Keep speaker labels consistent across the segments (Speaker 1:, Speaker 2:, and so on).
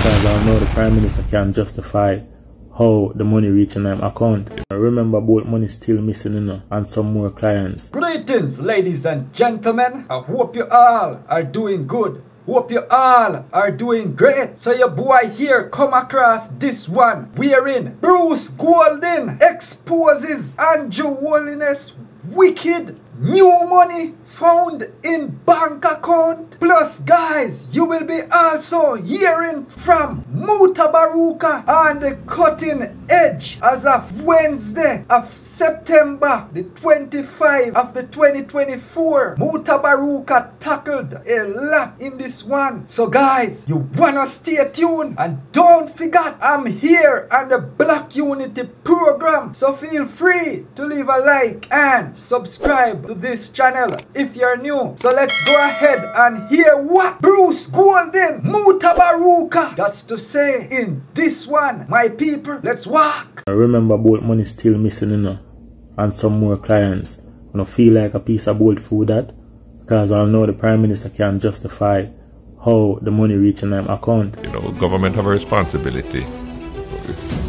Speaker 1: because I know the Prime Minister can justify how the money reaching them account. I remember both money still missing, and some more clients.
Speaker 2: Greetings, ladies and gentlemen. I hope you all are doing good. Hope you all are doing great. So your boy here come across this one wherein Bruce Golding exposes Andrew Holines' wicked new money found in bank account. Plus guys, you will be also hearing from Muta on the cutting edge as of Wednesday of September the 25th of the 2024. Muta tackled a lot in this one. So guys, you wanna stay tuned and don't forget I'm here on the Black Unity program. So feel free to leave a like and subscribe to this channel if you're new. So let's go ahead and hear what Bruce Golding, Muta got to say in this one. My people, let's walk.
Speaker 1: I remember both money still missing, and some more clients. I don't feel like a piece of bold food that, because I know the Prime Minister can justify how the money reaching them account.
Speaker 3: You know, government have a responsibility.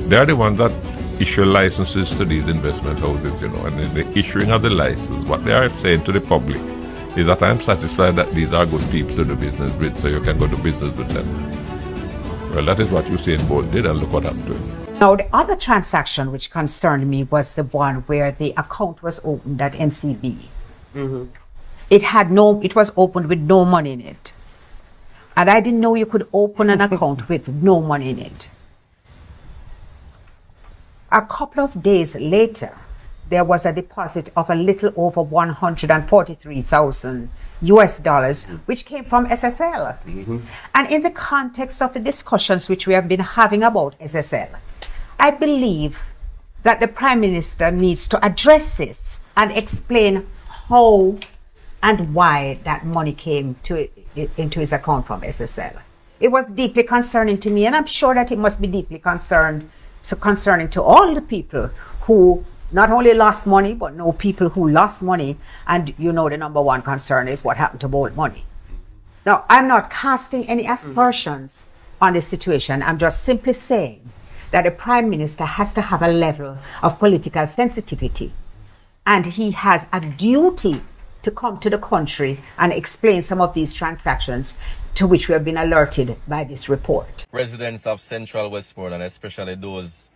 Speaker 3: They are the ones that issue licenses to these investment houses, and in the issuing of the license, what they are saying to the public is that I'm satisfied that these are good people to do business with, so you can go to business with them. Well, that is what Usain Bolt did, and look what happened to him.
Speaker 4: Now, the other transaction which concerned me was the one where the account was opened at NCB. It was opened with no money in it. And I didn't know you could open an account with no money in it. A couple of days later, there was a deposit of a little over $143,000 US, which came from SSL. And in the context of the discussions which we have been having about SSL, I believe that the Prime Minister needs to address this and explain how and why that money came into his account from SSL. It was deeply concerning to me, and I'm sure that it must be deeply concerning to all the people who not only lost money, but know people who lost money. And the number one concern is what happened to bold money. Now, I'm not casting any aspersions on this situation. I'm just simply saying that the Prime Minister has to have a level of political sensitivity. And he has a duty to come to the country and explain some of these transactions to which we have been alerted by this report.
Speaker 5: Residents of Central Westmoreland, especially those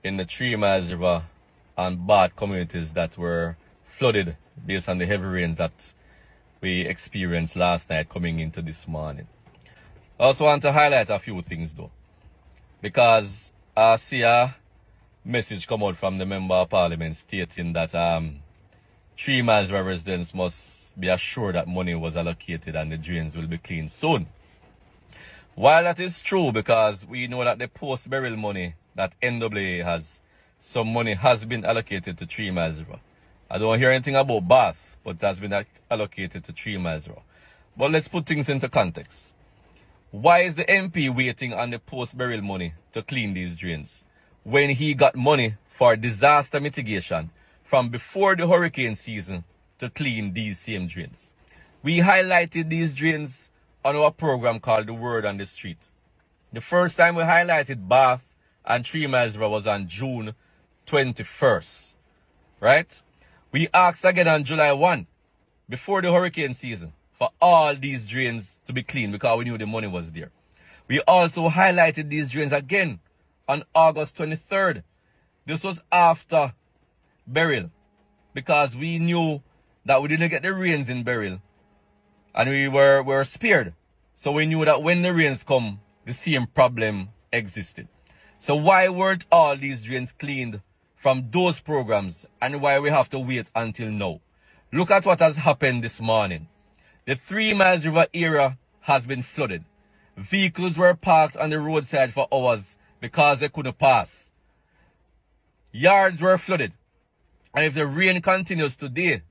Speaker 5: in the 3 Miles River and Bath communities that were flooded based on the heavy rains that we experienced last night coming into this morning. I also want to highlight a few things though, because I see a message come out from the Member of Parliament stating that 3 Miles River residents must be assured that money was allocated and the drains will be cleaned soon. While that is true, because we know that the post-burial money that NWA has, some money has been allocated to 3 Miles River. I don't hear anything about Bath, but it has been allocated to 3 Miles River. But let's put things into context. Why is the MP waiting on the post-burial money to clean these drains when he got money for disaster mitigation from before the hurricane season to clean these same drains? We highlighted these drains on our program called The Word on the Street. The first time we highlighted Bath and 3 Miles River was on June 21st, right? We asked again on July 1, before the hurricane season, for all these drains to be cleaned because we knew the money was there. We also highlighted these drains again on August 23rd. This was after burial, because we knew that we didn't get the rains in burial and we were spared. So we knew that when the rains come, the same problem existed. So why weren't all these drains cleaned from those programs, and why we have to wait until now? Look at what has happened this morning. The 3 Miles River area has been flooded. Vehicles were parked on the roadside for hours because they couldn't pass. Yards were flooded. And if the rain continues today,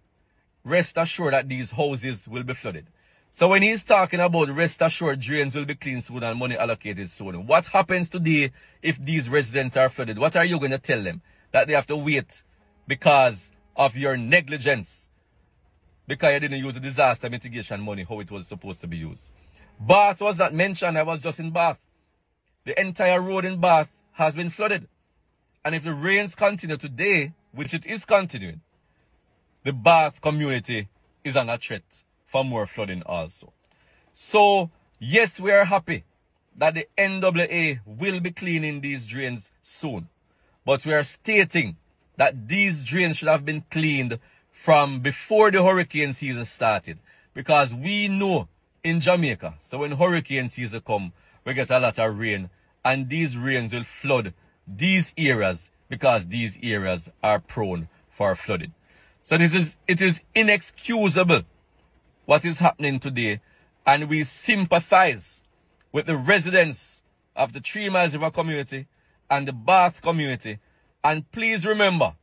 Speaker 5: rest assured that these houses will be flooded. So when he's talking about rest assured drains will be cleaned soon and money allocated soon, what happens today if these residents are flooded? What are you going to tell them? That they have to wait because of your negligence, because you didn't use the disaster mitigation money how it was supposed to be used. Bath was not mentioned. I was just in Bath. The entire road in Bath has been flooded. And if the rains continue today, which it is continuing, the Bath community is under threat for more flooding also. So, yes, we are happy that the NWA will be cleaning these drains soon. But we are stating that these drains should have been cleaned from before the hurricane season started. Because we know in Jamaica, so when hurricane season come, we get a lot of rain. And these rains will flood these areas because these areas are prone for flooding. So it is inexcusable what is happening today. And we sympathize with the residents of the 3 Miles River community and the Bath community. And please remember,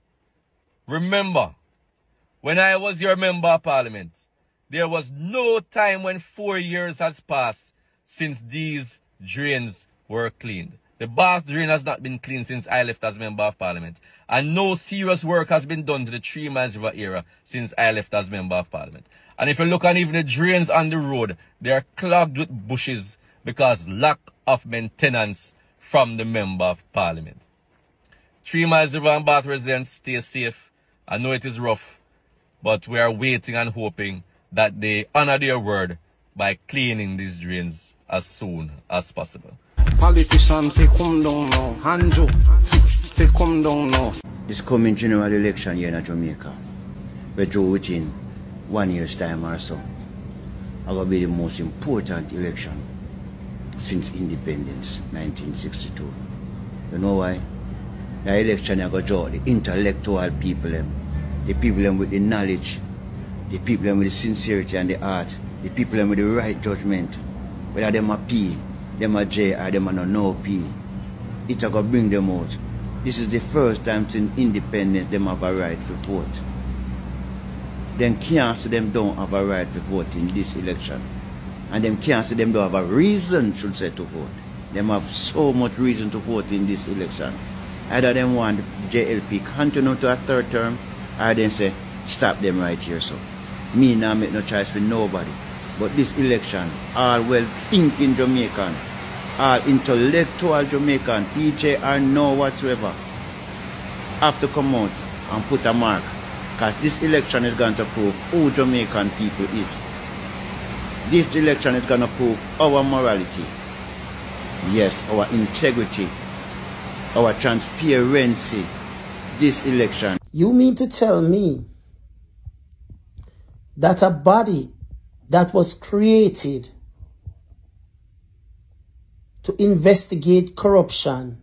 Speaker 5: when I was your member of parliament, there was no time when 4 years has passed since these drains were cleaned. The Bath drain has not been cleaned since I left as member of parliament. And no serious work has been done to the 3 Miles River area since I left as member of parliament. And if you look at even the drains on the road, they are clogged with bushes because lack of maintenance from the member of parliament. 3 Miles River and Bath residents, stay safe. I know it is rough, but we are waiting and hoping that they honor their word by cleaning these drains as soon as possible.
Speaker 6: Politicians, they come down now. Hanjo, they come down now.
Speaker 7: This coming general election here in Jamaica, we draw within 1 year's time or so. It will be the most important election since independence, 1962. You know why? The election is going to draw the intellectual people, the people with the knowledge, the people with the sincerity and the heart, the people with the right judgment, whether them are P, them are J, or them are no P. It's going to bring them out. This is the first time since independence them have a right to vote. Then can't say them don't have a right to vote in this election. And them can't say them don't have a reason, should say, to vote. Them have so much reason to vote in this election. Either them want JLP continue to a third term, or then say, stop them right here, so. Me now make no choice with nobody. But this election, all well-thinking Jamaican, all intellectual Jamaican, PJ or no whatsoever, have to come out and put a mark. Because this election is going to prove who Jamaican people is. This election is going to prove our morality. Yes, our integrity, our transparency. This election.
Speaker 8: You mean to tell me that a body that was created to investigate corruption,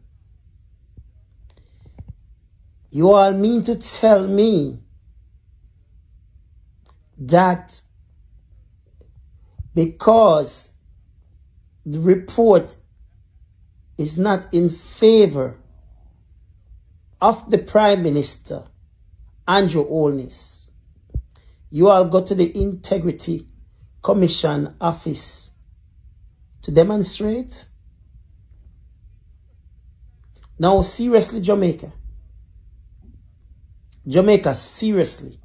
Speaker 8: you all mean to tell me that because the report is not in favor of the Prime Minister, Andrew Holines, you all go to the Integrity Commission office to demonstrate? Now, seriously, Jamaica. Jamaica, seriously.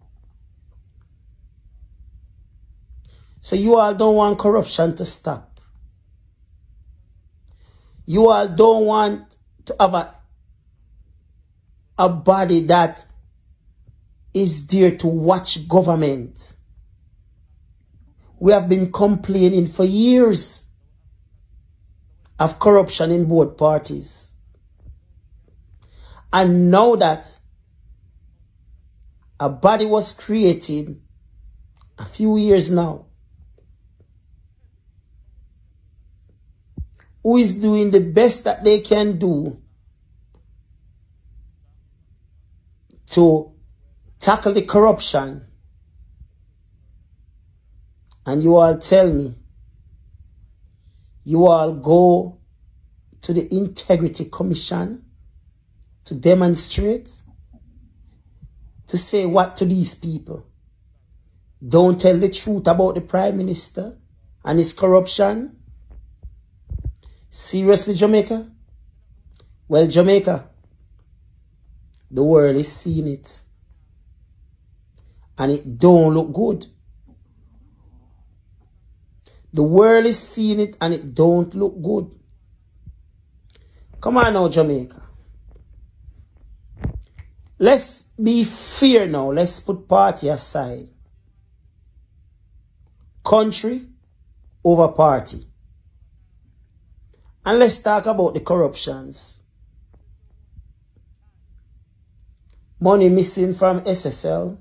Speaker 8: So you all don't want corruption to stop. You all don't want to have a body that is there to watch government. We have been complaining for years of corruption in both parties. And now that a body was created a few years now, who is doing the best that they can do to tackle the corruption, and you all tell me you all go to the Integrity Commission to demonstrate, to say what to these people? Don't tell the truth about the Prime Minister and his corruption? Seriously, Jamaica? Well, Jamaica, the world is seeing it. And it don't look good. The world is seeing it and it don't look good. Come on now, Jamaica. Let's be fair now. Let's put party aside. Country over party. And let's talk about the corruptions. Money missing from SSL.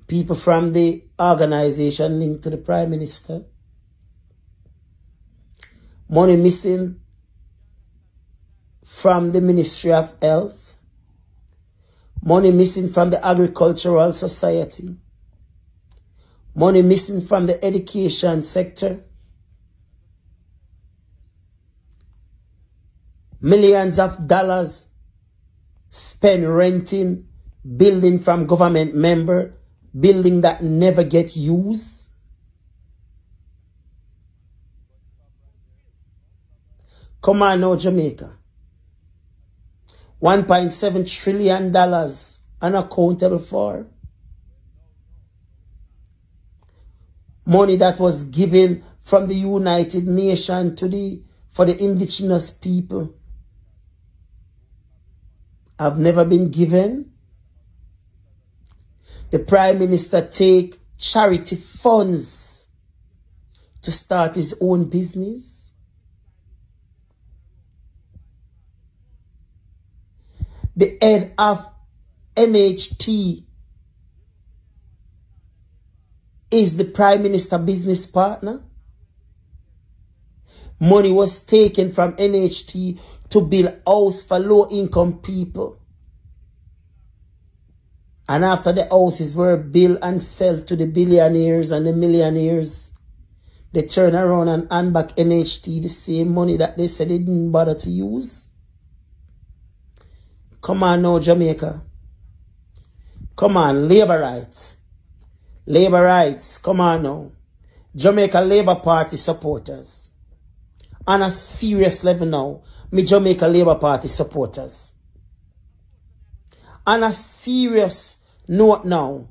Speaker 8: People from the organization linked to the Prime Minister. Money missing from the Ministry of Health. Money missing from the Agricultural Society. Money missing from the education sector. Millions of dollars spent renting building from government member, building that never get used. Come on now, Jamaica. $1.7 trillion unaccountable for. Money that was given from the United Nations for the indigenous people have never been given. The Prime Minister take charity funds to start his own business. The head of NHT is the Prime Minister business partner. Money was taken from NHT to build house for low-income people. And after the houses were built and sold to the billionaires and the millionaires, they turn around and hand back NHT the same money that they said they didn't bother to use. Come on now, Jamaica. Come on, labor rights. Labor rights, come on now. Jamaica Labour Party supporters. On a serious level now, me Jamaica Labour Party supporters. On a serious note now,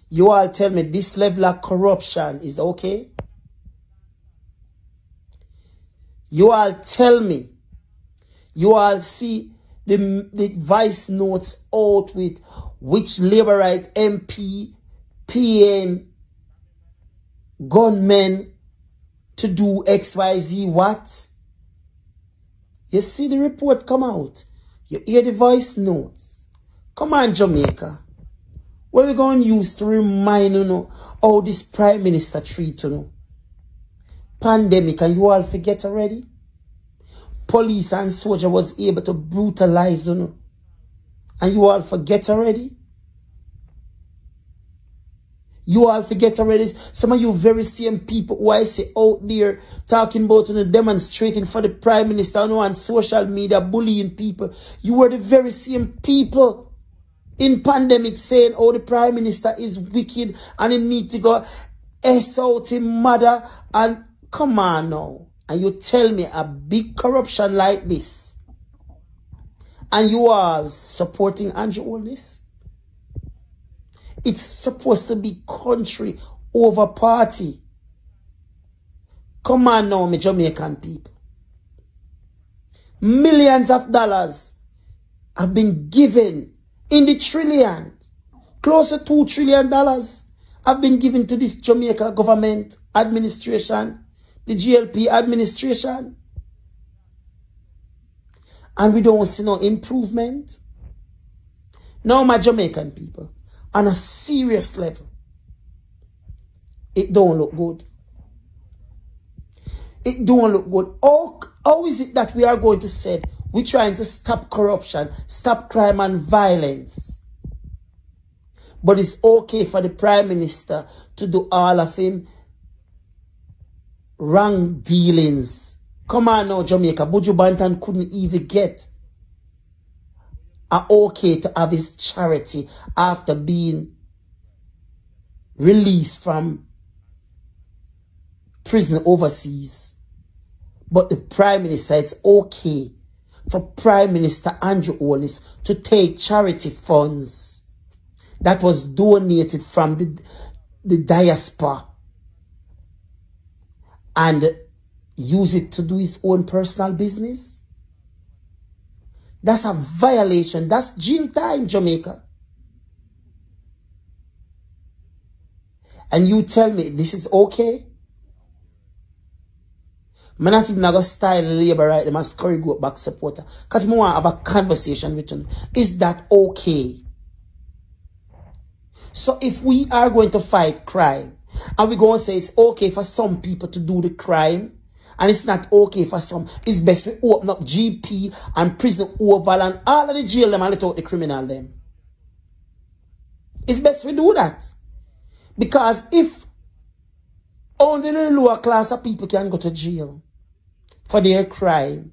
Speaker 8: you all tell me this level of corruption is okay? You all tell me, you all see the vice notes out with which Labour right MP, PN, gunmen to do XYZ what? You see the report come out. You hear the voice notes. Come on, Jamaica. What we going to use to remind you know, how this Prime Minister treat you know? Pandemic, and you all forget already? Police and soldier was able to brutalize you know? And you all forget already? You all forget already. Some of you very same people who I see out there talking about you know, demonstrating for the Prime Minister you know, on social media, bullying people. You were the very same people in pandemic saying, oh, the Prime Minister is wicked and he need to go S out him mother. And come on now. And you tell me a big corruption like this. And you are supporting Andrew Holines? It's supposed to be country over party. Come on now, my Jamaican people. Millions of dollars have been given in the trillions. Close to $2 trillion have been given to this Jamaica government administration, the GLP administration. And we don't see no improvement. Now, my Jamaican people, on a serious level, it don't look good. It don't look good. How is it that we are going to say we're trying to stop corruption, stop crime and violence, but it's okay for the Prime Minister to do all of him wrong dealings? Come on now, Jamaica. Buju Banton couldn't even get okay to have his charity after being released from prison overseas. But the Prime Minister, it's okay for Prime Minister Andrew Holines to take charity funds that was donated from the diaspora and use it to do his own personal business? That's a violation. That's jail time, Jamaica. And you tell me this is okay? I'm not even going to style labor right them as curry goat back supporter. Because I want to have a conversation with you. Is that okay? So if we are going to fight crime, and we're going to say it's okay for some people to do the crime, and it's not okay for some, it's best we open up GP and prison oval and all of the jail them and let out the criminal them. It's best we do that. Because if only the lower class of people can go to jail for their crime,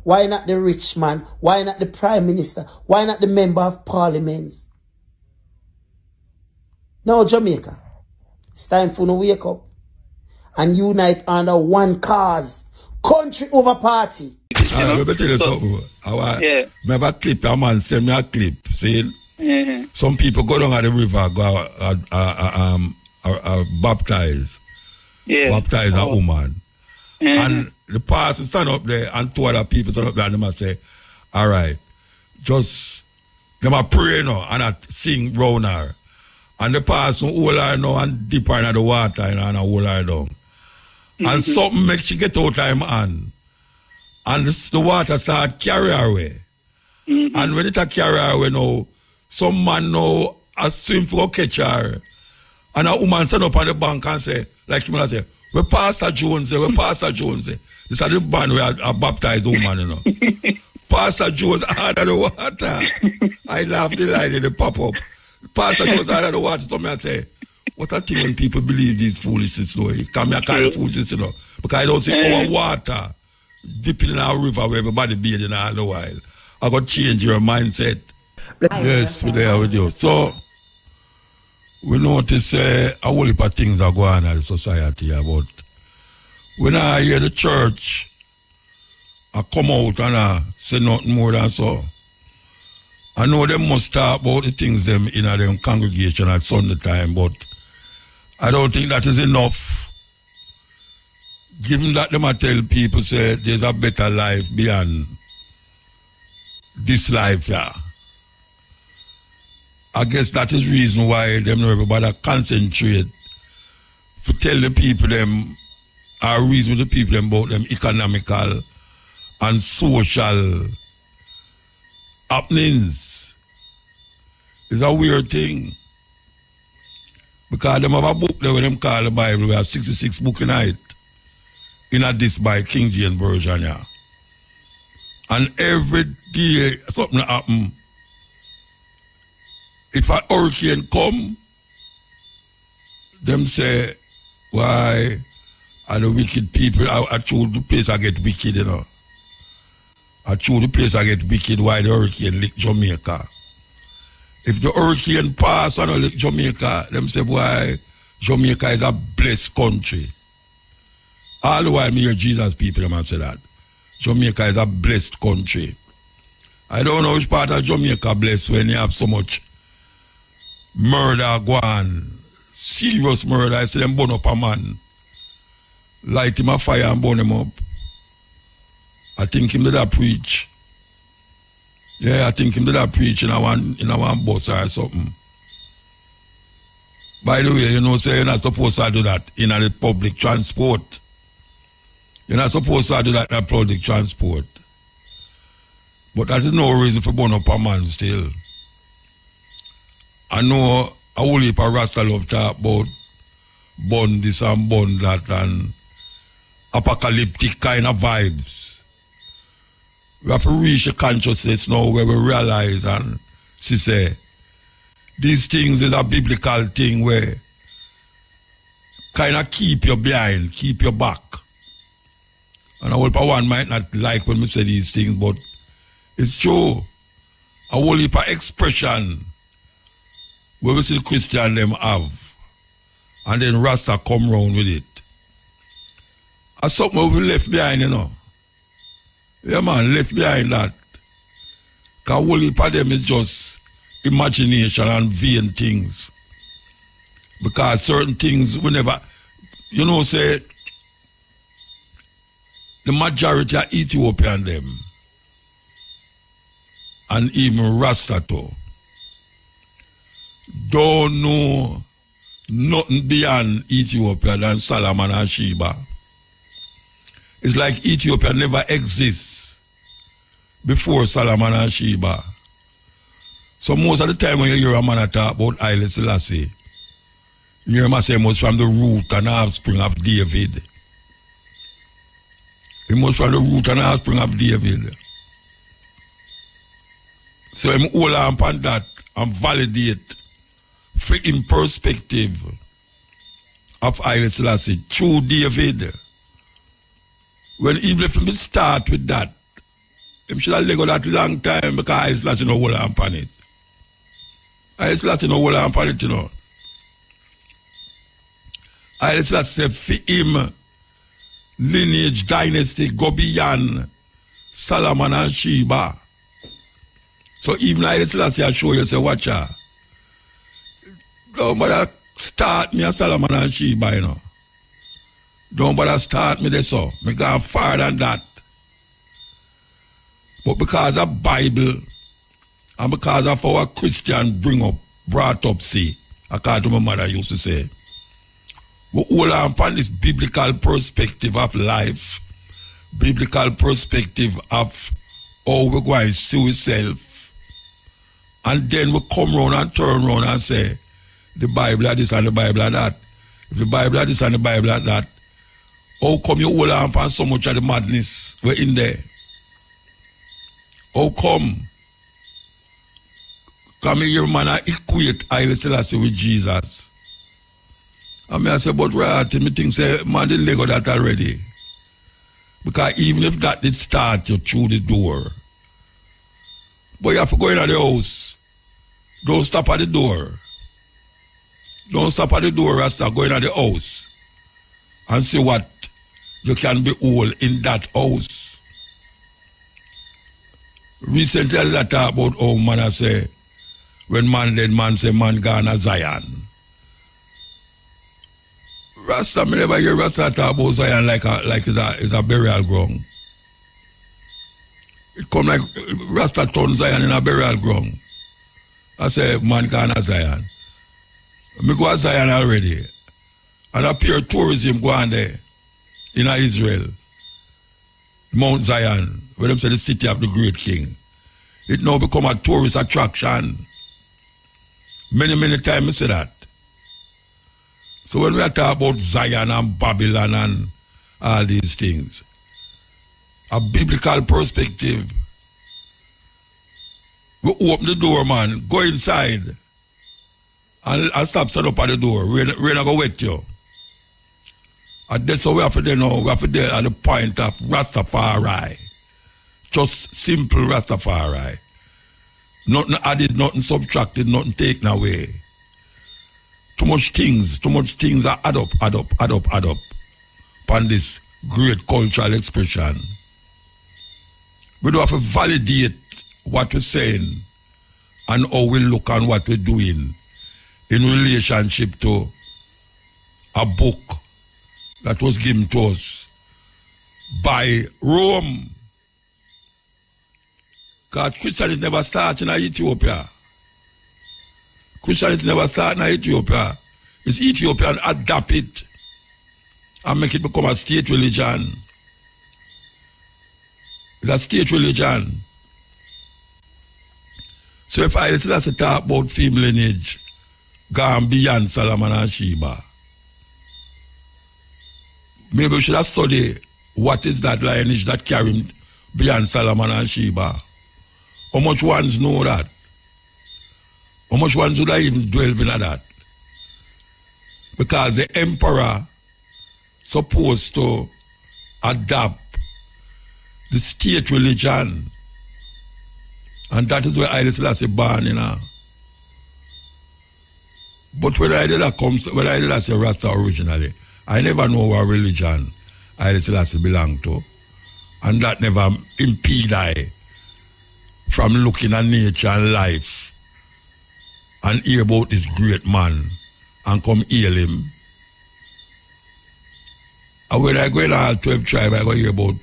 Speaker 8: why not the rich man? Why not the prime minister? Why not the member of parliament? Now, Jamaica, it's time for you to wake up and unite under one cause. Country over party.
Speaker 9: Let me tell you something. I have a clip, a man send me a clip saying some people go down at the river, go baptize. Baptize a woman. And the pastor stand up there and two other people stand up there and them say, all right, just them a pray now and a sing round her. And the pastor hold her now and dip her in the water and hold her down. And something makes she get out of him hand. And the water start carry her away. And when it carry her away now, some man now a swim for a catch her. And a woman stand up on the bank and say, like you say, where Pastor Jones say, where Pastor Jones say. This is the band where I baptized woman, you know. Pastor Jones out of the water. I laugh the light and they pop up. Pastor Jones out of the water, so I say, what a thing when people believe these foolishness, you know. It can be a kind of foolishness, you know. Because I don't see our water dipping in our river where everybody bathing all the while. I got to change your mindset. Yes, we're there with you. So, we notice a whole heap of things are going on in the society, but when I hear the church, I come out and I say nothing more than so. I know they must talk about the things them in their congregation at Sunday time, but I don't think that is enough. Given that them I tell people say there's a better life beyond this life, yeah. I guess that is reason why them know everybody concentrate to tell the people them or reason with the people them about them economical and social happenings. It's a weird thing. Because them have a book there where them call the Bible, we have 66 books in it. In a this by King James Version, yeah. And every day something happen. If a hurricane come, them say, why are the wicked people, I choose the place I get wicked, you know. I choose the place I get wicked, why the hurricane lick Jamaica. If the hurricane pass and lick Jamaica, them say, why Jamaica is a blessed country. All the while me hear Jesus people, them say that. Jamaica is a blessed country. I don't know which part of Jamaica blessed when you have so much murder go on, serious murder. I see them burn up a man, light him a fire and burn him up. I think him did a preach. Yeah, I think him did a preach in a one bus or something. By the way, you know, say you're not supposed to do that in a public transport. You're not supposed to do that in a public transport. But that is no reason for burn up a man still. I know a whole heap of Rasta love talk about burn this and burn that and apocalyptic kind of vibes. We have to reach a consciousness now where we realize and she say, these things is a biblical thing where kind of keep you behind, keep your back. And a whole heap of one might not like when we say these things, but it's true. A whole heap of expression where we see the Christian them have, and then Rasta come round with it. That's something we left behind, you know. Yeah, man, left behind that. Because whole heap of them is just imagination and vain things. Because certain things we never, you know, say, the majority of Ethiopian them, and even Rasta too, don't know nothing beyond Ethiopia than Solomon and Sheba. It's like Ethiopia never exists before Solomon and Sheba. So most of the time when you hear a man talk about Haile Selassie, you hear him say he was from the root and offspring of David. He was from the root and offspring of David. So him hold on upon that and validate for in perspective of Haile Selassie through David. When even if we start with that, him should have let go that long time because Haile Selassie no hold on upon it. Haile Selassie no hold on upon it, you know. Haile Selassie for him lineage dynasty go beyond Solomon and Sheba. So even Haile Selassie I show you say watch out. Don't bother start me as Solomon and Sheba, you know. Don't bother start me there so. Me go far than that. But because of Bible and because of our Christian brought up, see, according to my mother used to say, we hold on upon this biblical perspective of life, biblical perspective of how we're going to see ourselves, and then we come around and turn around and say, the Bible are this and the Bible are that. If the Bible are this and the Bible are that, how come you hold on upon so much of the madness we're in there? How come? Come here, man, I equate Haile Selassie with Jesus. I mean, I say, but reality, me think, say, man, they let go that already. Because even if that did start you through the door, but you have to go in at the house. Don't stop at the door. Don't stop at the door, Rasta, go in at the house and see what you can behold in that house. Recently, I talk about how man I say, when man dead, man say, man gone to Zion. Rasta, me never hear Rasta talk about Zion like it's a burial ground. It come like Rasta turn Zion in a burial ground. I say, man gone to Zion. Me go to Zion already. And appear tourism go on there in Israel. Mount Zion, where them say the city of the great king. It now become a tourist attraction. Many times I say that. So when we are talking about Zion and Babylon and all these things, a biblical perspective, we open the door, man, go inside and stop stand up at the door. We're not going to wet you. And that's how we have to do now. We have to do at the point of Rastafari. Just simple Rastafari. Nothing added, nothing subtracted, nothing taken away. Too much things are add up upon this great cultural expression. We do have to validate what we're saying and how we look on what we're doing in relationship to a book that was given to us by Rome. Because Christianity never started in Ethiopia. Christianity never started in Ethiopia. It's Ethiopian adapt it and make it become a state religion. It's a state religion. So if I listen to talk about female lineage, gone beyond Solomon and Sheba, maybe we should have studied what is that lineage that carried beyond Solomon and Sheba. How much ones know that? How much ones would I even delve into that? Because the emperor supposed to adopt the state religion. And that is where Haile Selassie born, you know. But when Haile Selassie Rasta originally, I never know what religion Haile Selassie belonged to. And that never impede I from looking at nature and life and hear about this great man and come heal him. And when I go in all 12 tribes, I go hear about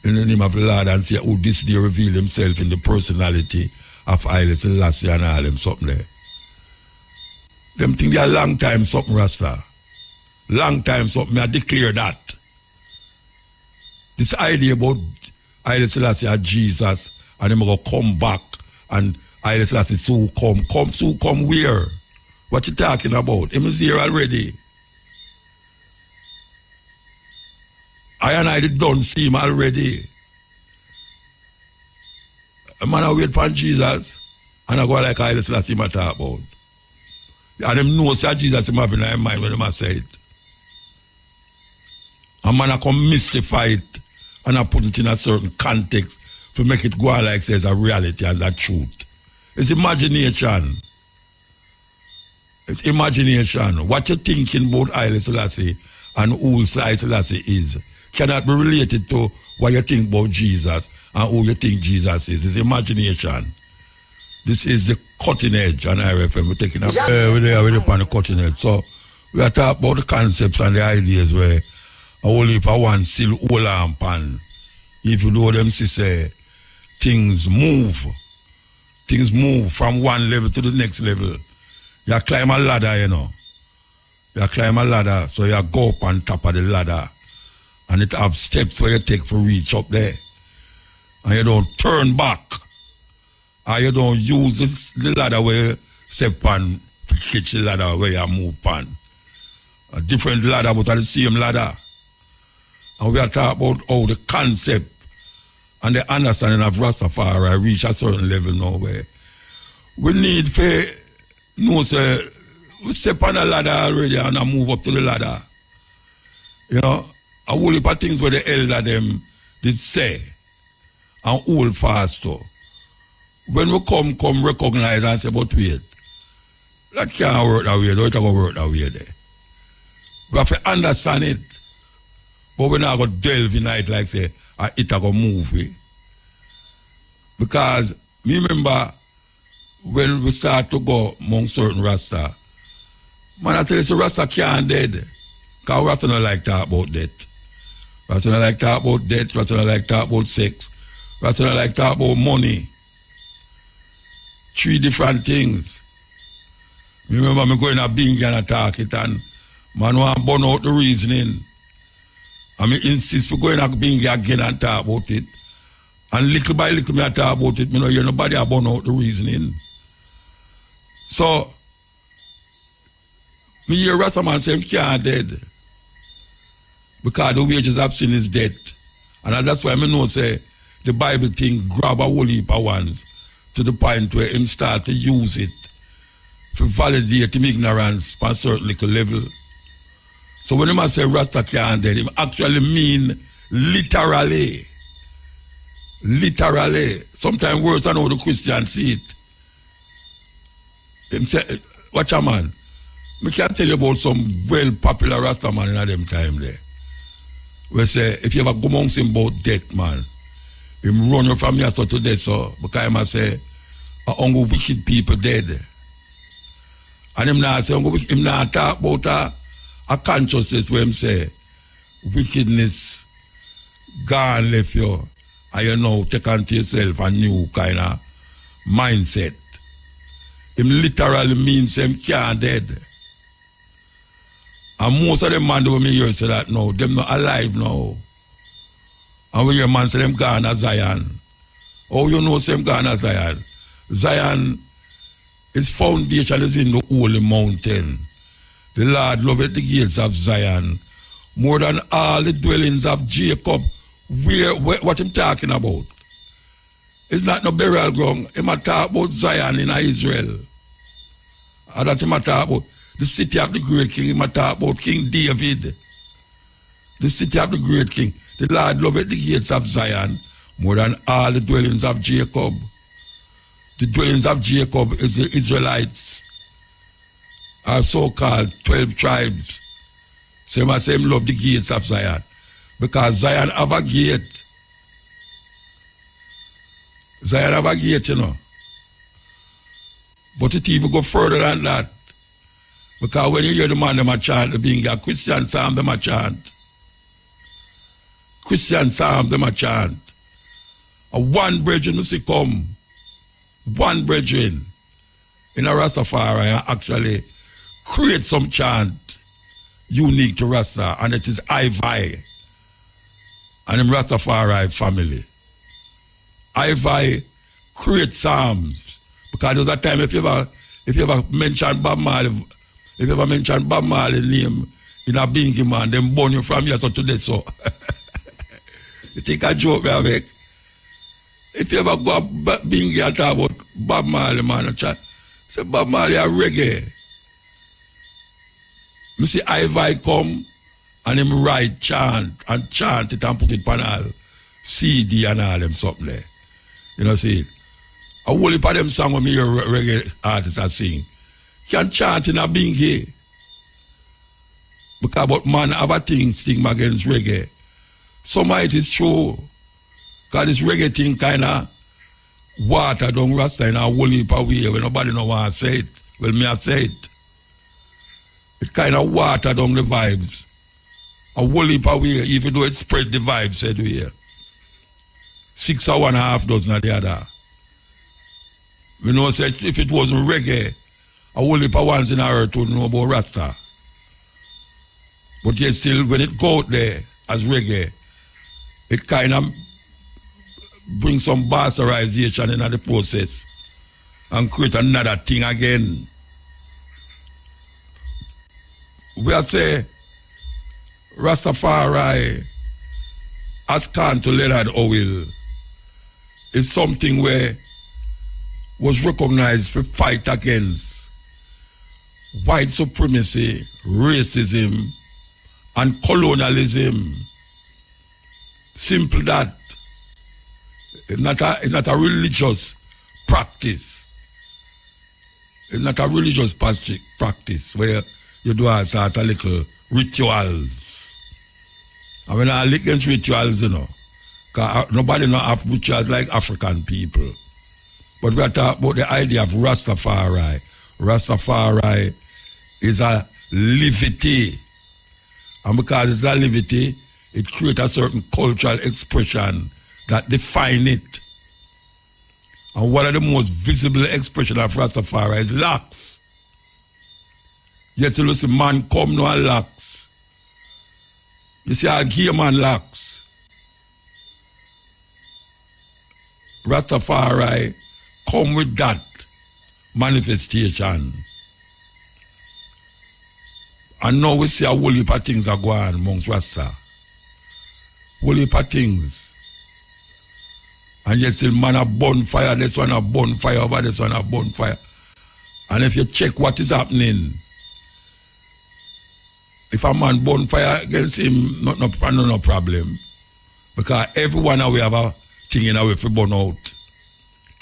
Speaker 9: in the name of the Lord and say, oh, this day reveal himself in the personality of Haile Selassie and all them something there. Them think they are long time something, Rasta. Long time something, I declare that. This idea about Haile Selassie and Jesus and them going to come back and Haile Selassie soon come where? What you talking about? Him is here already. I don't see him already. A man I wait for Jesus and I go like Haile Selassie I talk about. And them know that Jesus him have in their mind when them say it. A man I come mystify it and I put it in a certain context to make it go on like says a reality and a truth. It's imagination. It's imagination. What you're thinking about Haile Selassie and who Haile Selassie is cannot be related to what you think about Jesus and who you think Jesus is. It's imagination. This is the cutting edge on RFM. We're taking up we're on the cutting edge. So we are talking about the concepts and the ideas where a whole heap of one still hold on pan. If you know them say things move from one level to the next level. You climb a ladder, you know. You climb a ladder, so you go up on top of the ladder. And it have steps where you take for reach up there. And you don't turn back. Or you don't use the ladder where you step on to catch the ladder where you move on. A different ladder, but the same ladder. And we are talking about how the concept and the understanding of Rastafari reach a certain level now where we need to know, say, we step on the ladder already and I move up to the ladder. You know, a whole heap of things where the elder them did say and hold fast to. When we come recognize and say, but wait, that can't work that way, though it can't work that way there. We have to understand it. But we're not going to delve in it like say, it going to move way. Because me remember when we start to go among certain Rasta, man, I tell you, so Rasta can't dead. Because Rasta don't like talk about death. Rasta don't like talk about death. Rasta don't like talk about sex. Rasta don't like talk about money. 3 different things. Me remember me going to Bingy and attack it and man want to burn out the reasoning. And me insist for going to Bingy again and talk about it. And little by little me talk about it. Me know hear nobody burn out the reasoning. So, me hear Rastaman say him can't dead. Because the wages of sin is death. And that's why I know say the Bible thing grab a whole heap of ones to the point where him start to use it to validate him ignorance on a certain little level. So when him say Rasta can't dead, him actually mean literally. Literally. Sometimes worse than how the Christians see it. Him say, watch a man. I can tell you about some well popular Rasta man in them time there. We say, if you ever go amongst him about death, man, him run you from here to death, so, because him say, only wicked people dead. And him not say, him not talk about a consciousness where him say, wickedness gone left you, and you know, take onto yourself a new kind of mindset. Him literally means him can't dead. And most of them man do me hear say that no, them not alive now. And when your man say them gone as Zion. Oh, you know say them gone as Zion. Zion, its foundation is in the holy mountain. The Lord loveth the gates of Zion more than all the dwellings of Jacob. Where what I'm talking about? It's not no burial ground. He might talk about Zion in Israel. And that he might talk about the city of the great king. He might talk about King David. The city of the great king. The Lord loveth the gates of Zion more than all the dwellings of Jacob. The dwellings of Jacob is the Israelites. Our so-called 12 tribes. So I say him love the gates of Zion. Because Zion have a gate. Zion have a gate, you know. But it even go further than that. Because when you hear the man them a chant, the being a Christian psalm them a chant. Christian psalm them a chant. A one brethren you see come. One brethren in a Rastafari actually create some chant unique to Rasta, and it is Ivai and the Rastafari family. Ivai create psalms because there was a time if you ever mention Bob Marley, name in a bingy man, them burn you from here to today. So you think I joke me make? If you ever go bingy and talk about Bob Marley, man, say Bob Marley a reggae. Me see Ivai come and him write chant it and put it on all CD and all them something there. You know see it? A whole heap of them song when me hear reggae artists are sing. Can chant in a bingy. Because but man have a thing stigma against reggae. Some it is true. Because this reggae thing kinda water down Rasta in a whole heap of way when nobody know want to say it. Well me have said it. It kinda water down the vibes. A whole heap of way, even though it spread the vibes said we here. 6 or 1.5 dozen of the other. We know said if it wasn't reggae, a whole heap of ones in our earth would know about Rasta. But yet still, when it go out there as reggae, it kind of brings some bastardization in the process and create another thing again. We are say Rastafari has come to Leonard Oil is something where was recognized for fight against white supremacy, racism, and colonialism. Simple that. It's not a religious practice. It's not a religious practice where you do a sort of little rituals. And when I look against rituals, you know, because nobody not have rituals like African people. But we are talking about the idea of Rastafari. Rastafari is a livity. And because it's a livity, it creates a certain cultural expression that define it. And one of the most visible expression of Rastafari is locks. Yes, you see, man come no locks. You see, a gay man locks. Rastafari come with that manifestation. And now we see a whole heap of things are going on amongst Rasta. Whole heap of things. And yet still man a bonfire, this one a bonfire, over this one a bonfire. And if you check what is happening, if a man bonfire against him, no problem. Because everyone away have a thing in a way for burn out.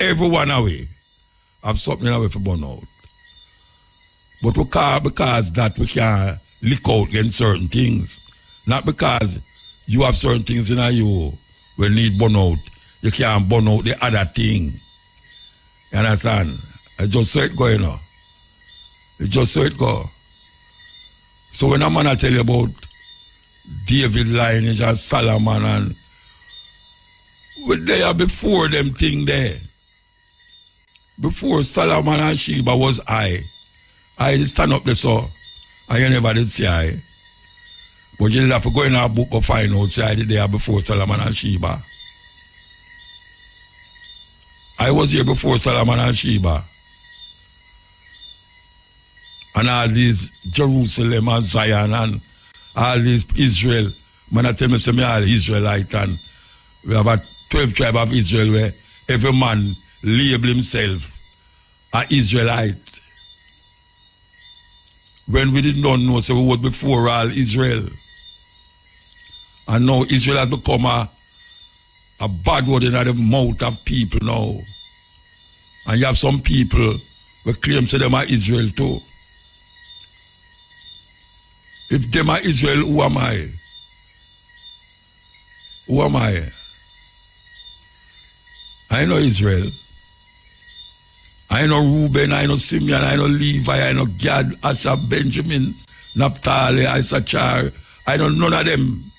Speaker 9: Everyone away have something in a way for burn out. But because that we can lick out against certain things. Not because you have certain things in you when need burn out. You can't burn out the other thing. You understand? I just saw it going on. You just saw it go. So when a man I tell you about David lineage and Solomon and we there before them thing there. Before Solomon and Sheba was I did stand up there so and you never did see I. But you did have to go in our book and find out say I did there before Solomon and Sheba. I was here before Solomon and Sheba. And all these Jerusalem and Zion and all these Israel. Man, I tell me, say me all Israelite and we have a 12 tribe of Israel where every man label himself an Israelite. When we did not know, so we was before all Israel. And now Israel has become a bad word in the mouth of people now. And you have some people who claim say them are Israel too. If them are Israel, who am I? Who am I? I know Israel. I know Reuben, I know Simeon, I know Levi, I know Gad, Asher, Benjamin, Naphtali, Issachar. I know none of them.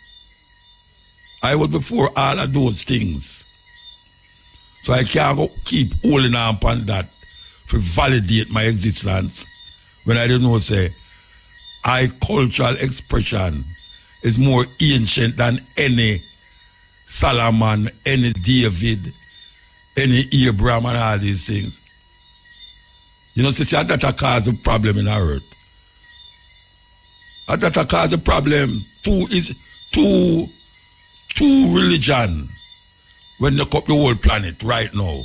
Speaker 9: I was before all of those things. So I can't go keep holding on upon that to validate my existence when I don't know, say, I cultural expression is more ancient than any Solomon, any David, any Abraham and all these things. You know, see, that cause a problem in our earth. That cause a problem. Two religion when they cup the whole planet right now.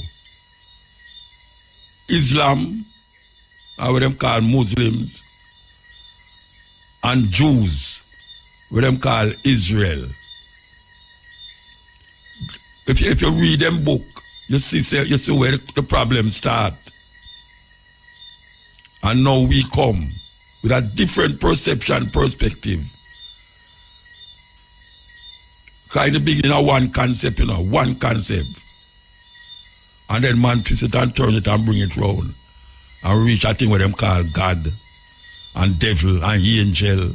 Speaker 9: Islam, or what them call Muslims, and Jews, what them call Israel. If you read them book, you see where the problem start. And now we come with a different perception, perspective. Kind of beginning of one concept, one concept. And then man twist it and turn it and bring it round. And reach a thing where them call God and devil and angel.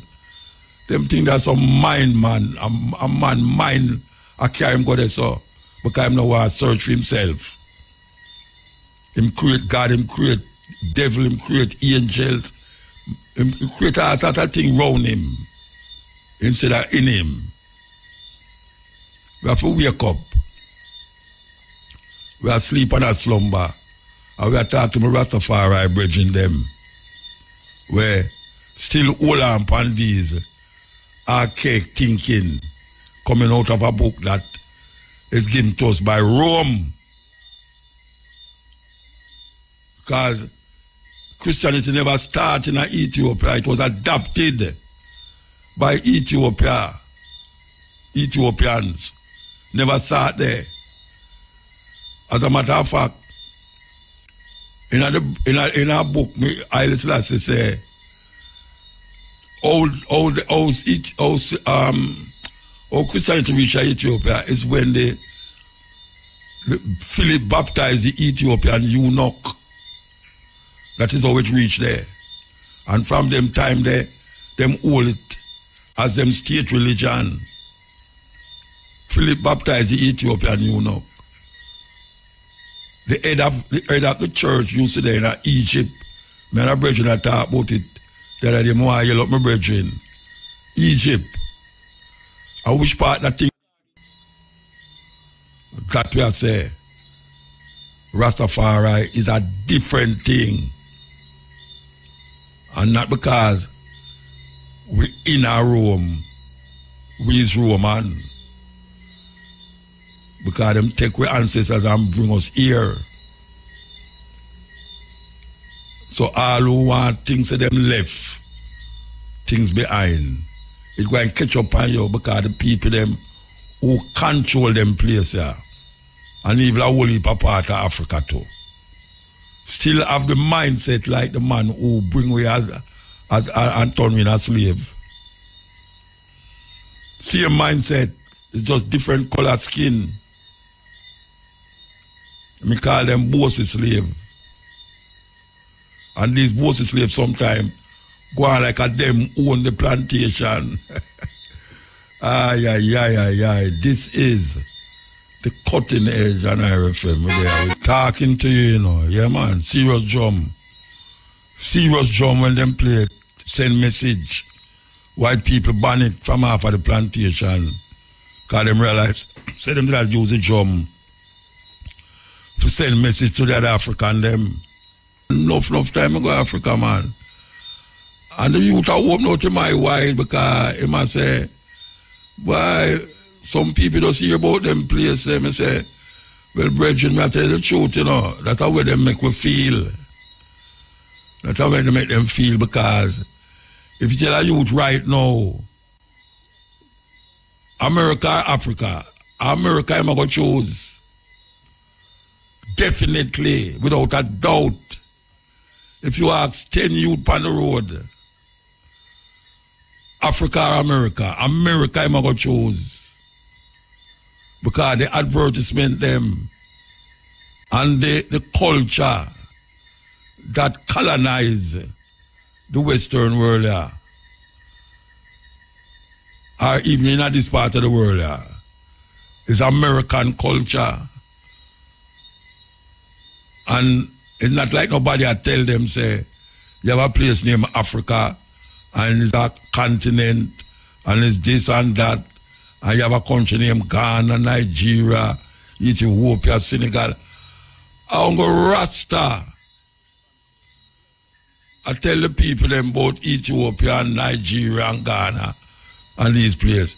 Speaker 9: Them think that's some mind, man. A man mind, I carry him go there so. Because him no want to search for himself. Him create God, him create devil, him create angels. Him create all sort of thing round him. Instead of in him. We have to wake up. We are asleep and a slumber. And we are talking to my Rastafari brethren them. Where still hold on upon these archaic thinking coming out of a book that is given to us by Rome. Because Christianity never started in Ethiopia. It was adopted by Ethiopia. Ethiopians never start there. As a matter of fact, in a book, Haile Selassie say, how Christianity reached Ethiopia is when Philip baptized the Ethiopian eunuch. That is how it reached there. And from them time there, them hold it as them state religion. Philip baptized the Ethiopian eunuch. The head of the church used to there in Egypt. Me and a brethren that talk about it. That are the more yell up my brethren. Egypt. And which part that thing that we are say Rastafari is a different thing. And not because we in our Rome, we is Roman. Because them take our ancestors and bring us here. So all who want things to them left, things behind, it go and catch up on you because the people them who control them place here, and even a whole heap of part of Africa too, still have the mindset like the man who bring we as and turn we as slave. Same mindset, it's just different color skin. Me call them bossy slave. And these bossy slaves sometimes go on like a them own the plantation. This is the cutting edge and RFM. We're talking to you, Yeah, man. Serious drum. Serious drum when them play it. Send message. White people ban it from half of the plantation. Because them realize, say them that use the drum to send message to the other African them. Enough time ago Africa, man. And the youth are open out to my wild because he must say, why some people just hear about them place, they say, well, brethren, I tell you the truth, that's how they make me feel. That's how they make them feel, because if you tell a youth right now, America or Africa, America I'm going to choose. Definitely, without a doubt. If you ask 10 youth on the road, Africa or America, America I'm going to choose. Because the advertisement them and the culture that colonize the Western world or even in this part of the world It's American culture. And it's not like nobody I tell them, say, you have a place named Africa, and it's a continent, and it's this and that, and you have a country named Ghana, Nigeria, Ethiopia, Senegal. I'm going Rasta. I tell the people them about Ethiopia and Nigeria and Ghana and these places.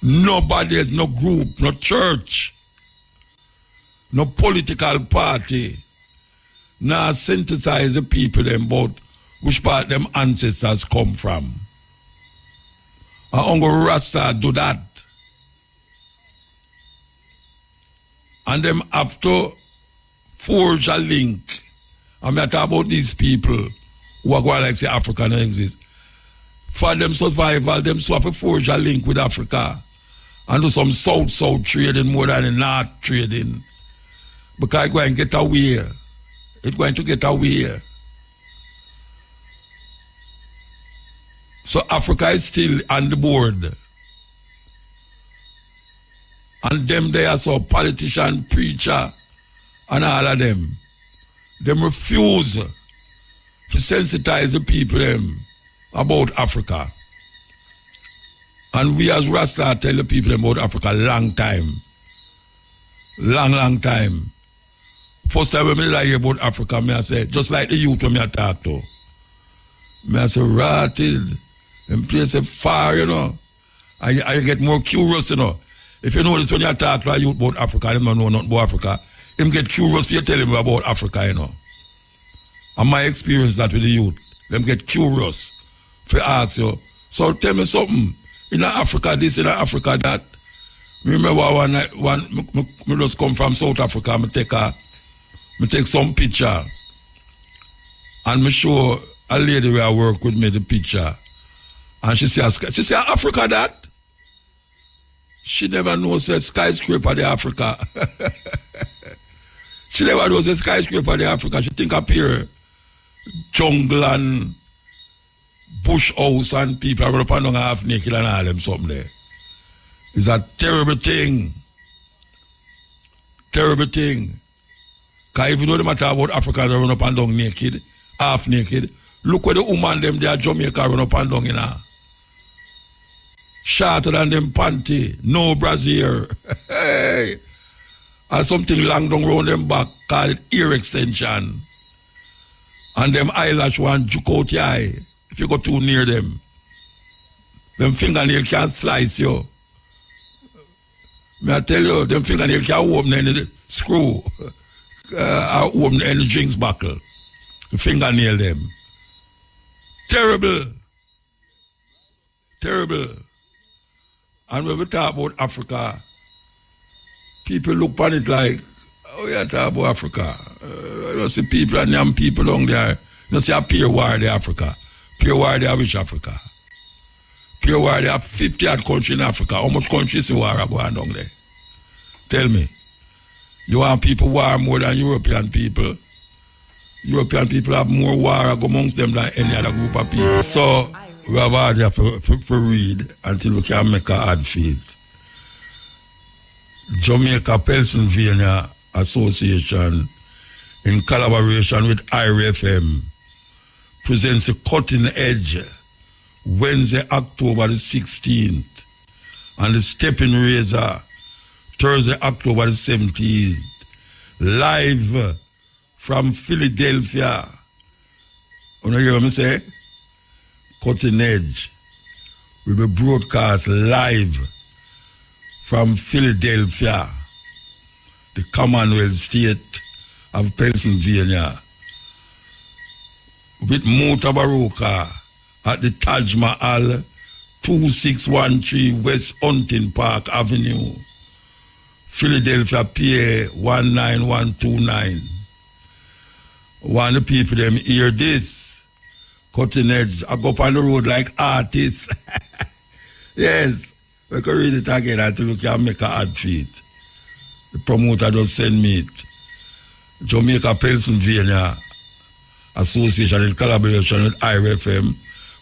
Speaker 9: Nobody has no group, no church, no political party, now synthesize the people them about which part them ancestors come from. And Uncle Rasta do that. And them have to forge a link. I'm not talking about these people who are going like say Africa don't exist. For them survival, them so have to forge a link with Africa and do some south-south trading more than the north trading. Because it's going to get away. It's going to get away. So Africa is still on the board. And them there, so politician, preacher, and all of them, them refuse to sensitize the people them about Africa. And we as Rasta tell the people about Africa long time. Long time. First time when I hear about Africa, I say, just like the youth when I talk to. I say, rotted, and place far, you know. I get more curious, you know. If you notice when you talk to a youth about Africa, they don't know nothing about Africa. Him get curious for you tell him about Africa, you know. And my experience that with the youth, them get curious for ask you. So tell me something. In Africa this, in Africa that. Me remember one night, me just come from South Africa, me take some picture. And me show a lady where I work with me the picture. And she say Africa that? She never knows that skyscraper the Africa. She never knows the skyscraper the Africa. She think up here, jungle and bush house and people are up and down half naked and all them something there. It's a terrible thing. Terrible thing. Because if you know the matter about Africa, they run up and down naked, half naked. Look where the woman them there, Jamaica run up and down in her. Shorter than them panty, no brassiere. Hey. And something long down round them back, call it ear extension. And them eyelash one juke out your eye if you go too near them. Them fingernail can slice you. May I tell you, them fingernail can open any screw, open any drinks buckle. The fingernail them. Terrible. Terrible. And when we talk about Africa, people look upon it like, oh yeah, talk about Africa. You don't see people and young people down there. You don't see a pure war in Africa. Pure war there which Africa? Pure war there 50 odd countries in Africa. How much countries war are going down there? Tell me. You want people war more than European people? European people have more war amongst them than any other group of people. So we have hard here for read until we can make a hard feed. Jamaica Pennsylvania Association, in collaboration with IRFM, presents a Cutting Edge Wednesday, October the 16th, and the Stepping Razor Thursday, October the 17th, live from Philadelphia. You know what I say? Cutting Edge will be broadcast live from Philadelphia, the Commonwealth State of Pennsylvania, with Muta at the Taj Mahal, 2613 West Hunting Park Avenue, Philadelphia, PA 19129. One of the people them hear this. Cutting Edge, I go up on the road like artists. Yes, we can read it again until we can make a hard feed. The promoter just send me it. Jamaica Pennsylvania Association in collaboration with IRFM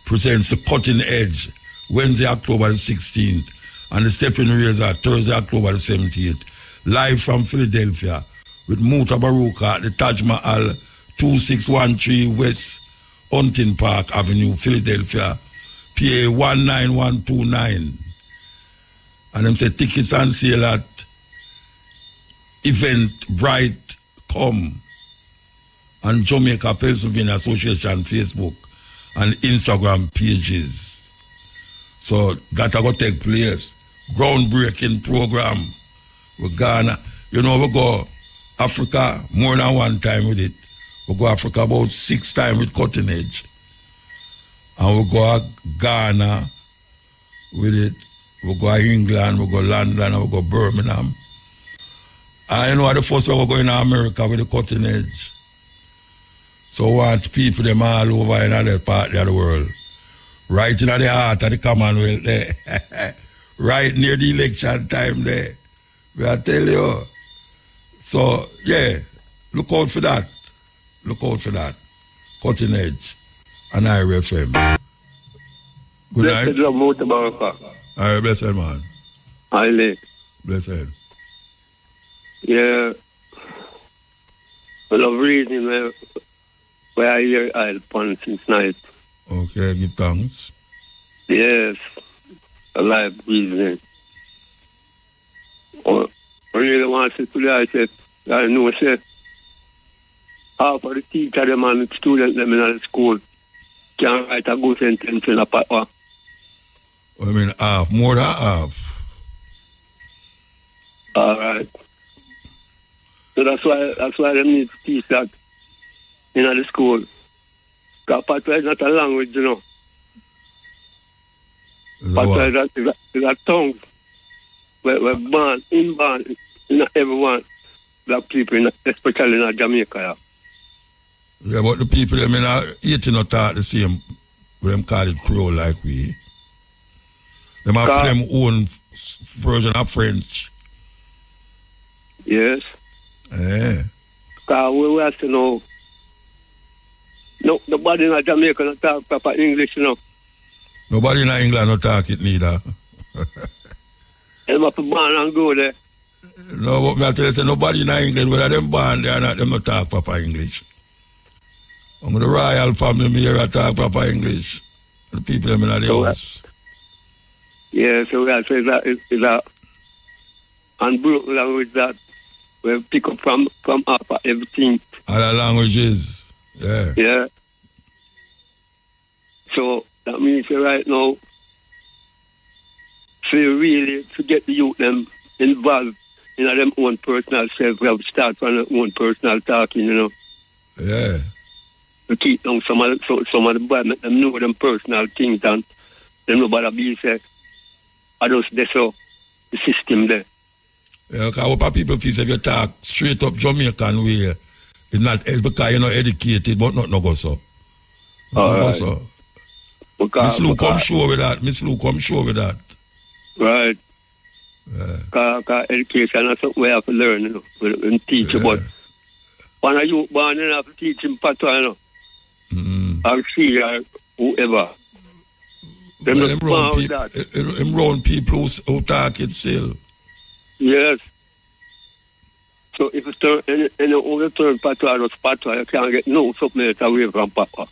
Speaker 9: presents the Cutting Edge Wednesday, October the 16th, and the Stepping Razor Thursday, October the 17th. Live from Philadelphia with Muta at the Taj Mahal, 2613 West Hunting Park Avenue, Philadelphia, PA 19129. And them say tickets on sale at Eventbrite.com and Jamaica Pennsylvania Association Facebook and Instagram pages. So that are going to take place. Groundbreaking program. We're Ghana. You know, we go Africa more than one time with it. We go Africa about 6 times with Cutting Edge. And we go Ghana with it. We go England, we go London, and we go Birmingham. And you know, the first we're going to America with the Cutting Edge. So we want people them all over in other part of the world. Right in the heart of the Commonwealth there. Right near the election time there. We are tell you. So, yeah, look out for that. Look out for that. Cutting Edge and IRFM. Good night.
Speaker 10: Blessed.
Speaker 9: All right, blessed man.
Speaker 10: Highly.
Speaker 9: Blessed.
Speaker 10: Yeah. I love reading where I hear I'll pun since night.
Speaker 9: Okay, give thanks.
Speaker 10: Yes. I like reasoning. I really want to say today, I said, I know, I said, half of the teacher them and the students them in the school can write a good sentence in a paper.
Speaker 9: I mean half, more than half.
Speaker 10: All right. So that's why they need to teach that in the school. Because patois is not a language, you know. Patois is a tongue. We're born, inborn, in everyone, black people, especially in Jamaica.
Speaker 9: Yeah, but the people them in Haiti not talk the same, but them call it Creole like we. Them have them own version of French.
Speaker 10: Yes.
Speaker 9: Yeah.
Speaker 10: Because we have to know, no, nobody in Jamaica not talk proper English, you know.
Speaker 9: Nobody in England not talk it neither.
Speaker 10: Them have to born and go there.
Speaker 9: No, but I tell you, nobody in England, whether them born there or not, them not talk proper English. I'm the royal family me here talk proper English. The people them in the house.
Speaker 10: Yeah, so we have to say that is a unbroken language that we pick up from after everything.
Speaker 9: Other languages, yeah.
Speaker 10: Yeah. So that means right now, so really to get the youth them involved in their own personal self, we have to start from their own personal talking, you know.
Speaker 9: Yeah.
Speaker 10: To keep down some of the boys, make them know them personal things and them nobody be say, I just they so the system there.
Speaker 9: Yeah, because what people feel if you talk straight up Jamaican way, it's not because you're not educated, but not no go so. No go so. Miss Lou come show with that. Miss Lou come show with that.
Speaker 10: Right.
Speaker 9: Yeah.
Speaker 10: Because education is something we have to learn, you know, and teach about. When a youth born, you have to teach him patois, you know. Or see or whoever. Them
Speaker 9: Them round people who talk it still.
Speaker 10: Yes. So if you turn any only turn patois or patois, you can't get no something else away from patois.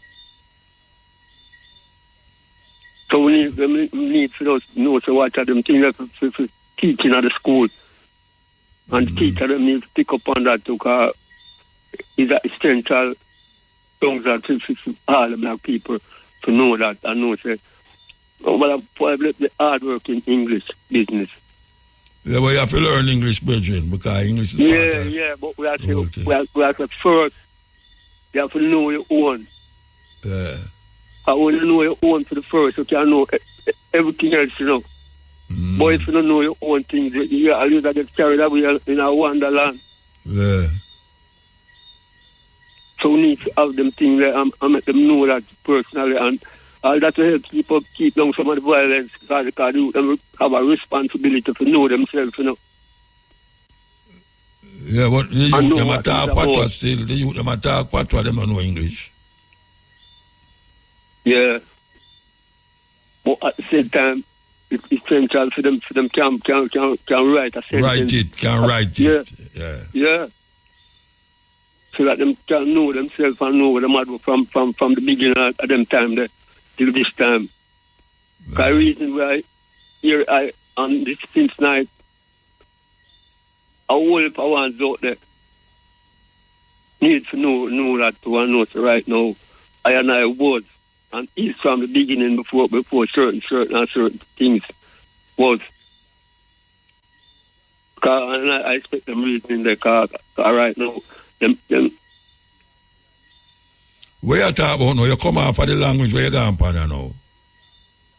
Speaker 10: So we need to know so what are them things for teaching at the school. And the teacher them need to pick up on that because it's an essential thing that for all the black people to know that and know say, but probably the hard work in English business.
Speaker 9: Yeah, but you have to learn English, brethren, because English is part of
Speaker 10: but we have to first, you have to know your own.
Speaker 9: Yeah.
Speaker 10: And when you know your own for the first, you can know everything else, you know. But if you don't know your own things, you always get carried away in a wonderland.
Speaker 9: Yeah.
Speaker 10: So we need to have them things there and make them know that personally, and all that will help keep down some of the violence because they have a responsibility to know themselves, you know.
Speaker 9: Yeah, but the youth them talk patois still. The youth them talk patois, them don't know English.
Speaker 10: Yeah. But at the same time, it's essential for them can write a sentence.
Speaker 9: Can write it.
Speaker 10: Yeah. So that them can know themselves and know what them had from the beginning of them time there till this time. The reason why here I on this since night a whole heap of ones out there need to know that to and know so right now I was and is from the beginning before certain things was. And I expect them reading the car right now. Them.
Speaker 9: Where you talk about now? You come off of the language where you going for now?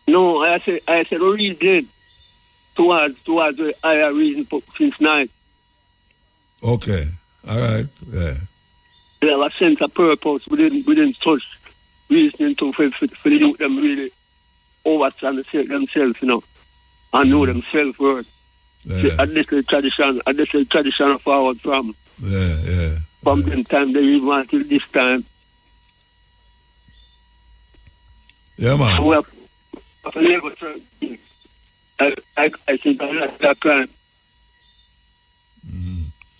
Speaker 10: No, I said reason towards the higher reason since night.
Speaker 9: Okay. All right. Yeah.
Speaker 10: They have a sense of purpose within such reasoning to for the youth them really overstand themselves, you know, and know themselves worth.
Speaker 9: Yeah.
Speaker 10: This is tradition forward from.
Speaker 9: Yeah.
Speaker 10: From the time they even until this time.
Speaker 9: Yeah, man.
Speaker 10: So we have a level I think I like that crime.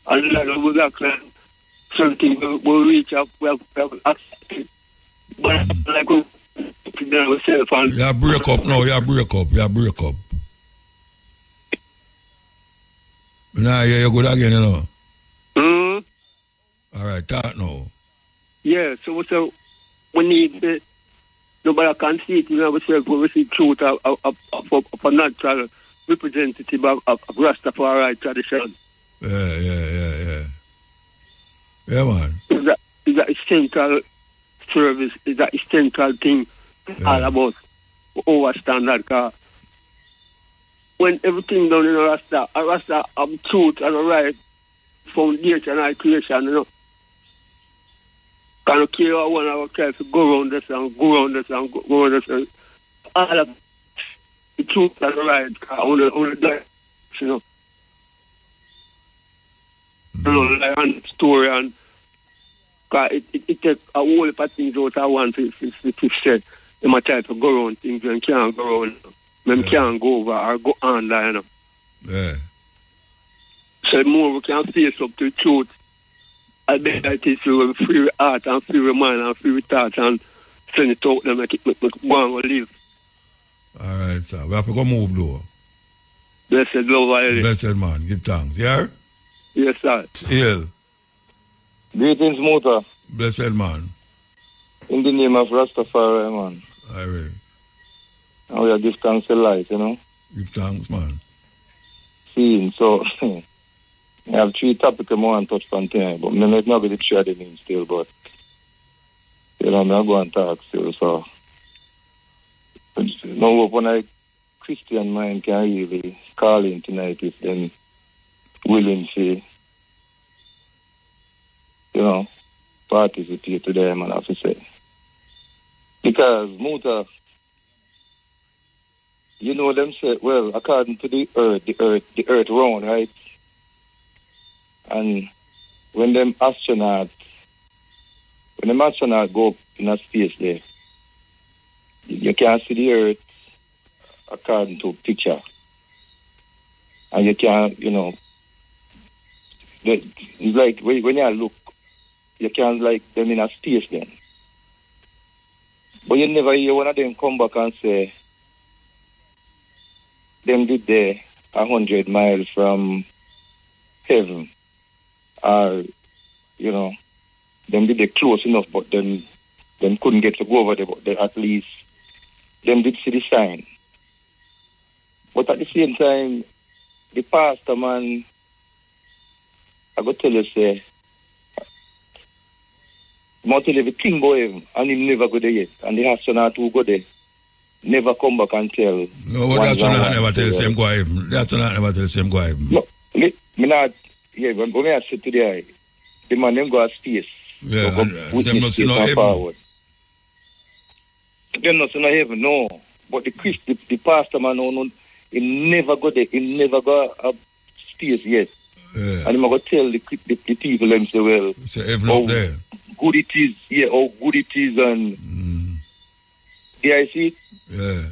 Speaker 10: And like that crime, something will reach up, we have accepted. But like we ourselves and
Speaker 9: you break up now, you break up. Nah, yeah, you're good again, you know. All right, talk now.
Speaker 10: Yeah, so we need nobody can see it in ourselves, we see truth of a natural representative of Rastafari tradition.
Speaker 9: Yeah. Yeah, man.
Speaker 10: Is that essential service, is that essential thing all about overstand that. When everything done in a Rasta have truth and a right foundation and creation, you know. Can't care one of our kids to go around this and go around this and go around this. And all of the truth and the right on the direction, you know. You know, like on the story and it takes a whole heap of things out of one to say they might try to go around things and can't go around. Them can't go over or go on there, you know.
Speaker 9: Yeah.
Speaker 10: So the more we can face up to the truth, I bet that it is free heart and free mind and free thought and send it out them make it go and live.
Speaker 9: All right, sir. We have to go move though.
Speaker 10: Blessed love, I
Speaker 9: Blessed man. Give thanks. Yeah?
Speaker 10: Yes, sir.
Speaker 9: Hail.
Speaker 11: Greetings, Muta.
Speaker 9: Blessed man.
Speaker 11: In the name of Rastafari, man.
Speaker 9: All right.
Speaker 11: And we are give thanks to light, you know.
Speaker 9: Give thanks, man.
Speaker 11: Seeing, so I have 3 topics I want to touch on tonight, but I'm not going to share the name still, but you know, I'm not going to talk still, so no hope when a Christian mind can really call in tonight if them willing to, you know, participate to them, and I have to say. Because Muta, you know them say, well, according to the earth round, right? And when them astronauts go up in a space there, you can see the earth according to picture. And you can, you know, it's like when you look, you can like them in a space then. But you never hear one of them come back and say, them did there 100 miles from heaven. Or, you know, them did it close enough, but them couldn't get to go over there, but they, at least them did see the sign. But at the same time, the pastor man, I go tell you, say, I tell you the king go heaven, and he never go there yet. And the astronaut who go there never come back and tell.
Speaker 9: No, but that's not never tell the same go heaven. That's not never tell the same go heaven.
Speaker 11: No, me not. Yeah, when I sit today, the man them go to space.
Speaker 9: Yeah,
Speaker 11: so
Speaker 9: them not see no heaven.
Speaker 11: Forward. Them not see no heaven, no. But the pastor man, no, he never go there. He never go up space yet.
Speaker 9: Yeah.
Speaker 11: And he go tell the people them say, well,
Speaker 9: it's heaven up there.
Speaker 11: Good it is, yeah, how good it is, and yeah, I see it.
Speaker 9: Yeah.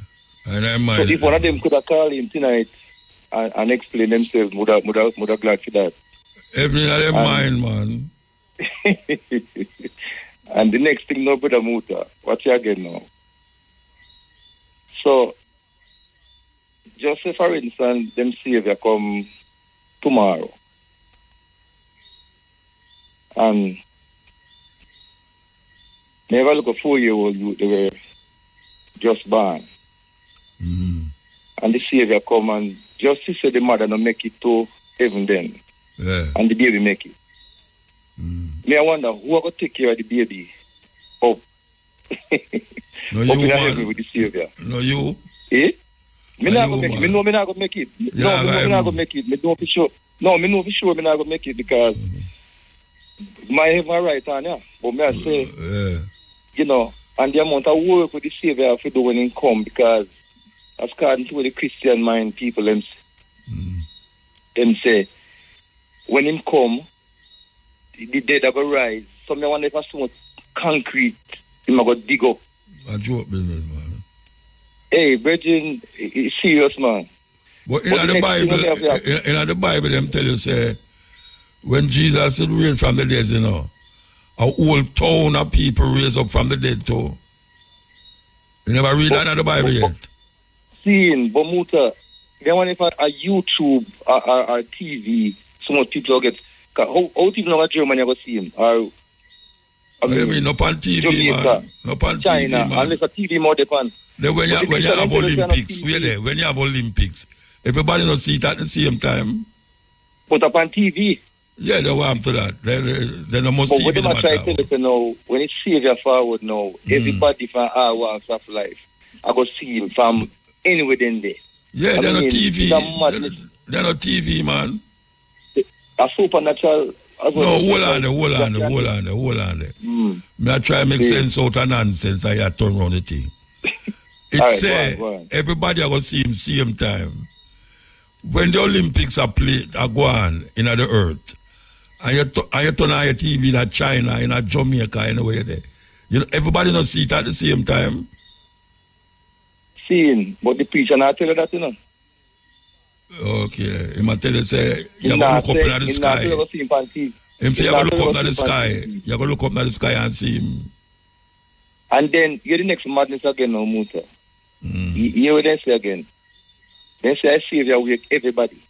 Speaker 9: And I
Speaker 11: So if one of them could have called him tonight and explain themselves, would have glad for that.
Speaker 9: Everything in their mind, man.
Speaker 11: And the next thing, no, Brother Muta, watch you again now. So, just say for instance, them Savior come tomorrow. And never look a 4-year-old youth, they were just born. And the Savior come and just to say the mother no make it to heaven then.
Speaker 9: Yeah.
Speaker 11: And the baby make it. Me I wonder who are going to take care of the baby up.
Speaker 9: No,
Speaker 11: up
Speaker 9: you,
Speaker 11: in
Speaker 9: man.
Speaker 11: heaven with the Savior.
Speaker 9: No, you.
Speaker 11: Eh? Me
Speaker 9: No,
Speaker 11: not
Speaker 9: you,
Speaker 11: going to make it.
Speaker 9: man.
Speaker 11: Me know me not going to make it. No, me know me not going to make it. Me know for sure. No, me know for sure me not going to make it because my heaven right on, yeah. But me I say, you know, and the amount of work with the Savior have to do when he come because according to the Christian mind people them say when him come the dead are going to rise. So me wonder if so much concrete him are going to dig up.
Speaker 9: A joke business, man.
Speaker 11: Hey, Bridget, it's serious, man.
Speaker 9: But in the Bible, them tell you, say, when Jesus would raise from the dead, you know, a whole town of people raise up from the dead too. You never read that in the Bible yet?
Speaker 11: Seeing, but Muta, then when if a YouTube or TV, so much people get, how people know Germany ever see him? Or,
Speaker 9: I mean, not on TV,
Speaker 11: Jamaica,
Speaker 9: man. Not on
Speaker 11: China,
Speaker 9: TV, man.
Speaker 11: unless a TV more depend.
Speaker 9: Then when you have Olympics, we're there. When you have Olympics, everybody don't see it at the same time.
Speaker 11: But upon TV.
Speaker 9: Yeah, they want to that. They don't most
Speaker 11: but
Speaker 9: TV
Speaker 11: what them
Speaker 9: them
Speaker 11: I try
Speaker 9: at
Speaker 11: to tell you now, when it's Savior forward now, everybody from all walks of life, I go see him from anywhere in there.
Speaker 9: Yeah, they're not TV. They're not TV, man.
Speaker 11: A supernatural.
Speaker 9: No, hold on there. Me I try to make sense out of nonsense. I turn around the thing. It
Speaker 11: right,
Speaker 9: say
Speaker 11: go on.
Speaker 9: everybody are going to see him same time. When the Olympics are played, are go on in the earth, and you turn on your TV in China, in Jamaica, anywhere there. You know, everybody not see it at the same time.
Speaker 11: Seeing, but the preacher not tell you that, you know.
Speaker 9: Okay, he might tell you, say, you're going to look up in the sky. Him say, you're going to look up in the sky. You're going to look up in the sky and see him.
Speaker 11: And then, you're the next madness again, no Muta. You hear what they say again. They say, I Savior wake everybody.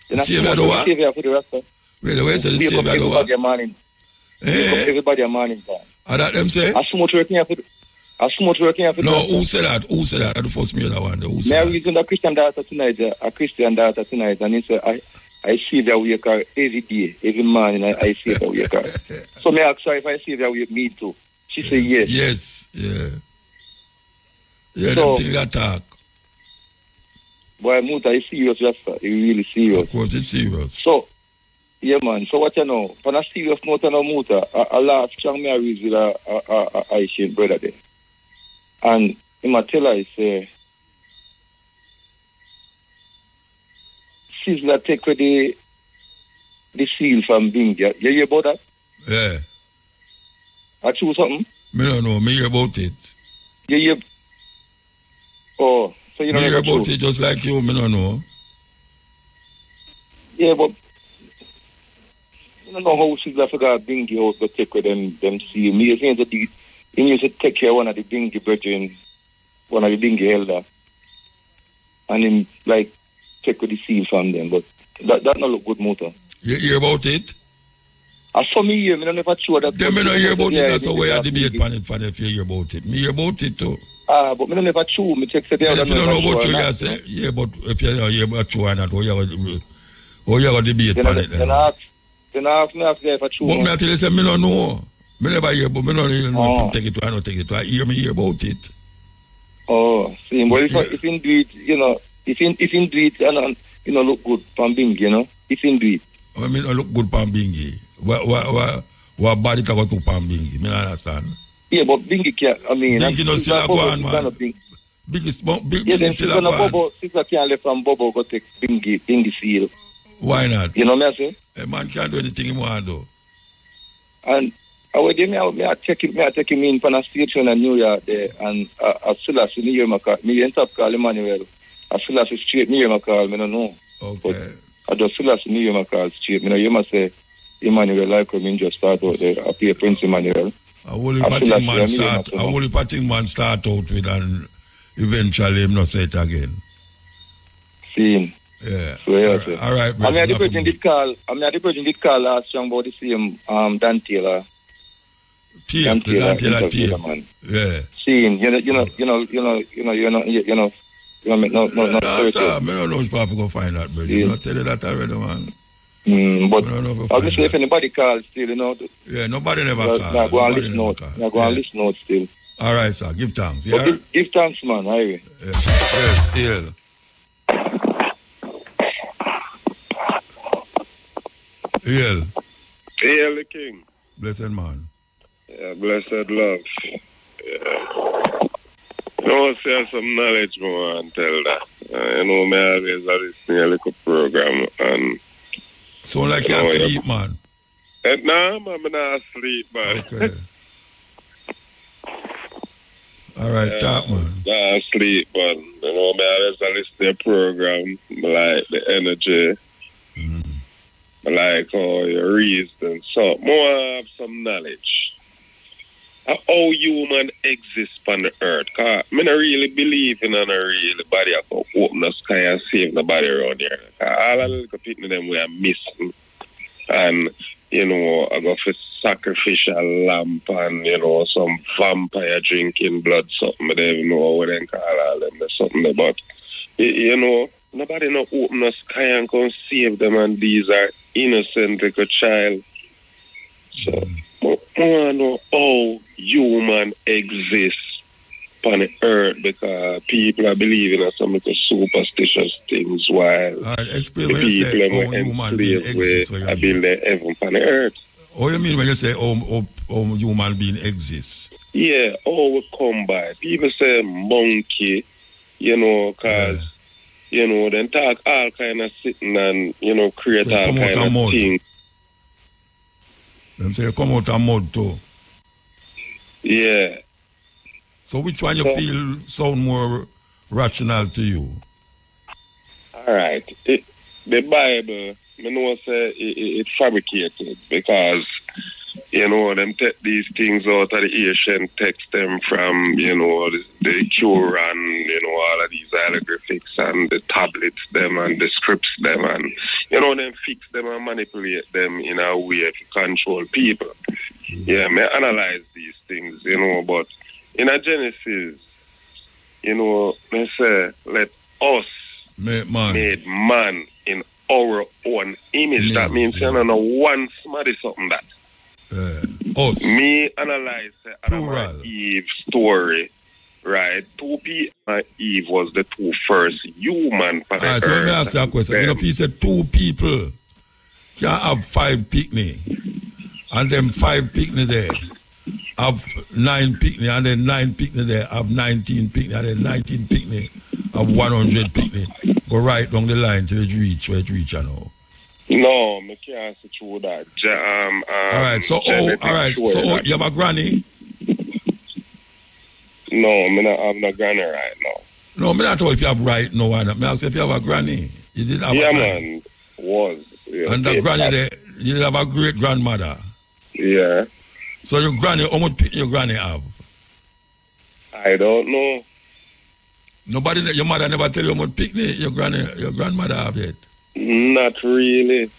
Speaker 11: Then
Speaker 9: Savior do what?
Speaker 11: Savior for the rest of
Speaker 9: wait, the way say the Savior do what?
Speaker 11: Wake up everybody a morning time.
Speaker 9: Are that them say?
Speaker 11: As much working here for the
Speaker 9: No, who said that? Who said that? I the first me that one. Who said
Speaker 11: that? Using a Christian daughter tonight, and he said, I see that wake her every day, every morning, I see that wake her. So me ask her if I see that wake me too. She said yes.
Speaker 9: Yes, yeah. Yeah,
Speaker 11: so,
Speaker 9: them things that talk.
Speaker 11: Boy, Muta is serious, just it's really serious.
Speaker 9: Of course, it's serious.
Speaker 11: So, yeah, man. So what you know? On a serious note, no Muta, a last strong marriage with a Haitian brother there. And him a tell her, he say, Sizzler take with the seal from Bing. You hear about that?
Speaker 9: Yeah.
Speaker 11: I choose something?
Speaker 9: Me don't know. Me hear about it.
Speaker 11: You hear? Oh, so you don't
Speaker 9: me hear about it just like you. Me don't know.
Speaker 11: Yeah, but I don't know how Sizzler forgot Bingy out to take with them seal. Me saying that he used to take care of one of the Bingy brethren, one of the Bingy elder, and him like take with the seal from them. But that not look good, Muta.
Speaker 9: You hear about it?
Speaker 11: I saw me here, I don't never sure that.
Speaker 9: Then me not hear about it, that's the way I debate on it for if you hear about it. Me hear about it too.
Speaker 11: But me don't never true, me take the day.
Speaker 9: If you don't know about you, you say, yeah, but if you hear about you or not, or you have a debate on it.
Speaker 11: Then I ask me if I true.
Speaker 9: But me I tell you, say, me don't know. Me never hear, but me don't even know if I'm take it to or not take it to. I hear about it.
Speaker 11: Oh, see, well, if you do it, you know, if you do it and you know, look good from Bingy, you know, if you do it.
Speaker 9: I mean, I look good from Bingy. What body can go to Pam Bingy? Me not understand.
Speaker 11: Yeah, but Bingy can't, I mean...
Speaker 9: Bingy no still a go on, man. Bingy still a go on.
Speaker 11: Sister can't left from Bobo go take Bingy seal.
Speaker 9: Why not?
Speaker 11: You know what I say?
Speaker 9: A man can't do anything he want to do.
Speaker 11: And I would give me I take him in for a station in New York there, and I still have to hear my call. Me end up call Emmanuel. I still have to straight near my call. I don't know.
Speaker 9: Okay.
Speaker 11: But I just still have to hear my call straight. You must say Emmanuel like me just start out there. I play Prince Emmanuel.
Speaker 9: I will patting man start out with and eventually him not say it again.
Speaker 11: See.
Speaker 9: Yeah.
Speaker 11: So yeah.
Speaker 9: All right.
Speaker 11: I'm at the person did call last time about the same Dan Taylor.
Speaker 9: Dan Taylor team. Yeah.
Speaker 11: Seeing, you know, no.
Speaker 9: I don't know if Papa go find that, but you know, tell you that already, man.
Speaker 11: But obviously, if anybody calls still, you know.
Speaker 9: Yeah, nobody never calls.
Speaker 11: Now go and listen out. Still.
Speaker 9: All right, sir. Give thanks. Yeah?
Speaker 11: Give thanks, man. Highway.
Speaker 9: Yes, yeah. Hail.
Speaker 12: Hail the King.
Speaker 9: Blessed man.
Speaker 12: Yeah, blessed love. Yeah. No, say some knowledge more and tell that. You know, me always listen to a little program and...
Speaker 9: So like you sleep, man?
Speaker 12: No, man, I'm not asleep, man.
Speaker 9: Okay. All right, talk, man.
Speaker 12: Not asleep, man. You know, me always listen to a program, like the energy. I like how you reason. So, more have some knowledge. How human exists on the earth. Cause I don't really believe in a real body I can open the sky and save the body around here. All the little people them we are missing. And, you know, I go for sacrificial lamp and, you know, some vampire drinking blood, something. I don't even know what they call all them. There's something about, you know, nobody no open the sky and can save them, and these are innocent like a child. So, I know how human exists on the earth because people are believing in some little superstitious things while the people are enslaved with are building heaven on the earth.
Speaker 9: What do you mean when you say how human being exists?
Speaker 12: Yeah, how we come by. People say monkey, you know, because, you know, then talk all kind of sitting and, you know, create so all kind of things.
Speaker 9: Them say you come out of mud too.
Speaker 12: Yeah.
Speaker 9: So which one you feel sound more rational to you?
Speaker 12: All right. The Bible, I know say it fabricated because, you know, them take these things out of the ancient text them from, you know, the Quran, you know, all of these hieroglyphics and the tablets them and the scripts them and, you know, them fix them and manipulate them in a way to control people. Yeah, I analyze these things, you know, but in a Genesis, you know, they say, let us made man in our own image. That means you know one somebody something that.
Speaker 9: Us.
Speaker 12: Me analyze Adam and Eve story, right? 2 people and Eve was the 2 first human for the earth.
Speaker 9: So let me ask you a question. You know, if you said 2 people can have 5 picnic, and them 5 picnic there have 9 picnic, and then 9 picnic there have 19 picnic, and then 19 picnic have 100 picnic. Go right down the line till it reach where it reach, you know.
Speaker 12: No, I can't say through that.
Speaker 9: Alright, so you have a granny?
Speaker 12: No, I don't have no granny right now.
Speaker 9: No, I don't know if you have right now. I ask if you have a granny. You did have a granny.
Speaker 12: Man, was. Yeah,
Speaker 9: and the granny there, you did have a great grandmother.
Speaker 12: Yeah.
Speaker 9: So your granny, how much your granny have?
Speaker 12: I don't know.
Speaker 9: Nobody, your mother never tell you how much picnic your grandmother have yet?
Speaker 12: Not really.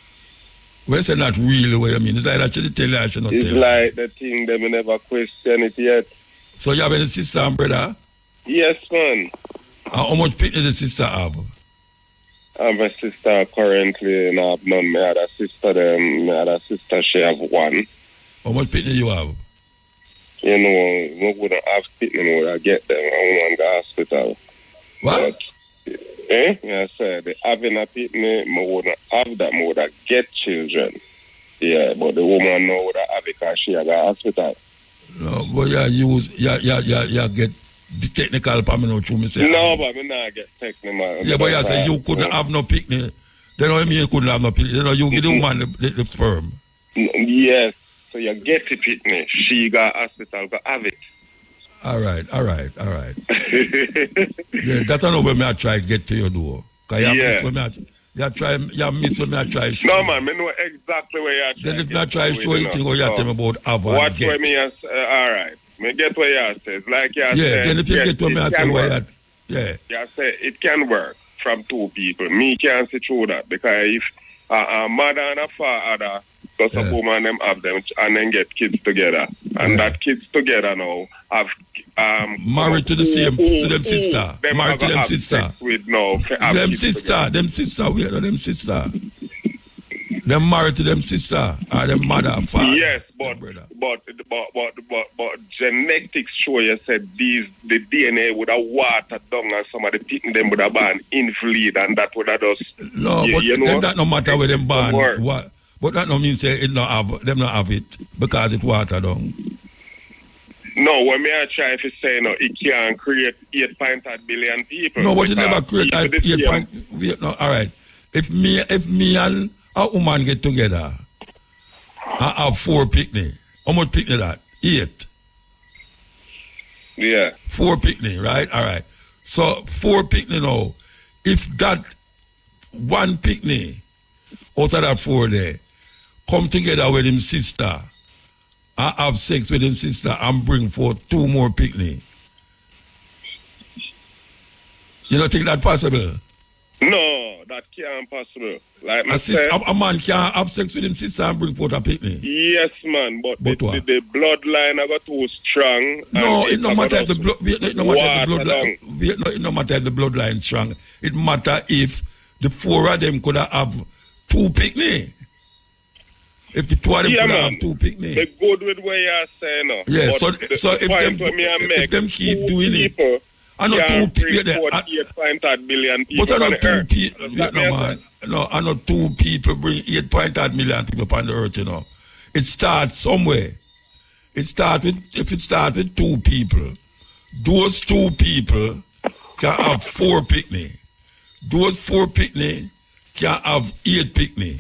Speaker 9: When you say not really, what you mean? It's like that she tell you, I should not tell you.
Speaker 12: It's like the thing that we never question it yet.
Speaker 9: So you have any sister and brother?
Speaker 12: Yes, man.
Speaker 9: How much picnic the sister have?
Speaker 12: I have a sister currently, and I have none. My other sister, she have 1.
Speaker 9: How much picnic you have?
Speaker 12: You know, we wouldn't have picnic, we would get them. I went to the hospital.
Speaker 9: What?
Speaker 12: I said, having a picnic, I wouldn't have that, I would get children. Yeah, but the woman know would have it because she had a hospital.
Speaker 9: No, but you get the technical part, me say.
Speaker 12: No, but I not get technical.
Speaker 9: Yeah, but you say you couldn't have no picnic. Then what you mean you couldn't have no picnic? You know, you give the woman the sperm.
Speaker 12: Yes. So you get it, Pitney. She got hospital, go have it.
Speaker 9: All right. Yeah, that's not where I try to get to your door. You miss when I try show.
Speaker 12: No, man, I know exactly where you are.
Speaker 9: Then if I try to show you thing, you tell me about have and
Speaker 12: watch
Speaker 9: get.
Speaker 12: Where me all right. Me get what you say. Like you
Speaker 9: say. Then if you get what me say, where you
Speaker 12: say it can work from two people. Me can't see through that because if a mother and a father, because a woman them have them and then get kids together, and that kids together now have
Speaker 9: married to the same to them sister. Married to them sister.
Speaker 12: With no
Speaker 9: them sister. We are them sister. Them married to them sister or them mother and father.
Speaker 12: Yes, but genetics show you said the DNA would have watered down and some of the people them would have been invalid and that would have just
Speaker 9: that no matter where them born. What? But that no mean say it not have them not have it because it watered down.
Speaker 12: No, when me I try to say no, it can create 8.8 billion people.
Speaker 9: No, but it never create 8. No, all right. If me and a woman get together, I have 4 picnic. How much picnic that? 8.
Speaker 12: Yeah.
Speaker 9: 4 picnic, right? All right. So 4 picnic now. If that 1 picnic out of that 4 there come together with him sister, I have sex with him sister and bring forth 2 more picnic. You don't think that possible?
Speaker 12: No, that can't possible. Like
Speaker 9: a man can't have sex with him sister and bring forth a picnic.
Speaker 12: Yes, man, but the bloodline are too strong.
Speaker 9: No, it no matter if the bloodline strong. It matter if the 4 of them could have 2 picnic. If the 2 of them could have 2 picnic.
Speaker 12: They're good with what you're saying now.
Speaker 9: Yeah, so if them keep doing it. I know 2 people there.
Speaker 12: 8.8 billion people.
Speaker 9: But I know 2 people. No, I know 2 people bring 8.8 million people upon the earth, you know. It starts somewhere. If it starts with 2 people, those 2 people can have 4 picnic. Those 4 picnic can have 8 picnic.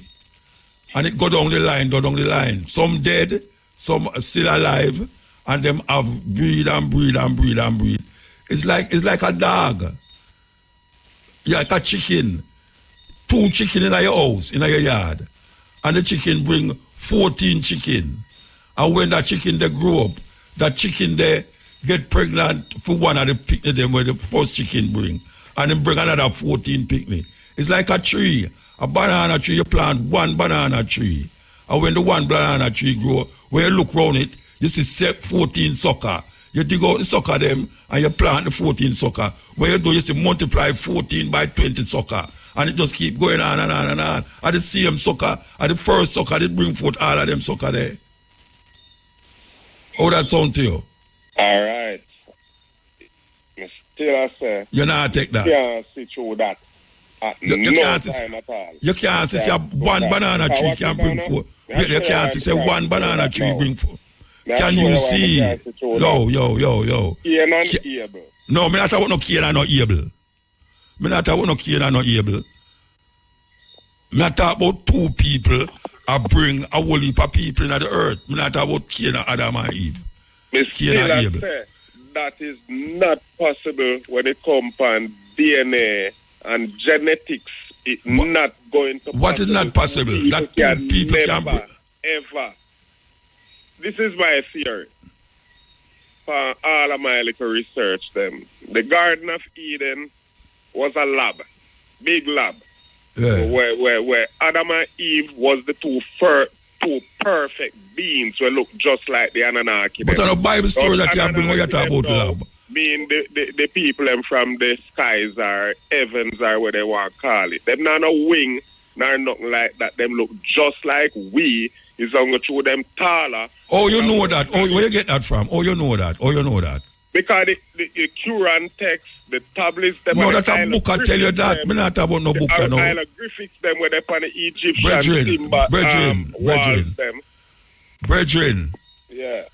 Speaker 9: And it go down the line. Some dead, some still alive, and them have breed. It's like a dog. You like a chicken. 2 chicken in your house, in your yard. And the chicken bring 14 chicken. And when that chicken they grow up, that chicken they get pregnant for one of the picnic them where the first chicken bring. And then bring another 14 picnic. It's like a tree. A banana tree, you plant 1 banana tree. And when the 1 banana tree grow, when you look around it, you see 14 sucker. You dig out the sucker them and you plant the 14 sucker. When you do, you see multiply 14 by 20 sucker. And it just keep going on and on and on. And the same sucker, and the first sucker, they bring forth all of them sucker there. How that sound to you?
Speaker 12: All right. Still I say.
Speaker 9: You not take that.
Speaker 12: You can't see through that. You can't
Speaker 9: say 1 banana tree can bring forth. You can't say 1 banana tree bring forth. Can you see? Yo.
Speaker 12: Cane and able.
Speaker 9: No, me not talk about no cane and no able. Me not talk about no cane and no able. Me not talk about 2 people I bring a whole heap of people in the earth. Me not talk about Cain and Adam and Eve.
Speaker 12: Cain and Abel. That is not possible when it comes on DNA and genetics. It's not going to.
Speaker 9: What is not possible? That 2 people can bring.
Speaker 12: Ever. This is my theory. For all of my little research, them the Garden of Eden was a lab, big lab, where Adam and Eve was the 2 perfect beings who look just like the Anunnaki.
Speaker 9: But on a Bible story that you bring, what you talk about lab?
Speaker 12: Being the people them from the skies or heavens or what they want to call it. Them not no wing, nor nothing like that. Them look just like we. It's going to show them taller.
Speaker 9: Oh, you know that. Oh, where you get that from? Oh, you know that.
Speaker 12: Because the Quran text, the tablets, them.
Speaker 9: No, that a book I tell you that. Me not about no book, you know.
Speaker 12: Hieroglyphics, them where they on the Egyptian
Speaker 9: Brethren.
Speaker 12: Yeah.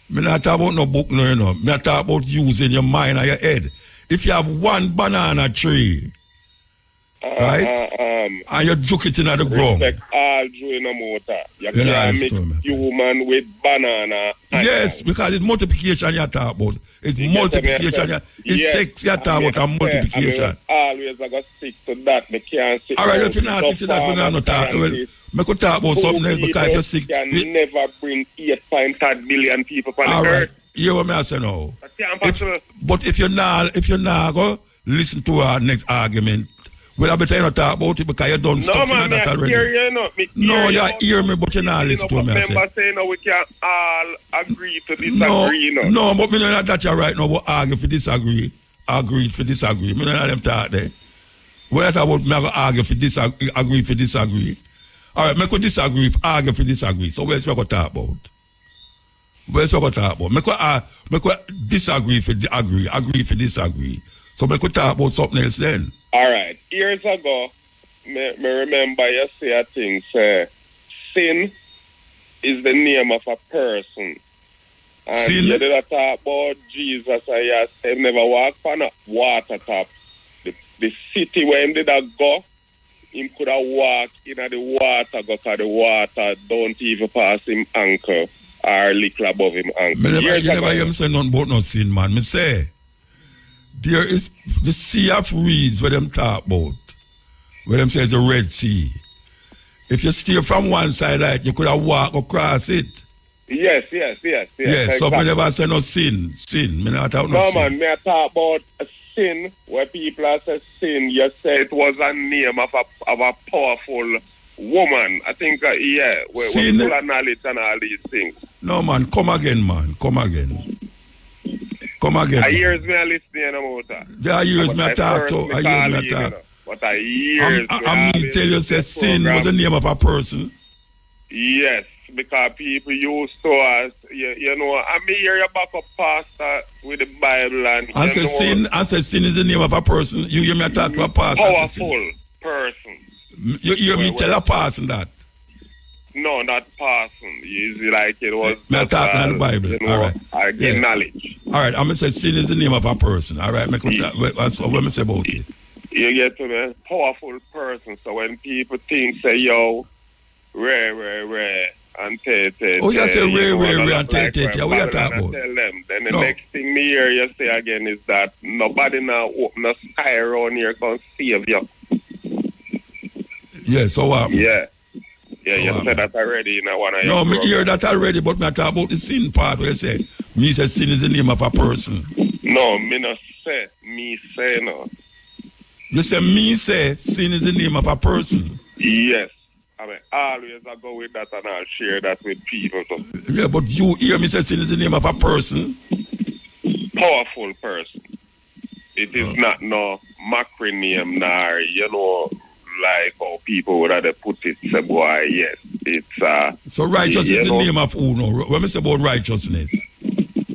Speaker 9: Me not talk about no book, no, you know. Me not talk about using your mind and your head. If you have 1 banana tree, Right? And you juke it in the ground.
Speaker 12: Respect all Jew in a motor. You can't mix human with banana.
Speaker 9: Yes, because it's multiplication you talk about. It's multiplication. It's sex you talk about and multiplication.
Speaker 12: Always I got stick to that. They can't stick.
Speaker 9: Alright, if you not stick to that, we're not talk. Well, I could talk about something else because you stick.
Speaker 12: Can never bring 8.5 billion people on the earth.
Speaker 9: You what me I say now? But if you're not go listen to our next argument. Well, I better not talk about it because you done stuff in that already. No, you hear me, but you not listen to me.
Speaker 12: Remember saying we can all agree to disagree.
Speaker 9: No, but me not that you right now, but argue for disagree. Agree for disagree. Me not them talk there. When I talk about me, I go argue for disagree, agree for disagree. All right, me could disagree, argue for disagree. So where's what we talk about? Where's what we talk about? Me could disagree for agree, agree for disagree. So me could talk about something else then.
Speaker 12: All right. Years ago, me remember you say a thing, say, sin is the name of a person. And
Speaker 9: sin?
Speaker 12: You did talk about Jesus, and he never walked on a water top. The city where he did go, he could have walked in the water because the water don't even pass him ankle or little above him ankle.
Speaker 9: You never hear me say nothing about no sin, man. Me say, there is the Sea of Reeds where them talk about. Where them say it's the Red Sea. If you steer from one side, like, you could have walked across it.
Speaker 12: Yes.
Speaker 9: Yes, so me never say no sin. Sin. Me not talk no sin.
Speaker 12: No, man, me talk about a sin where people are say sin. You say it was a name of a powerful woman. I think, we're full of knowledge and all these things.
Speaker 9: No, man, come again, man. Come again.
Speaker 12: I hears me listening about that.
Speaker 9: There are years me talk to. I hears me talk.
Speaker 12: But I hears
Speaker 9: I mean, tell you, say sin was the name of a person.
Speaker 12: Yes, because people used to us, you know, I mean, hear you back up pastor with the Bible and
Speaker 9: say sin is the name of a person. You hear me talk to a pastor.
Speaker 12: Powerful person.
Speaker 9: You hear me tell a person that?
Speaker 12: No, not person. It's like it was.
Speaker 9: Me talking in the Bible.
Speaker 12: You know,
Speaker 9: all right.
Speaker 12: I get knowledge.
Speaker 9: All right. I'm going to say sin is the name of a person. All right. That's what I'm say about it.
Speaker 12: You get to me? Powerful person. So when people think, say, yo, rare, and te.
Speaker 9: Oh, you say rare, and te. Yeah, what you talking about?
Speaker 12: Tell them. Then the next thing me hear you say again is that nobody now open a sky around here can save you.
Speaker 9: Yeah, so what?
Speaker 12: Yeah, you said that already in one of your
Speaker 9: No, me hear that already, but me talk about the sin part where you say, me say sin is the name of a person.
Speaker 12: No, me not say. Me say no.
Speaker 9: You say me say sin is the name of a person.
Speaker 12: Yes. I mean, always I go with that and I'll share that with people too.
Speaker 9: Yeah, but you hear me say sin is the name of a person?
Speaker 12: Powerful person. It is not no macro name nor, you know, like how people would have put it, say, boy, yes. It's
Speaker 9: so righteousness is the name of who no? When we say about righteousness?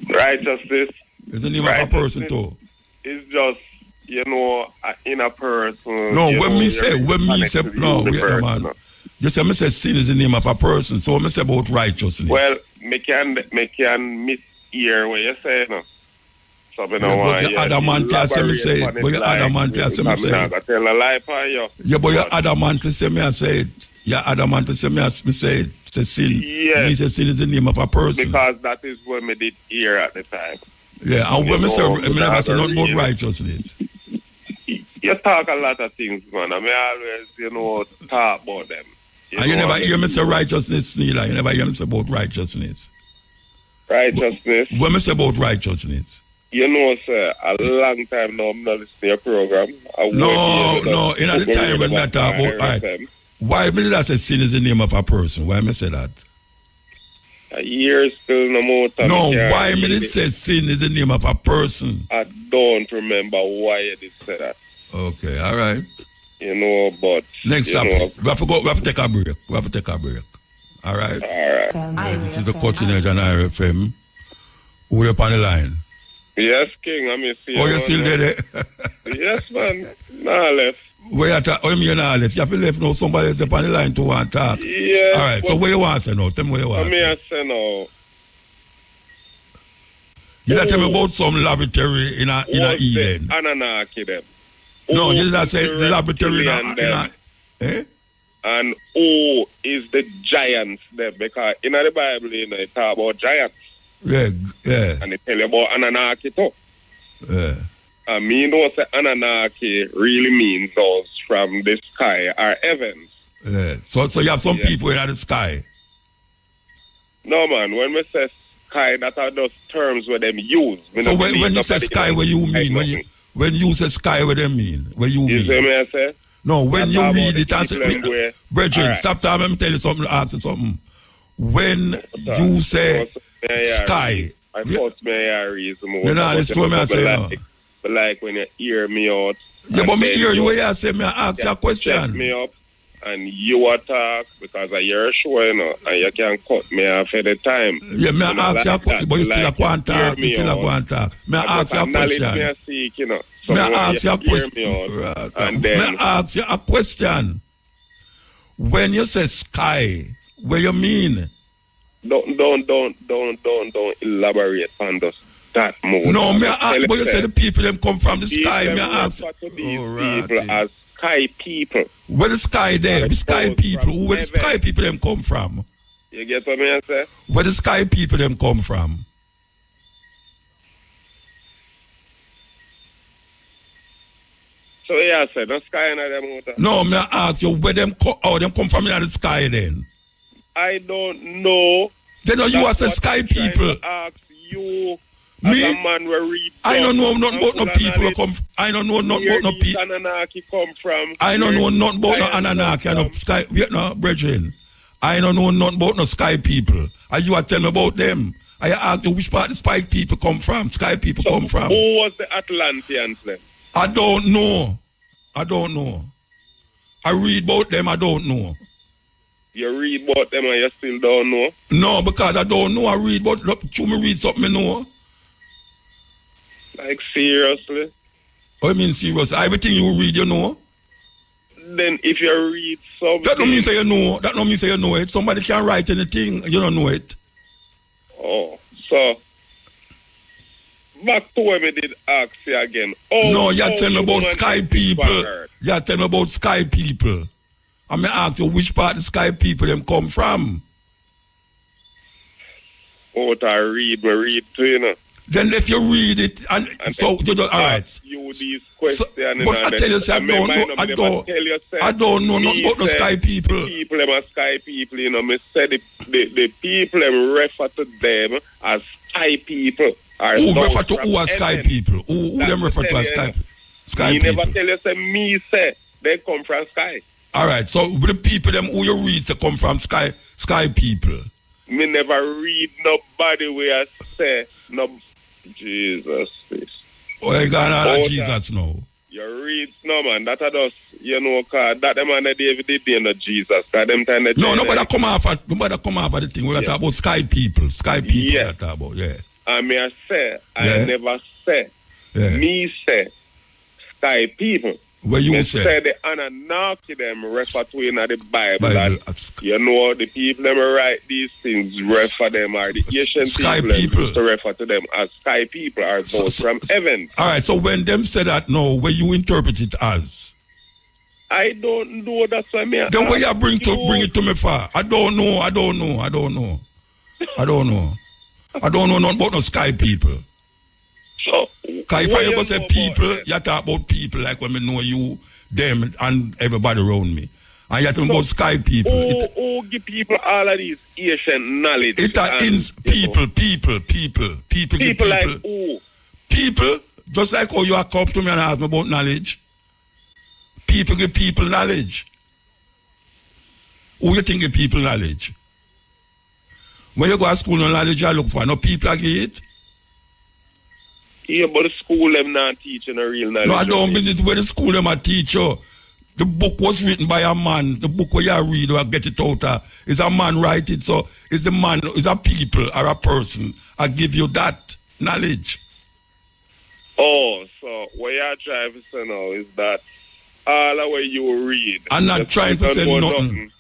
Speaker 12: Righteousness
Speaker 9: is the name of a person too.
Speaker 12: It's just, you know, in a person.
Speaker 9: No, when me say, no, wait a man. You say, me say sin is the name of a person. So when me say about righteousness.
Speaker 12: Well, me can mishear what you say, no. So me no
Speaker 9: want you adamantly say me say it. But you adamantly say me say it.
Speaker 12: I tell a lie for you.
Speaker 9: Yeah, but you adamantly say me and say it. You adamantly say me and say it. Say sin.
Speaker 12: Yes.
Speaker 9: Me say sin is the name of a person.
Speaker 12: Because that is what me did hear at the time.
Speaker 9: Yeah, and when me say, me never say nothing about righteousness.
Speaker 12: You talk a lot of things, man. I mean, always, you know, talk about them.
Speaker 9: And you never hear me say righteousness, neither. You never hear me say about righteousness.
Speaker 12: Righteousness?
Speaker 9: When me say about righteousness.
Speaker 12: You know, sir, a long time now I'm not listening to your program.
Speaker 9: No, in the time when I talk about, right, why did I say sin is the name of a person? Why me say that?
Speaker 12: A year still no more time.
Speaker 9: No, why me did say sin is the name of a person?
Speaker 12: I don't remember why you did say that.
Speaker 9: Okay, all right.
Speaker 12: You know, but
Speaker 9: next topic. We have to take a break. All right.
Speaker 12: All right.
Speaker 9: This is the Coaching Edge on IRFM. Who up on the line?
Speaker 12: Yes, King. I mean, see.
Speaker 9: Oh, you still there?
Speaker 12: Yes, man. Nah, left.
Speaker 9: Where you not left? You have to left now. Somebody else up on the line to want to talk.
Speaker 12: Yes.
Speaker 9: All right. So where you want to know? Tell me where you want.
Speaker 12: I say now.
Speaker 9: You tell me about some lavatory in a Eden.
Speaker 12: Ananaki them.
Speaker 9: No, you did not say the laboratory.
Speaker 12: And O is the giants there, because in the Bible, you know, it talk about giants.
Speaker 9: Yeah.
Speaker 12: And it tell you about Anunnaki too.
Speaker 9: Yeah.
Speaker 12: And me know say Anunnaki really means those from the sky or heavens.
Speaker 9: Yeah. So you have some people in the sky.
Speaker 12: No man, when we say sky, that are those terms where them use.
Speaker 9: So when you say sky, what you mean? When you say sky, what they mean? What you mean?
Speaker 12: See me I say?
Speaker 9: No, when you read it and say, Brethren, right. Stop time, let me tell you something, ask you something. When you say sky,
Speaker 12: I thought may I reason more.
Speaker 9: You know, this is what I say now.
Speaker 12: But like when you hear me out.
Speaker 9: Yeah, but me hear you when you say me, I ask you a question.
Speaker 12: Set me up and you attack because I hear a show, you know, and you can cut me off at the time.
Speaker 9: Yeah, me ask you a question, but you still a go and talk. You still a go and talk. Me ask you a question.
Speaker 12: Me seek, you know.
Speaker 9: May I ask you a question? May I ask you a question? When you say sky, what you mean?
Speaker 12: Don't elaborate on that more.
Speaker 9: No, may I ask, but you say the people them come from the sky. May I ask?
Speaker 12: People as sky people.
Speaker 9: Where the sky there? The sky people. Where the sky people them come from?
Speaker 12: You get what I say?
Speaker 9: Where the sky people them come from?
Speaker 12: So yeah, sir, the sky and them Muta.
Speaker 9: No, may I ask you where them come from in the sky then?
Speaker 12: I don't know.
Speaker 9: Then you are the sky people.
Speaker 12: Ask you
Speaker 9: me?
Speaker 12: As a man will read.
Speaker 9: I don't know nothing about no people who come. I don't know nothing about no people.
Speaker 12: Anunnaki come from.
Speaker 9: I don't know nothing about no Anunnaki and no sky. No, brethren. I don't know nothing about no sky people. And you are telling me about them. I ask you which part the sky people come from. Sky people come from.
Speaker 12: Who was the Atlanteans then?
Speaker 9: I don't know. I read about them, I don't know.
Speaker 12: You read about them and you still don't know?
Speaker 9: No, because I don't know. I read about them. You me read something I know.
Speaker 12: Like seriously?
Speaker 9: What you mean seriously? Everything you read, you know?
Speaker 12: Then if you read something...
Speaker 9: That don't mean say you know. That don't mean say you know it. Somebody can write anything, you don't know it.
Speaker 12: Oh, so... Back to when we did ask you again.
Speaker 9: No, you're telling me about sky people. You're telling me about sky people. I may ask you which part the sky people them come from.
Speaker 12: What I read to you know.
Speaker 9: Then if you read it and so you do all right.
Speaker 12: You these questions
Speaker 9: but I tell you, I don't know nothing about the sky people.
Speaker 12: People them are sky people, you know. Me say the people them refer to them as sky people.
Speaker 9: Who refer to who as sky people? Who them refer to as sky people?
Speaker 12: Never tell you say me say they come from sky.
Speaker 9: All right, so the people them who you read say come from sky people.
Speaker 12: Me never read nobody where I say no Jesus.
Speaker 9: Oh, you got all that Jesus now.
Speaker 12: You read no man, that are just cause that the man that David did no Jesus. Cause them time
Speaker 9: nobody come off of the thing. We're talking about sky people. Sky people we're talking about, yeah.
Speaker 12: I mean, I never say.
Speaker 9: Yeah.
Speaker 12: Me say sky people.
Speaker 9: What you say?
Speaker 12: The Anunnaki them refer to in the Bible. And, the people them write these things refer them are the ancient
Speaker 9: sky
Speaker 12: people to refer to them as sky people are those from heaven.
Speaker 9: All right, so when them say that no, where you interpret it as?
Speaker 12: I don't know. That's what I mean.
Speaker 9: Then where you bring it to me for? I don't know. I don't know nothing about no sky people.
Speaker 12: So,
Speaker 9: because if I ever say people, you talk about people like when I know you, them, and everybody around me. And you talk about sky people.
Speaker 12: Who give people all of these ancient knowledge?
Speaker 9: It is people. People
Speaker 12: like who?
Speaker 9: People, just like how you are come to me and ask me about knowledge. People give people knowledge. Who you think give people knowledge? When you go to school, no knowledge you look for. No people like it.
Speaker 12: Yeah, but the school them not teaching a real knowledge.
Speaker 9: No, I don't mean it where the school them a teach you. The book was written by a man. The book where you read or get it out is a man write it. So is the man, is a people or a person. I give you that knowledge.
Speaker 12: Oh, so what you're trying to say now is that all the way you read.
Speaker 9: I'm not trying to say nothing.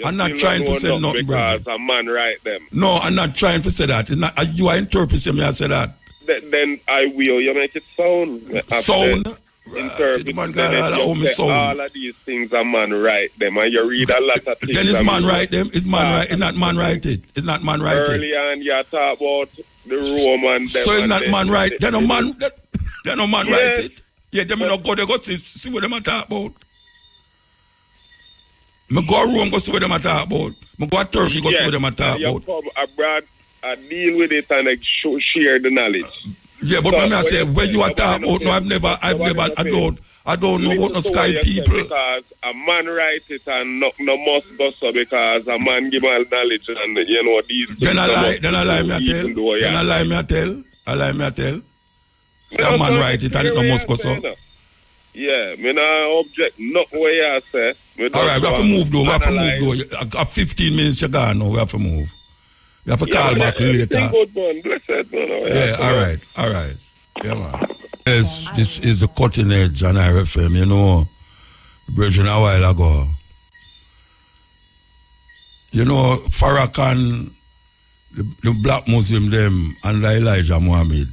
Speaker 9: I'm not trying to say nothing,
Speaker 12: because
Speaker 9: brother.
Speaker 12: a man write them.
Speaker 9: No, I'm not trying to say that. It's not, you are interpreting me. I say that.
Speaker 12: Then I will. You make it sound.
Speaker 9: Sound?
Speaker 12: interpret all of these things a man write them, and you read a lot of things.
Speaker 9: Then is man write them? Is man write? Is not man write it? Is not man write it?
Speaker 12: Early on, you talk about the Roman.
Speaker 9: So is not man write? Then no man. Then no man write it. Yeah, them no go. They go see what them a talk about. Me go Rome, go see what them a talk about. Me go Turkey, go see what them a talk about.
Speaker 12: You come abroad and deal with it and like share the knowledge.
Speaker 9: Yeah, but when I say when you are talking about, no, I don't know about no Sky people.
Speaker 12: Because a man write it and no must go so because a man give all knowledge and you know these things.
Speaker 9: Then I lie me a tell. A man write it and it no must go so.
Speaker 12: Yeah, me not object nothing what you say.
Speaker 9: Alright, we have to move though. I got 15 minutes to go now. We have to move. You have to call back later. Yeah, all right. Yeah, man. Yes, this is the Cutting Edge on RFM. You know, Bridging a while ago. You know, Farrakhan, the black Muslim them, and Elijah Muhammad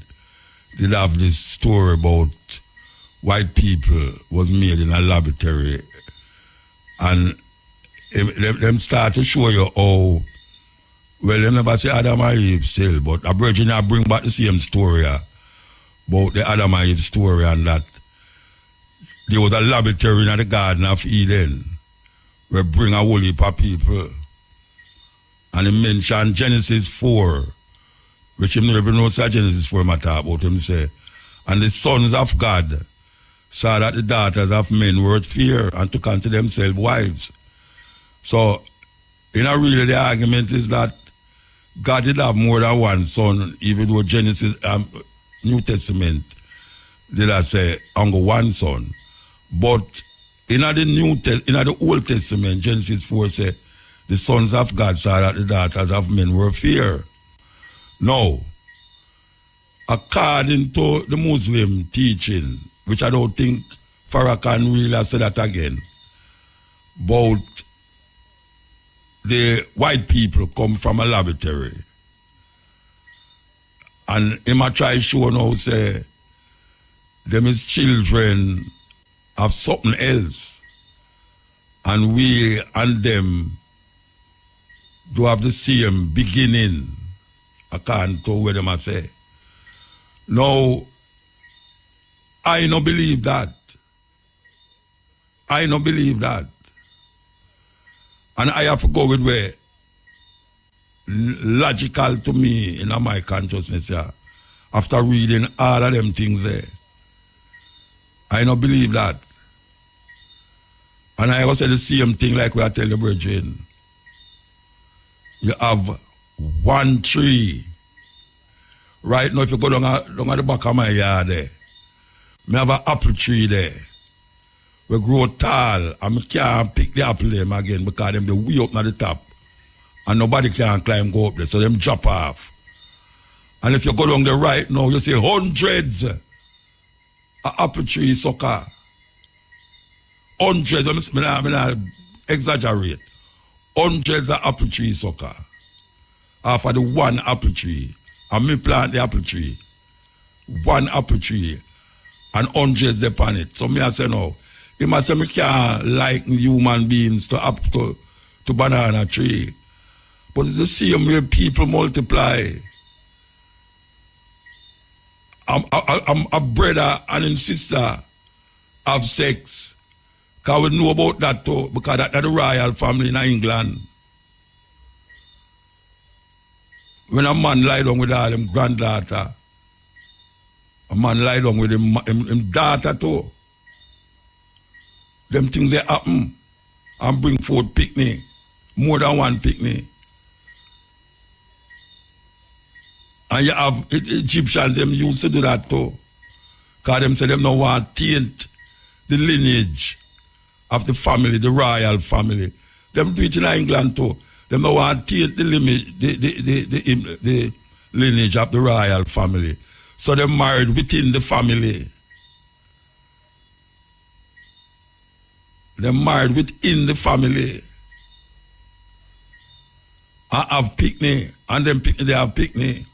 Speaker 9: did have this story about white people was made in a laboratory. And them start to show you how. Well, they never say Adam and Eve still, but a virgin I bring back the same story about the Adam and Eve story and that there was a laboratory in the Garden of Eden where bring a whole heap of people. And he mentioned Genesis 4, which he never even knows Genesis 4 I talk about him say. And the sons of God saw that the daughters of men were at fear and took unto themselves wives. So, really the argument is that God did have more than one son, even though Genesis, New Testament, did I say, only one son. But in the Old Testament, Genesis 4 say, the sons of God saw that the daughters of men were fear. Now, according to the Muslim teaching, which I don't think Farrakhan really said that again, about the white people come from a laboratory. And him a try show now say them is children of something else. And we and them do have the same beginning, according to what them a say. Now, I don't believe that. I don't believe that. And I have to go with where logical to me in my consciousness, yeah, after reading all of them things there. I don't believe that. And I also say the same thing like we are telling the brethren. You have one tree. Right now, if you go down at the back of my yard there, I have an apple tree there. We grow tall, and I can't pick the apple them again because them they way up at the top. And nobody can climb go up there, so them drop off. And if you go along the right now, you see hundreds of apple tree sucker. Hundreds, I not exaggerate. Hundreds of apple tree sucker. After the one apple tree. And me plant the apple tree. One apple tree. And hundreds upon it. So me I say no. He must say me can't like human beings to banana tree. But it's the same way people multiply. A brother and his sister have sex. Because we know about that too. Because that's the royal family in England. When a man lie down with all him granddaughter, a man lie down with him daughter too. Them things they happen and bring forth picnic. More than one picnic. And you have Egyptians, them used to do that too. Because them say them don't want to taint the lineage of the family, the royal family. Them do it in England too. Them don't want to taint the lineage of the royal family. So they married within the family. They're married within the family. I have picnic, and them picnic, they have picnic.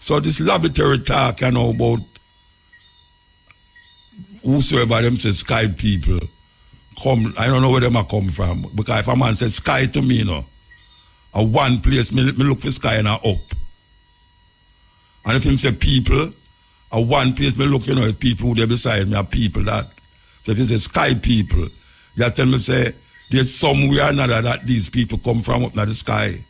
Speaker 9: So this laboratory talk, you know, about whosoever them say sky people, come, I don't know where them a come from. Because if a man says sky to me, you know, a one place, me look for sky and a up. And if him say people, a one place, me look, you know, it's people who they beside me, are people that. So if he say sky people, you tell me, say, there's somewhere or another that these people come from up in the sky.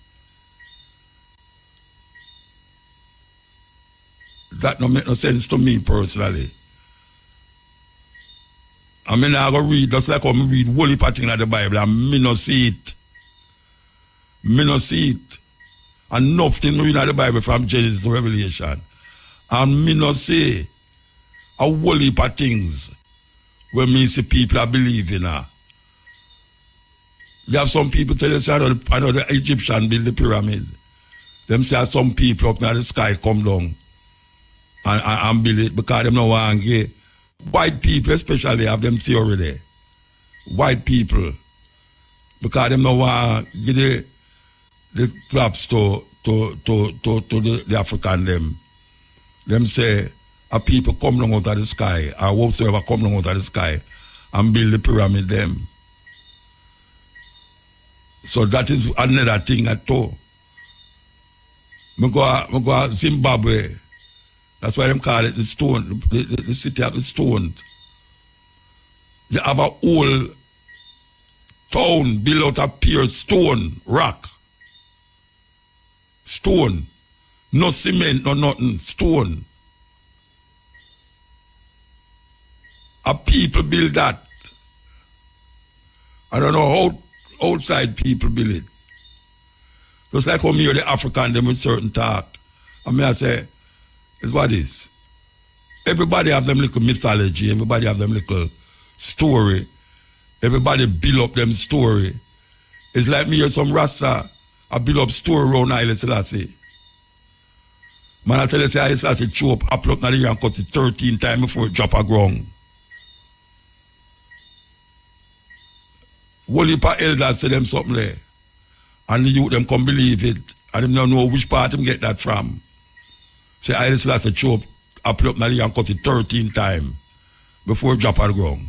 Speaker 9: That don't make no sense to me personally. I mean, I go read, just like I'm read whole heap of things in the Bible, and me no see it. Me no see it. And nothing read in the Bible from Genesis to Revelation. And me no see a whole heap of things where me see people are believing in. You have some people tell us, I know the Egyptian build the pyramid. Them say some people up in the sky come down and build it because them no want to get. White people especially have them theory there. White people. Because them no want to give the props to the African them. Them say a people come down out of the sky, or whatsoever come down out of the sky and build the pyramid them. So that is another thing at all. I go Zimbabwe. That's why them call it the stone, the city of the stones. They have a whole town built out of pure stone, rock. Stone. No cement, no nothing. Stone. A people build that. I don't know how outside people build it. Just like how me or the African them with certain talk. I mean I say, it's what it is. Everybody have them little mythology, everybody have them little story. Everybody build up them story. It's like me or some Rasta, I build up story around Haile Selassie. Man, I tell you, say Haile Selassie chew up apple up now and cut it 13 times before it drop a ground. Whole heap of elders say them something there. And the youth them come believe it. And them don't know which part them get that from. Say Haile Selassie chew up apple up now and cut it 13 times before it drop a ground.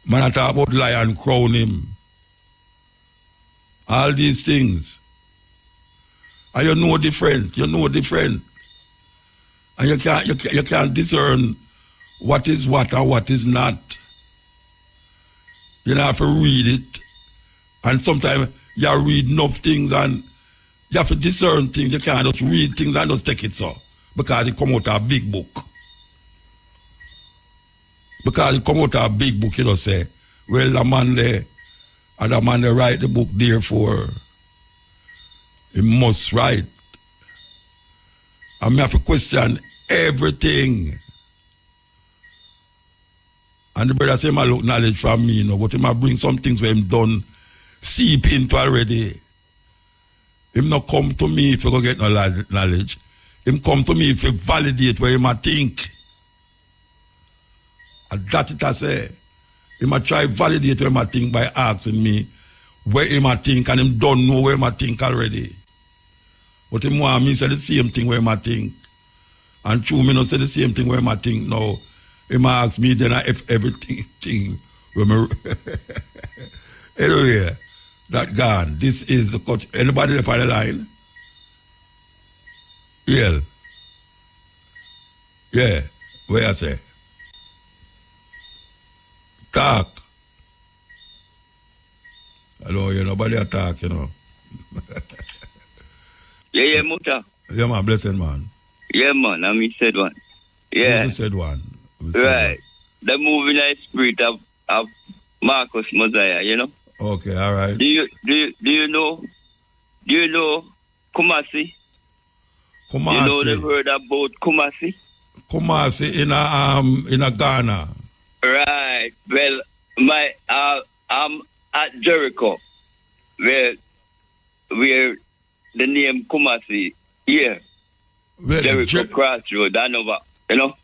Speaker 9: Man, I talk about lion crown him. All these things. And you know different. And you can't discern what is what and what is not. You have to read it. And sometimes you read enough things and you have to discern things. You can't just read things and just take it so. Because it come out of a big book. Because it come out of a big book, you know, say, well, the man there, and the man there write the book, therefore, he must write. And I have to question everything. And the brother say, I look knowledge from me, you know, but he might bring some things where him done seep into already. Him not come to me if you go get no knowledge. Him come to me if you validate where he might think. And that's it I say. He might try validate where he might think by asking me where he might think, and him don't know where he might think already. But him want me say the same thing where he might think. And true me not say the same thing where he might think now. He might ask me then if everything when me anyway, that gone. This is the cut. Anybody up on the line? Yeah. Yeah. Where I say? Talk. Hello, you nobody attack, you know.
Speaker 10: Yeah, Muta.
Speaker 9: Yeah, man, blessed man.
Speaker 10: Yeah, man, I'm said one. Yeah.
Speaker 9: You said one.
Speaker 10: Right. The moving the spirit of Marcus Mosiah, you know?
Speaker 9: Okay, all right.
Speaker 10: Do you know Kumasi?
Speaker 9: Kumasi.
Speaker 10: You know the word about Kumasi?
Speaker 9: Kumasi in a Ghana.
Speaker 10: Right. Well, I'm at Jericho, where the name Kumasi here. Well, Jericho Crossroad, I know, you know.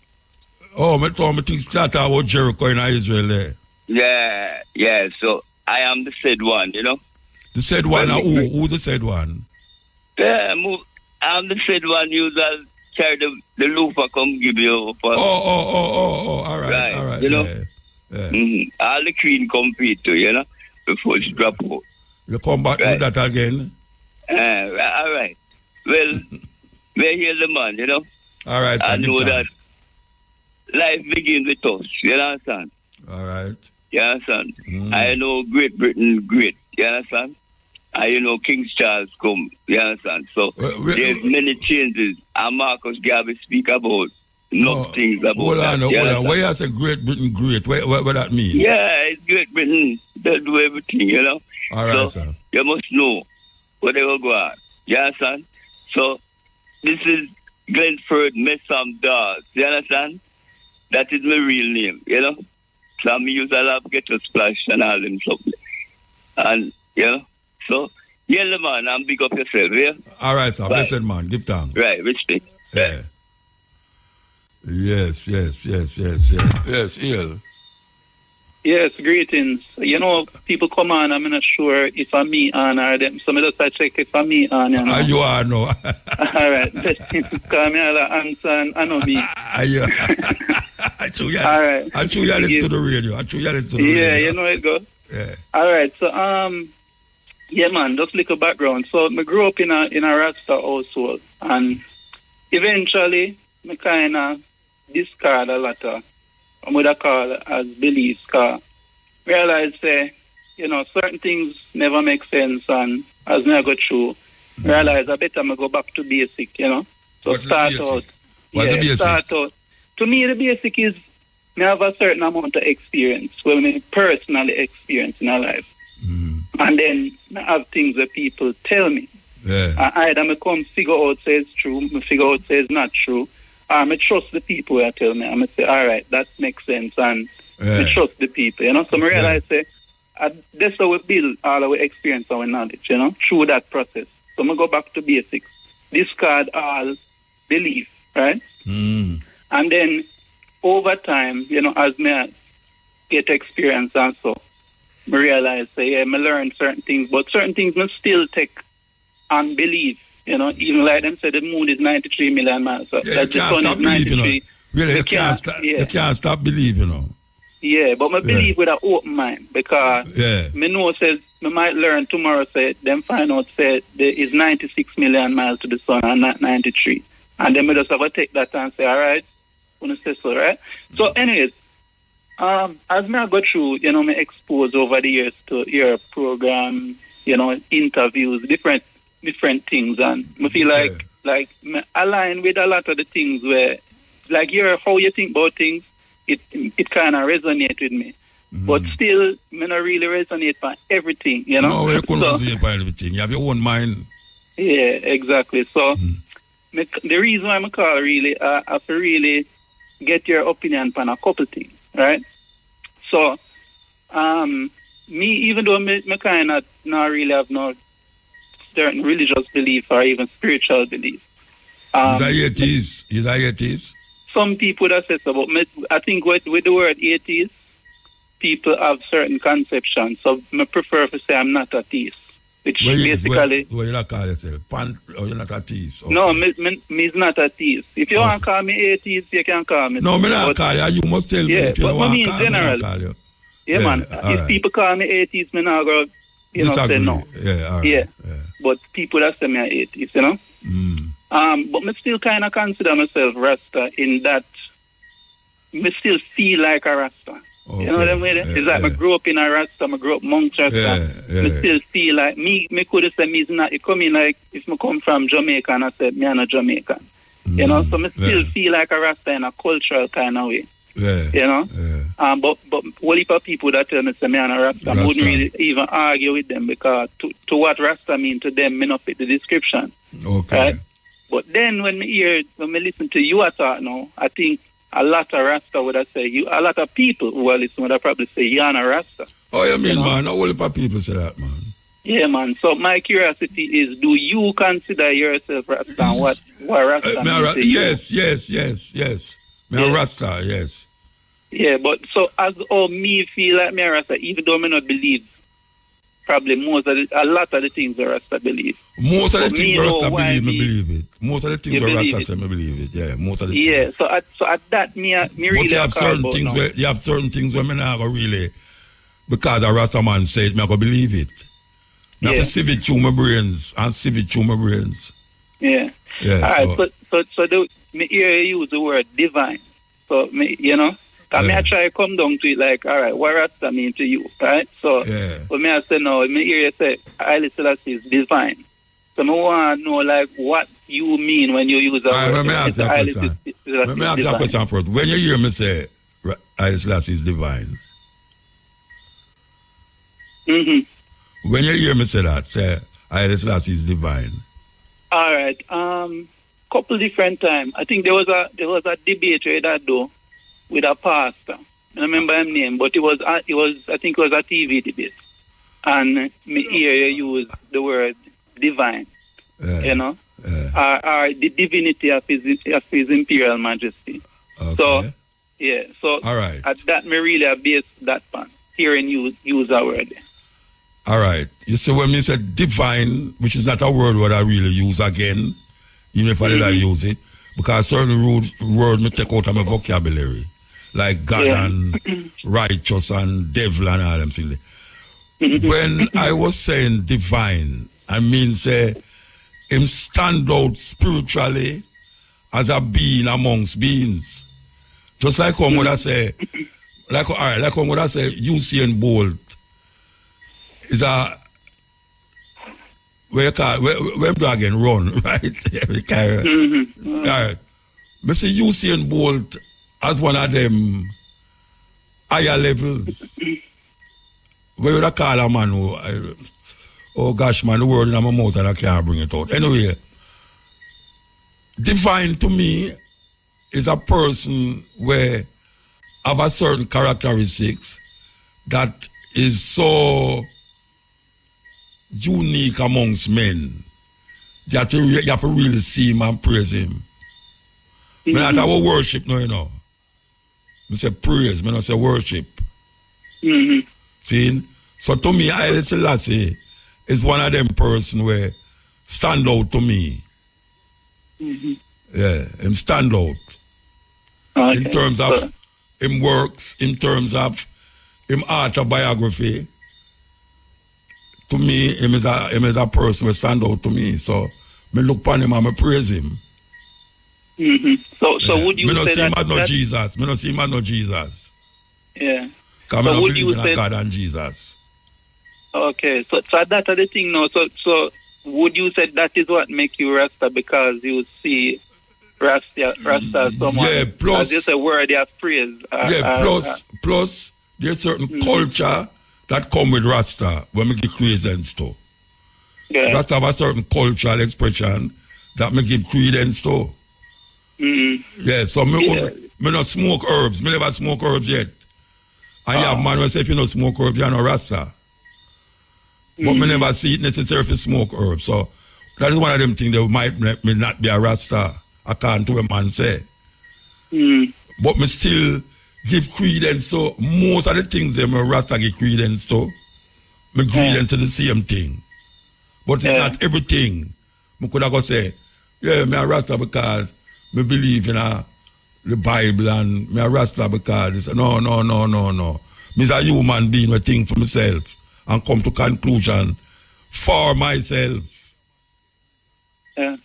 Speaker 9: Oh, I think start about Jericho in Israel there.
Speaker 10: Yeah. So I am the said one, you know.
Speaker 9: The said one. Who's the said one?
Speaker 10: Yeah, I'm the said one. You
Speaker 13: carry the loofah come give you.
Speaker 9: All right.
Speaker 13: You know?
Speaker 9: Yeah.
Speaker 13: All the queen compete to, you know, before she drop out.
Speaker 9: You come back with that again?
Speaker 13: All right. Well, we're here the man, you know.
Speaker 9: All right.
Speaker 13: I know that life begins with us, you understand?
Speaker 9: All right.
Speaker 13: You understand? I know Great Britain great, you understand? You know King Charles come, you understand? So there's many changes, and Marcus Garvey speak about things about
Speaker 9: hold on.
Speaker 13: Why
Speaker 9: you say Great Britain great? What that mean?
Speaker 13: Yeah, it's Great Britain. They do everything, you know?
Speaker 9: All right, sir.
Speaker 13: You must know what they will go on. You understand? So this is Glenford Messam Dawes. You understand? That is my real name, you know? So I use a lot of Ghetto Splash and all them stuff. And, you know? So, yeah, man, and big up yourself, yeah?
Speaker 9: All right, sir. Blessed man. Give thanks.
Speaker 13: Right, respect.
Speaker 9: Yeah. Yes, Ill.
Speaker 14: Yes, greetings. You know, people come on, I'm not sure if I'm me on or them. So I just check if I'm me on. You know?
Speaker 9: You are, no.
Speaker 14: All right. Because me all answer and I know me. All right.
Speaker 9: I'm sure you listen to the radio.
Speaker 14: Yeah, you know it goes.
Speaker 9: Yeah.
Speaker 14: All right. So, yeah, man, just little background. So, I grew up in a Rasta household. And eventually, I kind of discard a lot of I'm going to call as beliefs, because realize, you know, certain things never make sense, and as I go through, realize I better go back to basic, you know. So start out.
Speaker 9: What's the basic?
Speaker 14: Start out. To me, the basic is I have a certain amount of experience, well, I personally experience in our life. And then I have things that people tell me.
Speaker 9: Yeah.
Speaker 14: Either I come figure out say it's true, I figure out say it's not true. I trust the people who tell me. I'm say, all right, that makes sense, and I trust the people, you know. So I realize, that's how we build all our experience, our knowledge, you know, through that process. So I go back to basics, discard all belief, right? And then over time, you know, as I get experience and so, I realize, I learn certain things, but certain things I still take on belief. You know, even like them said, the moon is 93 million miles. So
Speaker 9: that the sun is 93. Really, you can't stop believing, you know.
Speaker 14: Yeah, but I believe with an open mind, because me know says I might learn tomorrow. Say them find out say there is 96 million miles to the sun and not 93, and then I just have to take that and say, all right, when I say so, right? So, anyways, as I go through, you know, me exposed over the years to your program, you know, interviews, different things, and I feel like I align with a lot of the things where, like, how you think about things, it kind of resonate with me. But still, I don't really resonate for everything, you know.
Speaker 9: No, you couldn't resonate for everything. You have your own mind.
Speaker 14: Yeah, exactly. So, the reason why I call really, I have to really get your opinion on a couple things, right? So, me, even though I kind of not really have no certain religious belief or even spiritual belief.
Speaker 9: Is that atheist?
Speaker 14: Some people that say so, but I think with the word atheist, people have certain conceptions. So I prefer to say I'm not atheist. Which basically...
Speaker 9: Well, you not call yourself? Or you're not atheist? Okay.
Speaker 14: No, me is not atheist. If you want to call me atheist, you can call me.
Speaker 9: No, me not call you. You must tell me if you want to call me. I call you.
Speaker 14: Yeah, man. If people call me atheist, me not go... say no.
Speaker 9: Yeah.
Speaker 14: But people that say me are atheist, you know? But I still kind of consider myself Rasta in that I still feel like a Rasta. Okay. You know what I mean? It's like I grew up in a Rasta, I grew up amongst Rasta. I still feel like me could say me is not, it come in like if I come from Jamaica and I said me I'm a Jamaican. You know, so I still feel like a Rasta in a cultural kind of way. You know? But what if people that tell me say me I'm a Rasta, I wouldn't really even argue with them, because to what Rasta mean to them, me not fit the description.
Speaker 9: Okay.
Speaker 14: Right? But then when I listen to you talk now, I think a lot of Rasta would have say a lot of people who are listening would have probably say you're a Rasta.
Speaker 9: Oh, you mean, man? Not all of people say that, man.
Speaker 14: Yeah, man. So my curiosity is, do you consider yourself Rasta, and what Rasta means to you?
Speaker 9: Yes. Me a Rasta, yes.
Speaker 14: Yeah, but so as me feel like me a Rasta, even though I not believe probably a lot of the things the Rasta believe.
Speaker 9: Most of the things the Rasta believe, me believe it. Most of the things the Rasta say, me believe it. Yeah, most of the things.
Speaker 14: Yeah, so at that, me really
Speaker 9: but you have certain things where you have certain things where me not go really, because the Rasta man said, me I go believe it. Me have to sieve it through my brains and sieve it through my brains.
Speaker 14: Yeah.
Speaker 9: Yeah.
Speaker 14: All right, so me hear you use the word divine. So me, you know. Me I try to come down to it like, all right, what Rasta mean to you, right? So, but me I say no, me hear you say, Haile Selassie is divine. So me want to know like what you mean when you use that word.
Speaker 9: Let me ask you a question. Let me ask you a question first. When you hear me say Haile Selassie is divine, when you hear me say that, say Haile Selassie is divine.
Speaker 14: All right, couple different times. I think there was a debate right that though. With a pastor, I remember his name, but I think it was a TV debate, and me hear you use the word divine, you know, or the divinity of his imperial majesty.
Speaker 9: Okay.
Speaker 14: So, yeah, so
Speaker 9: all right.
Speaker 14: At that me really base that pan hearing you use that word.
Speaker 9: All right, you see when me say divine, which is not a word what I really use again, even if I did I use it, because certain words me take out of my vocabulary. Like God and righteous and devil and all them things. When I was saying divine, I mean say him stand out spiritually as a being amongst beings. Just like how would I say, like how would I say Usain Bolt is a where do I again run, right? All right. Mr. Usain Bolt as one of them higher levels. Where would I call a man who, oh gosh man, the word in my mouth and I can't bring it out. Anyway, divine to me is a person where have a certain characteristics that is so unique amongst men that you have to really see him and praise him. Me not our worship, no, you know. Me say praise, me not say worship. See? So to me, Haile Selassie is one of them person where stand out to me. Yeah, him stand out. Okay. In terms of him works, in terms of him autobiography. To me, him is a person who stand out to me. So me look upon him and me praise him.
Speaker 14: So would you
Speaker 9: me not
Speaker 14: say
Speaker 9: see him
Speaker 14: that...
Speaker 9: as no Jesus. Me not see him as no Jesus.
Speaker 14: Yeah.
Speaker 9: Because so I don't believe in God and Jesus.
Speaker 14: Okay, so that's the thing now. So would you say that is what make you Rasta because you see Rasta as someone,
Speaker 9: plus,
Speaker 14: as you say, worthy of praise?
Speaker 9: Plus there's certain culture that come with Rasta when we give credence to. Yeah. Rasta have a certain cultural expression that me give credence to. Yeah, so me not smoke herbs. Me never smoke herbs yet. And you have man who say if you don't smoke herbs, you're not Rasta. But me never see it necessary to smoke herbs. So that is one of them things that might make me not be a Rasta, according to what man say. But me still give credence to most of the things that me Rasta give credence to. Me credence to the same thing. But it's not everything. Me could have go say, yeah, me a Rasta because me believe in the Bible and me a Rasta because it's, no. Me's a human being who think for myself and come to conclusion for myself.
Speaker 14: Yeah.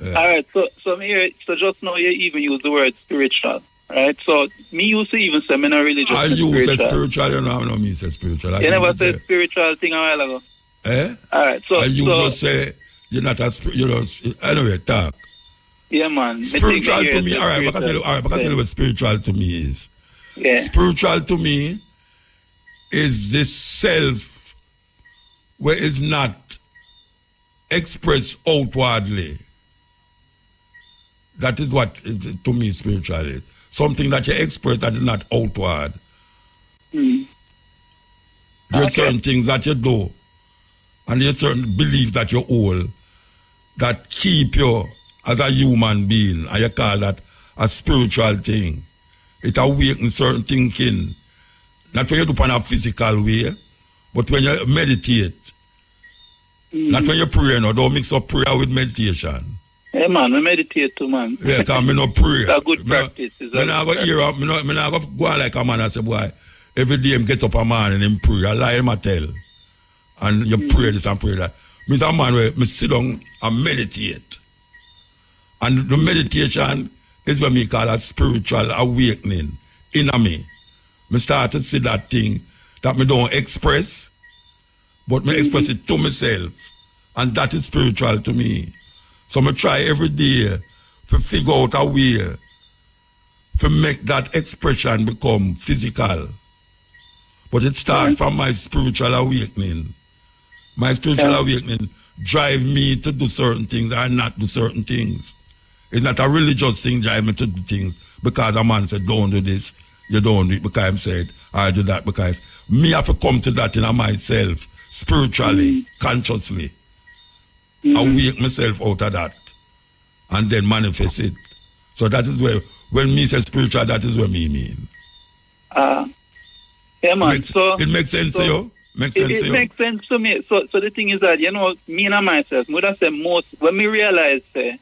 Speaker 14: All right. So just now you even use the word spiritual, right? So me used to even say me not religious.
Speaker 9: I use a spiritual. You know, I don't mean say spiritual.
Speaker 14: You never said spiritual thing a while ago.
Speaker 9: Eh?
Speaker 14: All right. So
Speaker 9: you just say you're not a you know. Anyway, talk.
Speaker 14: Yeah, man.
Speaker 9: Spiritual to me. All right. I can tell you what spiritual to me is. Yeah. Spiritual to me is this self where it's not expressed outwardly. That is what to me spiritual is. Something that you express that is not outward. There are certain things that you do and there are certain beliefs that you hold that keep you as a human being, and you call that a spiritual thing. It awakens certain thinking. Not when you do it in a physical way, but But when you meditate, not when you pray, no, don't mix up prayer with meditation.
Speaker 14: Hey man, we meditate too, man.
Speaker 9: Yeah, because I no pray.
Speaker 14: It's a good practice.
Speaker 9: I go go like a man and say, boy, every day I get up a man and him pray. I lie him a tell. And you pray this and pray that. Me's a man where I sit down and meditate. And the meditation is what me call a spiritual awakening in me. I start to see that thing that me don't express, but me express it to myself. And that is spiritual to me. So I try every day to figure out a way to make that expression become physical. But it starts from my spiritual awakening. My spiritual awakening drive me to do certain things and not do certain things. It's not a religious thing drive me to do things because a man said, don't do this, you don't do it because I'm said, I do that because me have to come to that in myself, spiritually, consciously. Awake myself out of that and then manifest it. So that is where, when me say spiritual, that is what me mean.
Speaker 14: Yeah, man.
Speaker 9: It makes sense to you?
Speaker 14: It makes sense to me. So the thing is that, you know, me and myself, would say most, when me realize the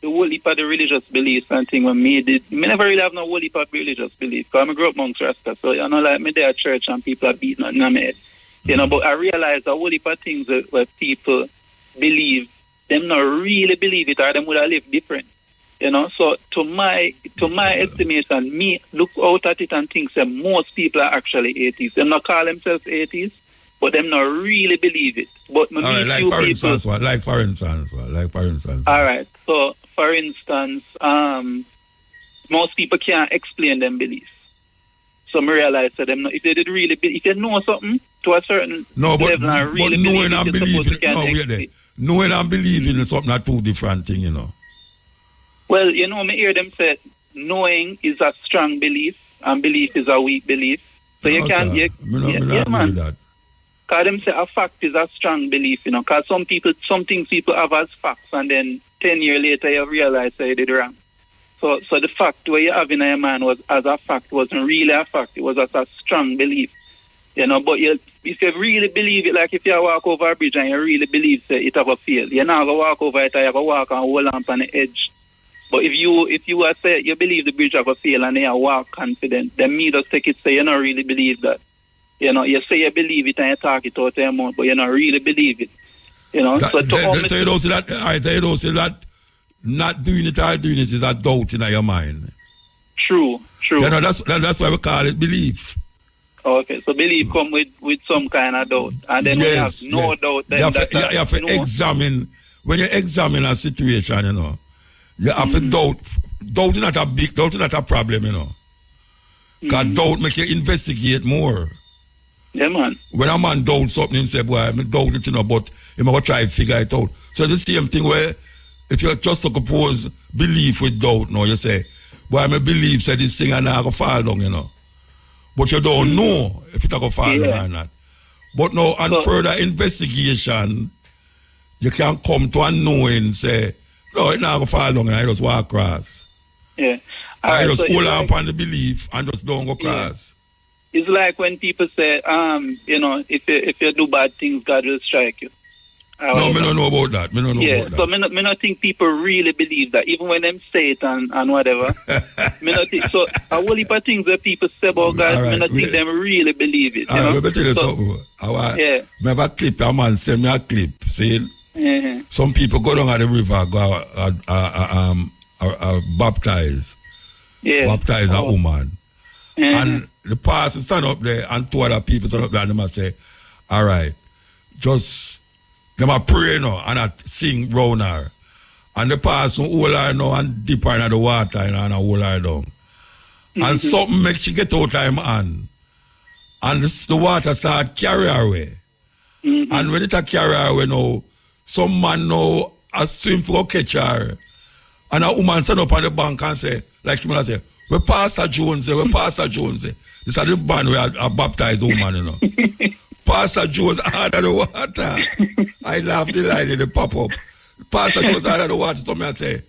Speaker 14: whole heap of the religious beliefs and thing when me did, me never really have no whole heap of religious beliefs because I grew up amongst Rasta, so you know, like me there at church and people are beating on my head. You know, but I realized a whole heap of things where people believe, them not really believe it or them would have lived different. You know, so to my estimation, me look out at it and think that most people are actually atheists. Them not call themselves atheists, but them not really believe it. But me meet
Speaker 9: like
Speaker 14: few
Speaker 9: for
Speaker 14: people.
Speaker 9: instance, like for instance.
Speaker 14: All right. So for instance, most people can't explain them beliefs. So I realize that them, if they did really, if they know something to a certain level and really
Speaker 9: knowing and
Speaker 14: believe
Speaker 9: knowing and believing is something, are two different things, you know.
Speaker 14: Well, you know, me hear them say knowing is a strong belief and belief is a weak belief. So you can't, man. Because them say a fact is a strong belief, you know, because some things people have as facts and then 10 years later you realize they did wrong. So the fact where you have in your mind was as a fact wasn't really a fact, it was as a strong belief. You know, but if you really believe it, like if you walk over a bridge and you really believe it have a fail, you're not going to walk over it, you have to walk and hold on the edge. But if you are say you believe the bridge have a fail and you walk confident, then me just take it say you don't really believe that. You know, you say you believe it and you talk it out of your mouth, but you don't really believe it. You know, so
Speaker 9: you don't see that not doing it or doing it is a doubt in your mind.
Speaker 14: True.
Speaker 9: You know, that's why we call it belief.
Speaker 14: Okay, so belief come with some kind of doubt. And then when you have no doubt, then
Speaker 9: you have to examine, when you examine a situation, you know, you have to doubt. Doubt is not a problem, you know. Because doubt makes you investigate more.
Speaker 14: Yeah, man.
Speaker 9: When a man doubts something, he say, boy, I doubt it, you know, but he might try to figure it out. So the same thing where if you just to compose belief with doubt, no, you say, boy, I believe say this thing and I go fall down, you know. But you don't know if it's going to fall down or not. But now, on further investigation, you can come to a knowing, say, no, it's not going to fall down and I just walk across.
Speaker 14: Yeah.
Speaker 9: I just hold on upon the belief and just don't go across.
Speaker 14: It's like when people say, you know, if you do bad things, God will strike you.
Speaker 9: No, I don't know about that. I don't know about that.
Speaker 14: So I not think people really believe that, even when them say it and whatever. Not think, so a whole heap of things that people say about God, I not think them really believe it.
Speaker 9: Let me tell you something. I have a clip, a man send me a clip saying some people go down at the river, go baptize. Baptize a woman. And the pastor stand up there and two other people stand up there and they say, all right, just them a pray now and a sing round her. And the pastor hold her now and dip her in the water and hold her down. And something makes she get out of him hand. And the water start carry her away. And when it carry her away now, some man now a swim for catch her. And a woman stand up on the bank and say, like you say, where Pastor Jones say, This is the band where I baptized woman, you know. Pastor Jones out of the water. I laugh the line and they pop up. Pastor Jones out of the water told me, I say,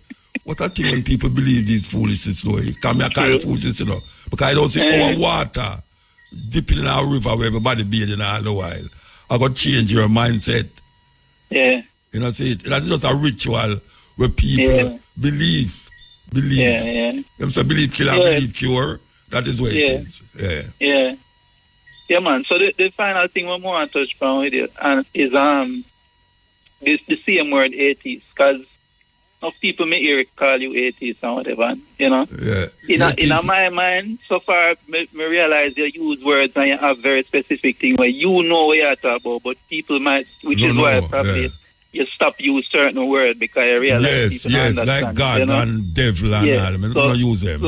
Speaker 9: what a thing when people believe these foolishness, you know. Come here, kind of foolishness, you know. Because I don't see our water dipping in a river where everybody bathing all the while. I got change your mindset.
Speaker 14: Yeah.
Speaker 9: You know, see, that's just a ritual where people believe.
Speaker 14: Yeah.
Speaker 9: Them say believe kill and believe cure. That is what it is. Yeah.
Speaker 14: Yeah. Yeah, man. So the final thing we want to touch upon with you is the same word atheist, because of people may hear call you atheist and whatever, you know.
Speaker 9: Yeah.
Speaker 14: In my mind, so far, me realize you use words and you have very specific things where you know what you're talking about, but people might, which is why probably you stop use certain words because you realize people don't understand.
Speaker 9: Like God,
Speaker 14: you know?
Speaker 9: and devil and all. I don't use them.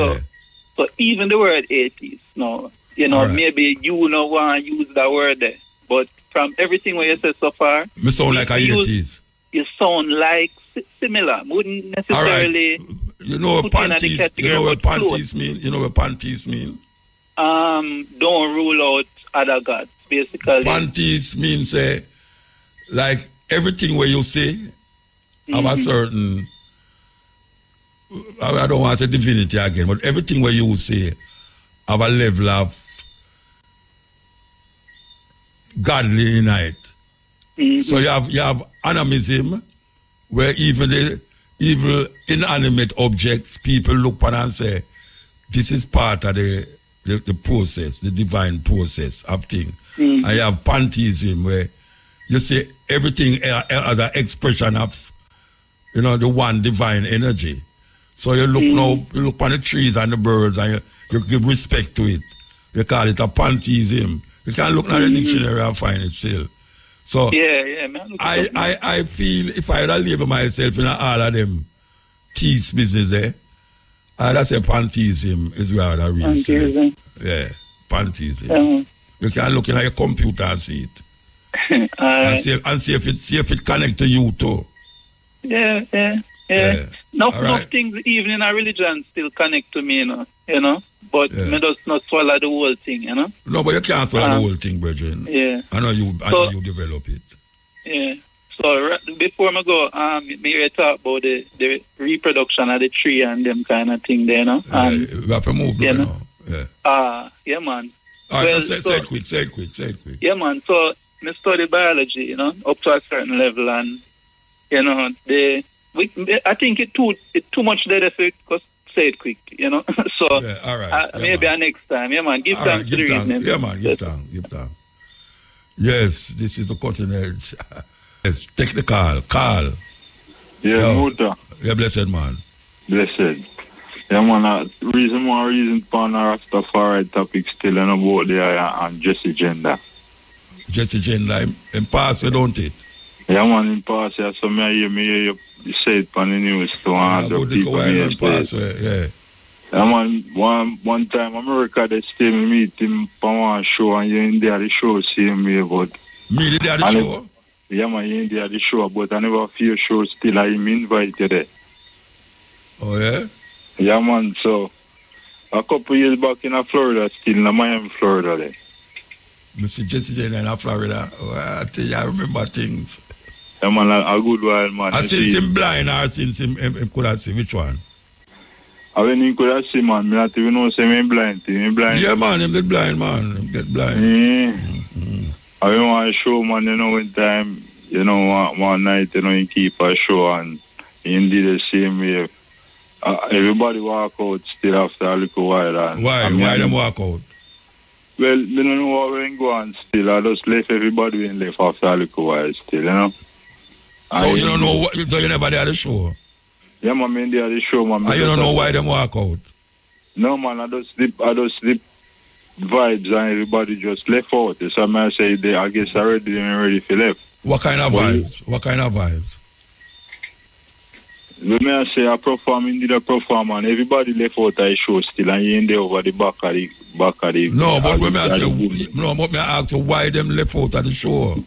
Speaker 14: So even the word atheist, no, you know, maybe you don't want to use that word there, but from everything what you said so far,
Speaker 9: me sound like a atheist.
Speaker 14: You sound like similar. Wouldn't necessarily.
Speaker 9: You know what panties? You know what panties mean? You know what panties mean?
Speaker 14: Don't rule out other gods. Basically,
Speaker 9: panties means like everything where you say have a certain. I don't want to say divinity again, but everything where you say have a level of godly in it. So you have animism, where even the evil inanimate objects, people look upon and say, this is part of the process, the divine process of things. And you have pantheism, where you say everything as an expression of, you know, the one divine energy. So you look now, you look upon the trees and the birds, and you give respect to it. You call it a pantheism. You can look at the dictionary and find it still. So
Speaker 14: man.
Speaker 9: I feel if I had to label myself in all of them tease business there, I'd say pantheism is where I really say. Yeah, pantheism. You can look in your computer and see it. and see if it connects to you too.
Speaker 14: Yeah. No things even in our religion still connect to me, you know. But me just not swallow the whole thing, you know.
Speaker 9: No, but you can't swallow the whole thing, brethren.
Speaker 14: Yeah.
Speaker 9: I know you develop it.
Speaker 14: Yeah. So before I go, me talk about the reproduction of the tree and them kind of thing there, you know.
Speaker 9: We have to move now. Yeah.
Speaker 14: Yeah, man.
Speaker 9: All right, say it quick.
Speaker 14: Yeah, man. So I study biology, you know, up to a certain level, and you know, I think it's too much there for it, because say it quick, you know. So
Speaker 9: all right.
Speaker 14: Maybe next time, man. Give thanks to the reason.
Speaker 9: Yeah, man. Give thanks. Yes, this is the cutting edge. Yes, take the call.
Speaker 15: Yeah, Muta.
Speaker 9: Yeah, blessed man.
Speaker 15: Blessed. Yeah, man. Reason for our Rastafari topic still and about there and Jesse Gender.
Speaker 9: Jesse Gender in parts, don't it?
Speaker 15: Yeah, man, in parts. Yeah, so me hear you say it on the news to other people.
Speaker 9: Yeah,
Speaker 15: man, one time America they still meet him for one show, and you in there the show see me, but
Speaker 9: me there the show?
Speaker 15: Yeah, man, you in there the show, but I never feel show still. I am invited there.
Speaker 9: Oh yeah?
Speaker 15: Yeah, man. So a couple years back in Florida, still in Miami, Florida there.
Speaker 9: Mr. Jesse Jane in Florida. Oh, I tell you, I remember things.
Speaker 15: Yeah, man, a good while, man.
Speaker 9: Since him blind or since him could have seen which one?
Speaker 15: When he could have seen, man, I not even know say him blind.
Speaker 9: Yeah, man, him get blind, man. Him get blind.
Speaker 15: I want to show, man, you know, one time, you know, one night, you know, he keep a show and he did the same way. Everybody walk out still after a little while. And
Speaker 9: Why them walk out?
Speaker 15: Well, I don't know what we're going still. I just left everybody and left after a little while still, you know.
Speaker 9: So you don't know what, so you never did the show?
Speaker 15: Yeah, man, I did the show, man.
Speaker 9: And you don't know why them walk out?
Speaker 15: No, man, I just slip vibes and everybody just left out. So I say I guess already ready for left.
Speaker 9: What kind of vibes? What kind of vibes?
Speaker 15: When I say I perform, indeed I perform, and everybody left out the show still, and you in there over the back of the.
Speaker 9: No, but when I say, but I ask you why them left out of the show.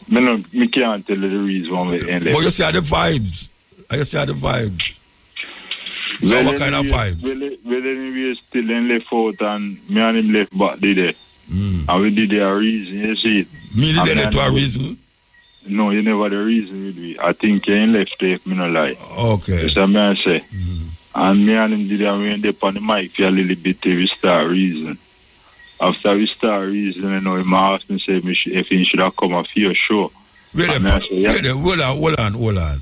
Speaker 15: Me can't tell you the reason why we left.
Speaker 9: But you see the vibes. So well, what kind of vibes?
Speaker 15: Well, anyway, still in left out, and me and him left back there. And we did a reason, you see it.
Speaker 9: Me did it to a reason?
Speaker 15: No, you never the reason with me. I think you ain't left there if me no lie.
Speaker 9: Okay.
Speaker 15: That's what I say. And me and him did a we end up on the mic for a little bit till we start reason. after we start reasoning, you know, he asked me, say, if he should have come a few show.
Speaker 9: Wait hold on.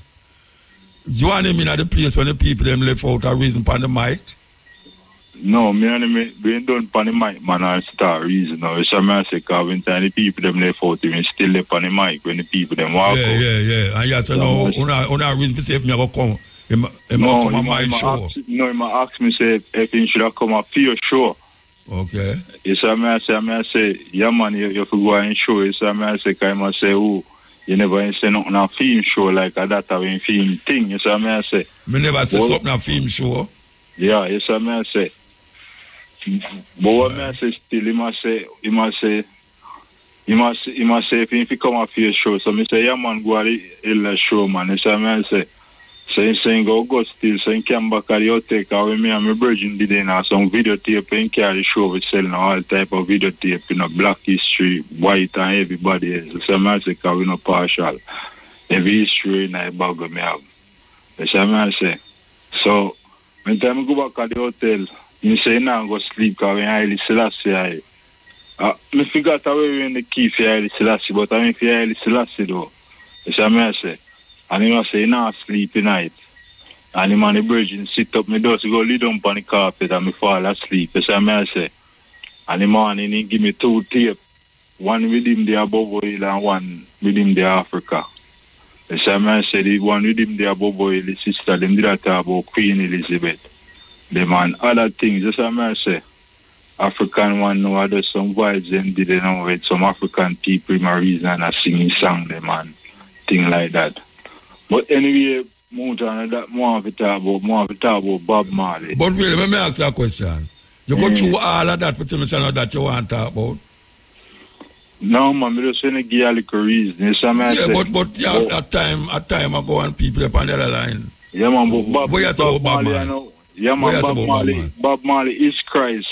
Speaker 9: You want him in at the place when the people them left out a reason upon the mic?
Speaker 15: No, we ain't done upon the mic, man, and start reason. Now, it's a message, because when the people them left out, we still left on the mic when the people them walk out.
Speaker 9: Yeah. And you have to know, on a reason to say if me go come, come on my show.
Speaker 15: No, he asked me, say, if he should have come a few show.
Speaker 9: Okay.
Speaker 15: It's a say, yeah, man, you have to go and show. It's a message, I say, oh, you never say nothing on film show like that, when film thing. It's a say.
Speaker 9: Me never say something on film show.
Speaker 15: Yeah, it's a say. But what I say still, he must say if he come off your show. So I say, yeah, man, go to the show, man. It's a say. So he's saying, go still. So he came back at the hotel, with me and my virgin did some videotape and carry the show. We selling all type of videotape, you know, black history, white and everybody else. So I say, because we no partial. Every history in the bag of me have. That's what I say. So when time I go back at the hotel, he say, now go sleep because when Haile Selassie, I forgot away when the key for Haile Selassie, but I mean for Haile Selassie though. That's what I say. And he must say, now sleep tonight. And him and the virgin sit up, me does go lay down on the carpet and me fall asleep. That's what I say. And the morning he give me 2 tapes. One with him there above oil and one with him there Africa. That's what I say. The one with him there above oil, the sister, them did talk about Queen Elizabeth. Them and other things. That's what I say. African one know I do some vibes them did you know with some African people my reason and I singing song them and thing like that. But anyway, Muta, that more of it talk about Bob Marley.
Speaker 9: But really, let me ask you a question. You go through all of that for tell me something that you want to talk about?
Speaker 15: No, man, I just want to give you a little reason.
Speaker 9: But yeah, at time I go and people up on the other line.
Speaker 15: Yeah, man, but
Speaker 9: Bob Marley,
Speaker 15: I know. Yeah, man, Bob Marley is Christ.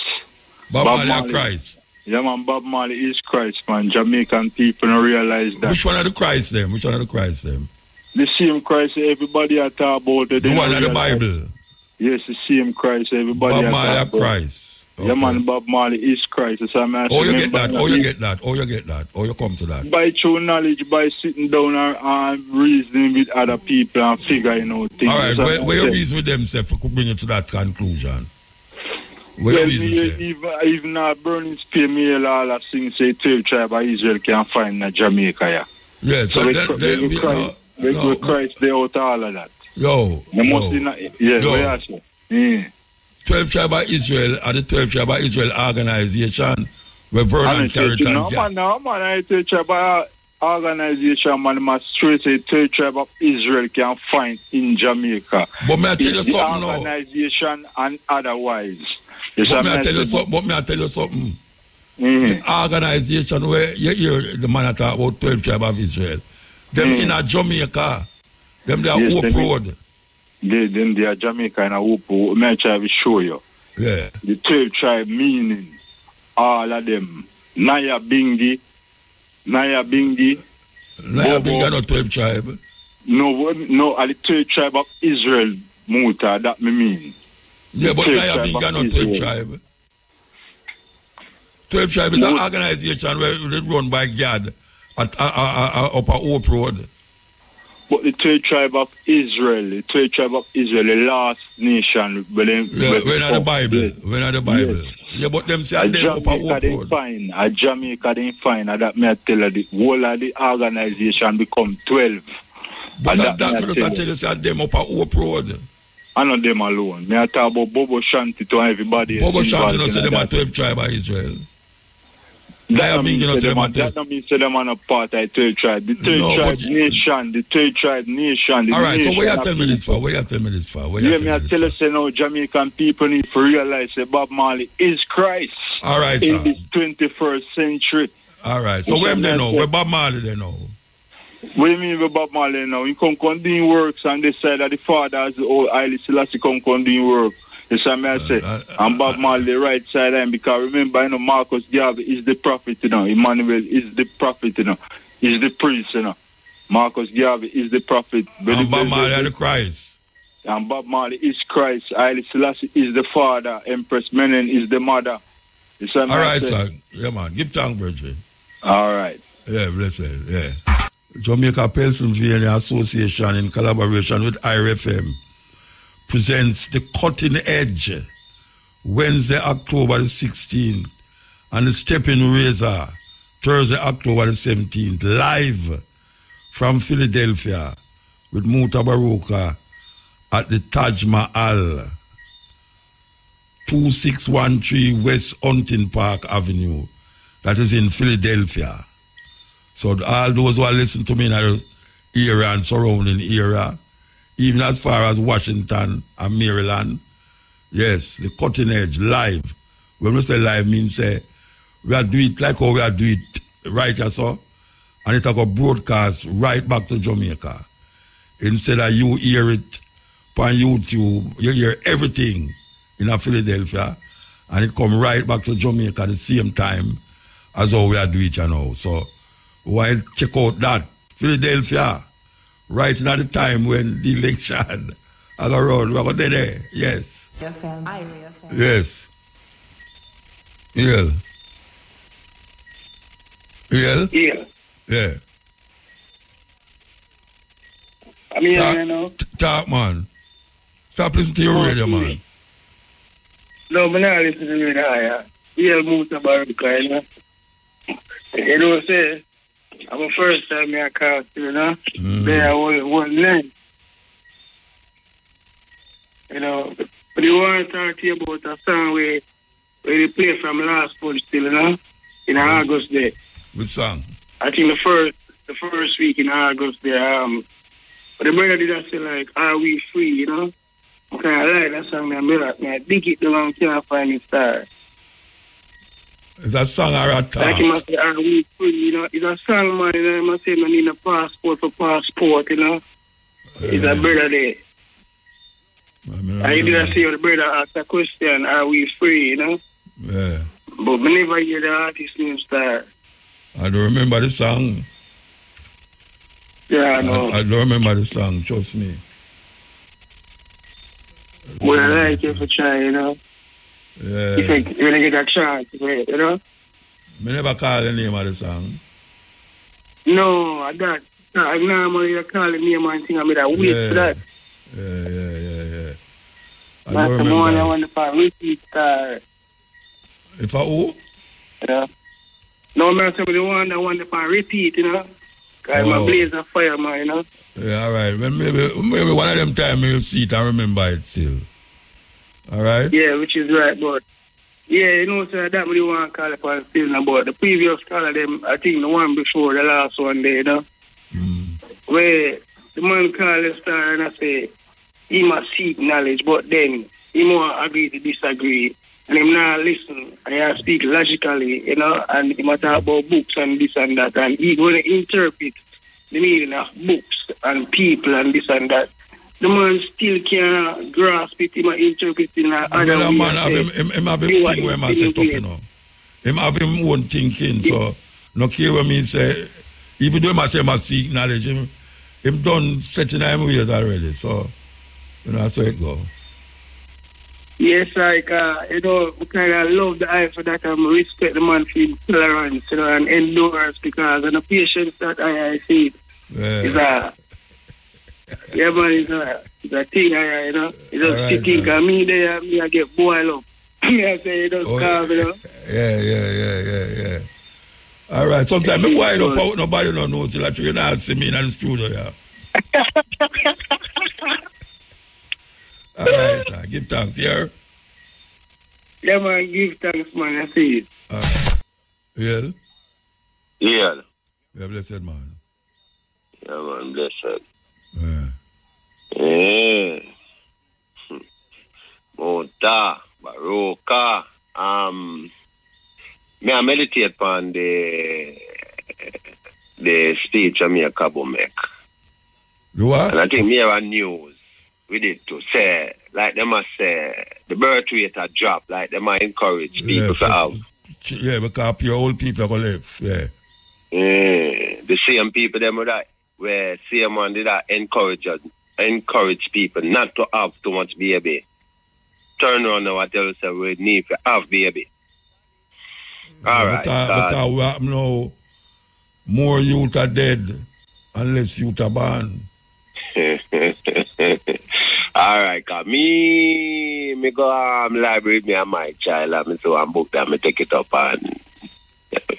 Speaker 9: Bob Marley is Christ.
Speaker 15: Yeah, man, Bob Marley is Christ, man. Jamaican people don't realize that.
Speaker 9: Which one of the Christ them?
Speaker 15: The same Christ everybody are talk about.
Speaker 9: The one of the Bible?
Speaker 15: Yes, the same Christ everybody
Speaker 9: Bob Marley is Christ.
Speaker 15: Okay. Yeah, man, Bob Marley is Christ.
Speaker 9: Oh, you get that? Oh, you come to that?
Speaker 15: By true knowledge, by sitting down and reasoning with other people and figuring out things.
Speaker 9: All right, where you reason with themselves to bring you to that conclusion? Where
Speaker 15: even a burning spear meal all I sing say 12 tribe of Israel can find in Jamaica, yeah.
Speaker 9: Yeah, so
Speaker 15: they Christ they out all of that.
Speaker 9: Yo. 12 tribe of Israel are the 12 tribe of Israel organization where Vernon carried on.
Speaker 15: No, man, I 12 tribe of organization, man, must straight say 12 tribe of Israel can find in Jamaica.
Speaker 9: But may I tell you something now?
Speaker 15: Organization and otherwise.
Speaker 9: But may I tell you something? The organization where you hear the man talk about 12 tribe of Israel, them in a Jamaica, them they are Hope Road.
Speaker 15: They are Jamaica and a Hope Road. May I try to show you?
Speaker 9: Yeah.
Speaker 15: The 12 tribe meaning all of them. Naya Bingi are not
Speaker 9: 12 tribe.
Speaker 15: No, are the 12 tribe of Israel, Muta, that me mean.
Speaker 9: Yeah, but Naya Bingi are not 12 tribe. 12 tribe is an organization where they run by God at upper Hope Road.
Speaker 15: But the 12 tribe of Israel, the last nation.
Speaker 9: We're not the Bible. We're not the Bible. Yes. Yeah, but them say they upper Hope Road.
Speaker 15: A Jamaica they fine. That may I tell you, the whole of the organization become 12.
Speaker 9: But that me not tell you say them upper Hope Road.
Speaker 15: I know them alone. May I talk about Bobo Shanti to everybody.
Speaker 9: Bobo Shanti not say them are 12 tribe of Israel.
Speaker 15: That don't mean say them are not part of the 12 tribe. The 12 tribe nation.
Speaker 9: All right, so where you tell me this for?
Speaker 15: I tell you say now Jamaican people need to realize that Bob Marley is Christ.
Speaker 9: All right,
Speaker 15: in this 21st century.
Speaker 9: All right, so where they know? Where Bob Marley they know?
Speaker 15: What do you mean with Bob Marley now? He come doing works and they say that the father has the old Haile Selassie come doing work. That's what I say. And Bob Marley the right side line because remember, Marcus Garvey is the prophet, Emmanuel is the prophet, He's the priest, Marcus Garvey is the prophet.
Speaker 9: And Bob Marley is the Christ.
Speaker 15: And Bob Marley is Christ. Haile Selassie is the father. Empress Menen is the mother.
Speaker 9: All right, sir. Yeah, man. Give thanks, Bridget.
Speaker 15: All right.
Speaker 9: Yeah, blessed. Yeah. Jamaica Pennsylvania Association, in collaboration with IRFM, presents The Cutting Edge, Wednesday, October the 16th, and The Stepping Razor, Thursday, October the 17th, live from Philadelphia with Muta at the Taj Mahal, 2613 West Hunting Park Avenue. That is in Philadelphia. So all those who are listening to me in the area and surrounding area, even as far as Washington and Maryland, yes, the Cutting Edge, live. When we say live, means we are doing it like how we are doing it right here, so, and it will broadcast right back to Jamaica. Instead of you hear it on YouTube, you hear everything in Philadelphia, and it come right back to Jamaica at the same time as how we are doing it, you know. So, why check out that Philadelphia, right at the time when the election I go around, we're going to there. Yes. Yes. Yeah. Yeah.
Speaker 10: Yeah.
Speaker 9: Yeah.
Speaker 10: I mean, you know.
Speaker 9: Talk, man. Stop listening to your radio, man.
Speaker 10: No, I'm not listening to the radio. Yeah, Muta Baraka, you know. You know what I'm saying? I'm the first time I called, you know. There I was name. You know, but you want to talk to you about a song where they play from last month still, you know, in August there.
Speaker 9: Which song?
Speaker 10: I think the first week in August there, but the brother did that say like, "Are we free?" You know, I kind of like that song. I dig it down and can't find it star.
Speaker 9: Is that song or a talk?
Speaker 10: Like he must say, "Are we free?" You know, it's a song, man. You know, he must say, "I need a passport for passport." You know, it's a brother there. I didn't see the brother ask a question, "Are we free?" You know.
Speaker 9: Yeah.
Speaker 10: But I never hear the artist name star.
Speaker 9: I don't remember the song.
Speaker 10: Yeah, I know.
Speaker 9: I don't remember the song, trust me.
Speaker 10: Well, I like it for try, you know.
Speaker 9: Yeah.
Speaker 10: You think you're going to get a chance, you know?
Speaker 9: I never call the name of the song.
Speaker 10: No, I normally call the name and thing, I mean, I wait for that.
Speaker 9: Yeah.
Speaker 10: That's the one I want to repeat star.
Speaker 9: If I who?
Speaker 10: Yeah. No, man, the one I want to repeat, you know? Because my blaze of fire, man, you know?
Speaker 9: Yeah, all right. Well, maybe one of them time you'll see it and remember it still. All right?
Speaker 10: Yeah, which is right, but yeah, you know, so that really want to call upon still about the previous call of them, I think the one before the last one there, you know? Where the man called the star and I say, he must seek knowledge, but then he must agree to disagree. And him not listen, and he speak logically, you know, and he must talk about books and this and that, and he going to interpret the meaning of books and people and this and that. The man still can't grasp it, he might interpret it in other way.
Speaker 9: Man have him have him thing where man set up, you know. Him have him own thinking, so no care what me say, even though he say he must seek knowledge, him done setting him ways already, so, you know, that's how it go.
Speaker 10: Yes, like, you know, I kind of love the eye for that. I respect the man for his tolerance, you know, and endurance, because of the patience that I see is yeah, man, it's a thing, you know. You just think of me there, me I get boiled up. Me I say, you just calm, you know.
Speaker 9: Yeah. All right, sometimes I wild up out, nobody don't know till that you not see me in the studio, yeah. All right, sir. Give thanks, yeah?
Speaker 10: Yeah, man, give thanks, man. I see it.
Speaker 9: Yeah?
Speaker 12: Yeah.
Speaker 9: Yeah, blessed, man.
Speaker 12: Yeah, man, blessed.
Speaker 9: Yeah.
Speaker 12: Yeah. Muta, Baroka. Me I meditate on the speech of me a Cabo make.
Speaker 9: You what?
Speaker 12: And I think me have a news with it to say, like them must say, the birth rate a drop, like them might encourage people to have.
Speaker 9: Yeah, because your old people are going to live, yeah.
Speaker 12: The same people them would die, where same one did that encourage people not to have too much baby. Turn around now and tell us we need to have baby. All right.
Speaker 9: Because we have now more youth are dead and less youth are born.
Speaker 12: All right, cause me go library me and my child and me so one book that me take it up and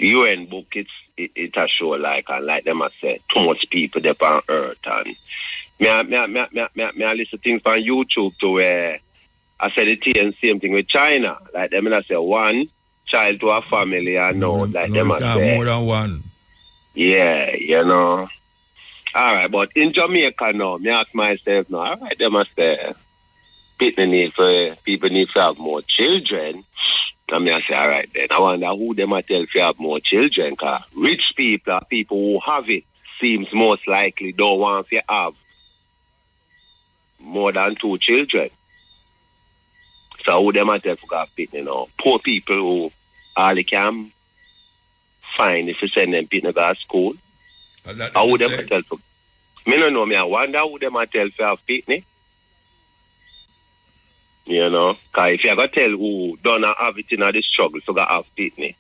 Speaker 12: UN book it a show like and like them I say too much people there on earth and me I listen things on YouTube to where I said the same thing with China. Like them I say one child to a family and like them I say
Speaker 9: more than one.
Speaker 12: Yeah, you know. All right, but in Jamaica now, me ask myself now, all right, they must people need to have more children. And me I say, all right then, I wonder who they might tell to have more children, because rich people are people who have it, seems most likely don't want to have more than 2 children. So who they might tell to have people, you know, poor people who all they can find if you send them people to school. How would them tell to? Me no know. Me I wonder who them a tell to have pitney. You know, cause if you go tell who don't have it in the struggle, so got have pitney,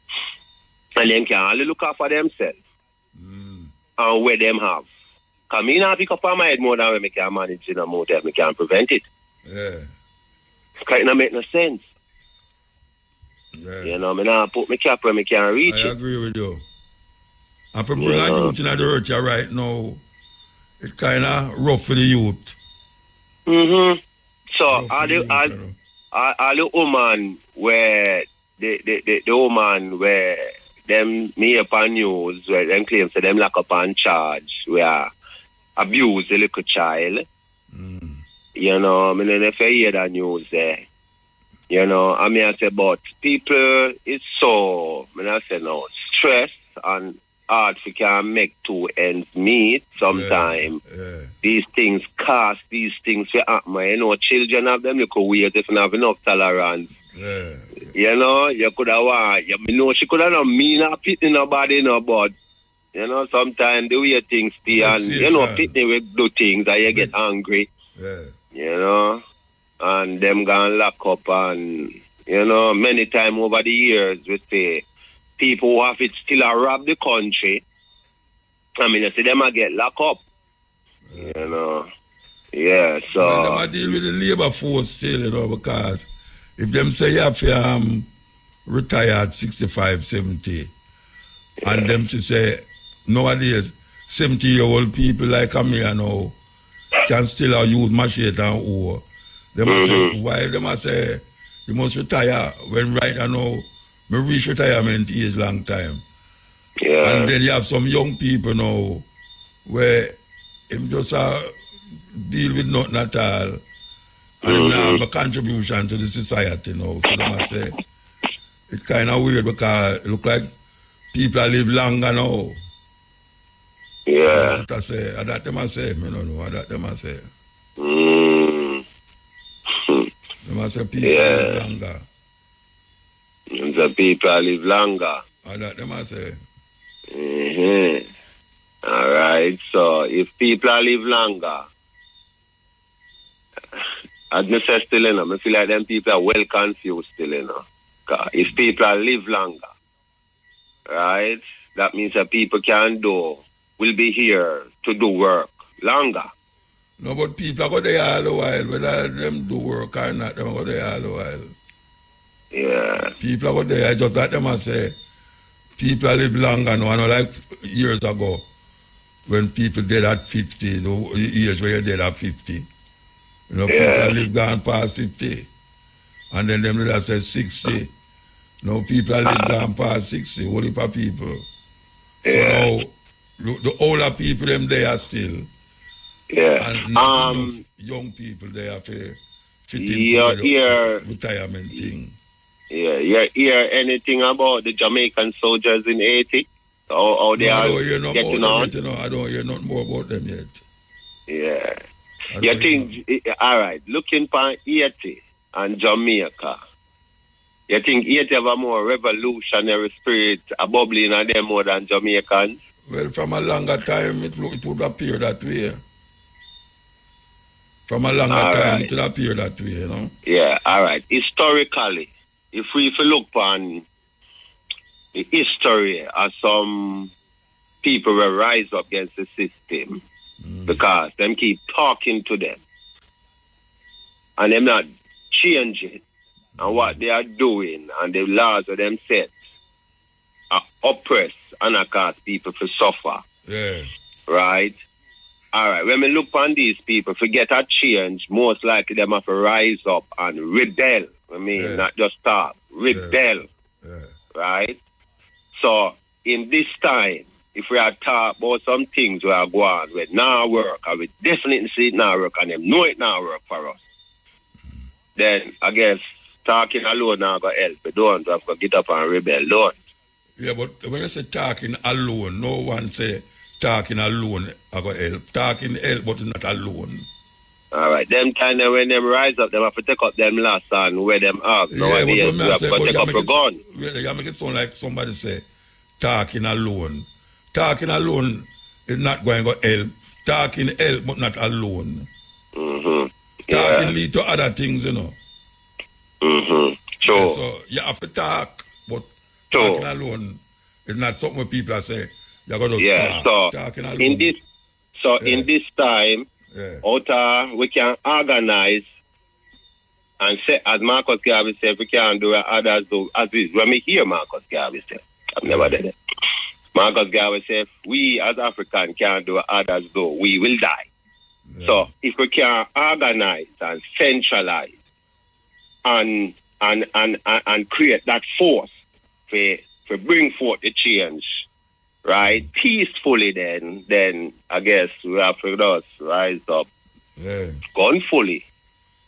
Speaker 12: and them can only look out for themselves and where them have. Cause me not pick up on my head more than when me can manage in a motor, me can prevent it.
Speaker 9: Yeah.
Speaker 12: Cause it not make no sense.
Speaker 9: Yeah.
Speaker 12: You know, me not put me cap where me can reach it.
Speaker 9: I agree with you. And for bringing youth in the earth right now, it's kind of rough for the youth.
Speaker 12: So all the woman where the woman where them me upon news where them claim so them lock up on charge where abuse the little child. You know, I mean if you hear that news there. You know, I mean I say but people it's so I say no stress and hard for can make 2 ends meet sometimes. These things cost, these things for happen. You know, children have them little ways if you have enough tolerance. You know, you could have you know she could have not mean a pity nobody, no, but you know, sometimes the way things stay and you know, pity with do things that you get angry. You know, and them gonna lock up and you know, many times over the years we say people who have it still rob the country. I mean, I see them get locked up. You know. Yeah, so.
Speaker 9: Well, them deal with the labor force still, you know, because if them say you have to retire at 65, 70, and them say nowadays 70-year-old people like me, you know, can still use machete and hoe. They must say, why they must say you must retire when right now me reach retirement age long time. And then you have some young people now where him just deal with nothing at all. And him now have a contribution to the society now. So they must say it's kind of weird because it look like people live longer now.
Speaker 12: Yeah.
Speaker 9: That they must say, I don't know that they must say. They must say people live longer.
Speaker 12: The people live longer.
Speaker 9: That they must say.
Speaker 12: All right. So if people live longer, as I say still, you know, I feel like them people are well confused still, you know. If people live longer, right, that means that people will be here to do work longer.
Speaker 9: No, but people go there all the while, whether them do work or not, them go there all the while.
Speaker 12: Yeah.
Speaker 9: People go there, I just that them and say, people live longer now, I know like years ago, when people dead at 50, the years where you're dead at 50. You know, people live gone past 50. And then them that say 60. Now people live gone past 60, whole heap of people. So now, the older people, them there still. And not enough young people there to fit into the retirement thing.
Speaker 12: Yeah, you hear anything about the Jamaican soldiers in Haiti? How they are getting on?
Speaker 9: I don't hear nothing more about them yet.
Speaker 12: Yeah. You think, all right, looking for Haiti and Jamaica, you think Haiti have a more revolutionary spirit, a bubbling in them more than Jamaicans?
Speaker 9: Well, from a longer time, it would appear that way. From a longer time, it would appear that way, you know?
Speaker 12: Yeah, all right. Historically, if we look on the history of some people will rise up against the system because them keep talking to them and them not changing and what they are doing and the laws of them set are oppress and cause people to suffer.
Speaker 9: Yeah.
Speaker 12: Right? All right. When we look on these people, forget a change, most likely them have to rise up and rebel. I mean, not just talk, rebel. Right? So, in this time, if we are talk about some things we are going with now work, and we definitely see it now work, and them know it now work for us, then I guess talking alone now going to help. We don't have to get up and rebel, don't.
Speaker 9: Yeah, but when you say talking alone, no one say talking alone are going to help. Talking help, but not alone.
Speaker 12: All right, them kind of when them rise up, them have to take up them last and where them are. Nowadays, we have to take up a gun.
Speaker 9: Really, you make it sound like somebody say talking alone. Talking alone is not going to help. Talking help, but not alone. Talking lead to other things, you know.
Speaker 12: Sure.
Speaker 9: Yeah, so you have to talk, but talking alone is not something where people are say you're going to talk. Talking alone.
Speaker 12: In this time, we can organize and say, as Marcus Garvey said, we can do what others do. As is, when we hear Marcus Garvey say, I've never done it. Marcus Garvey said, we as Africans can't do what others do, we will die. So if we can organize and centralize and create that force to bring forth the change, right, peacefully, then I guess we have to just rise up, gunfully.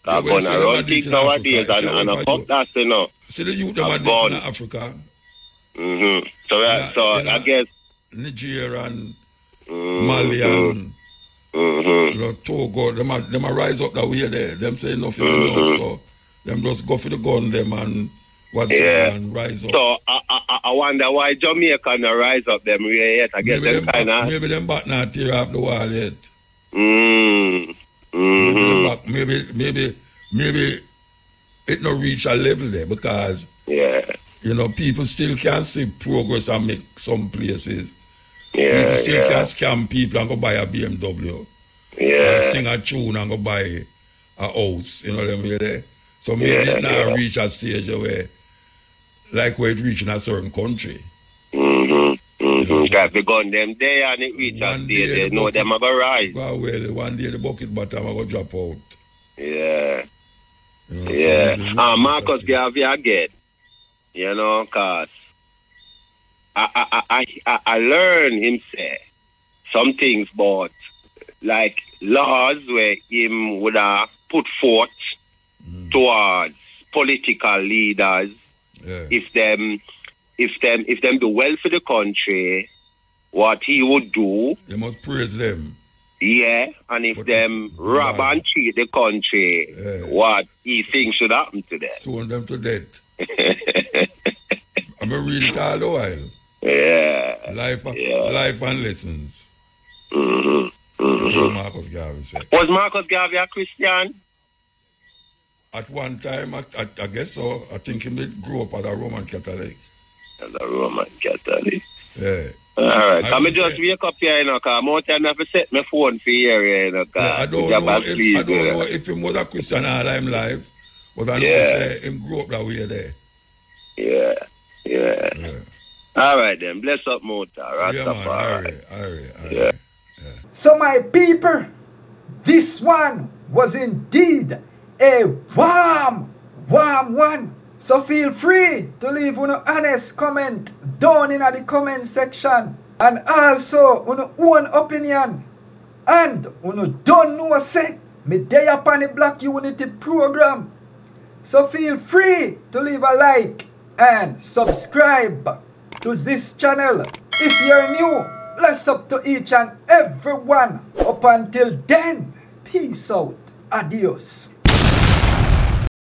Speaker 12: I'm going around things nowadays and a fuck that, you know.
Speaker 9: See the youth them are in Africa.
Speaker 12: So I guess
Speaker 9: Nigeria and Mali and you know, Togo, them are rise up that way there. Them say enough is enough, so them just go for the gun them and and rise up.
Speaker 12: So I wonder why Jamaica not rise up them way yet. I guess
Speaker 9: maybe
Speaker 12: them kind of
Speaker 9: maybe them back not tear up the wall yet. Maybe it not reach a level there because you know, people still can see progress and make some places. People still can scam people and go buy a BMW. And sing a tune and go buy a house. You know what I mean? There. So maybe it now reach a stage where, like where it reach in a certain country.
Speaker 12: Got the gun them there and it reach a stage. They know them are going to rise.
Speaker 9: Well, one day the bucket bottom are going to drop out.
Speaker 12: You know, Marcus Garvey again. You know, because I learned him say some things about like laws where him would have put forth towards political leaders if them do well for the country, what he would do.
Speaker 9: You must praise them.
Speaker 12: Yeah, and if them rob and cheat the country, what he thinks should happen to them.
Speaker 9: Stone them to death. I'm going to read it all the while. Life and lessons. Marcus Garvey said.
Speaker 12: Was Marcus Garvey a Christian?
Speaker 9: At one time, I guess so. I think he did grow up as a Roman Catholic.
Speaker 12: As a Roman Catholic?
Speaker 9: Yeah.
Speaker 12: All right. Can I just wake up here, you know, because I'm out here and have to set my phone for you, you know,
Speaker 9: I don't know if he was a Christian all him life, but I know say him grew up that way there.
Speaker 12: All right, then. Bless up, Muta.
Speaker 2: So, my people, this one was indeed a warm one. So feel free to leave an honest comment down in the comment section. And also, your own opinion. And you don't know say, me day upon the Black Unity program. So feel free to leave a like and subscribe to this channel. If you're new, bless up to each and every one. Up until then, peace out. Adios.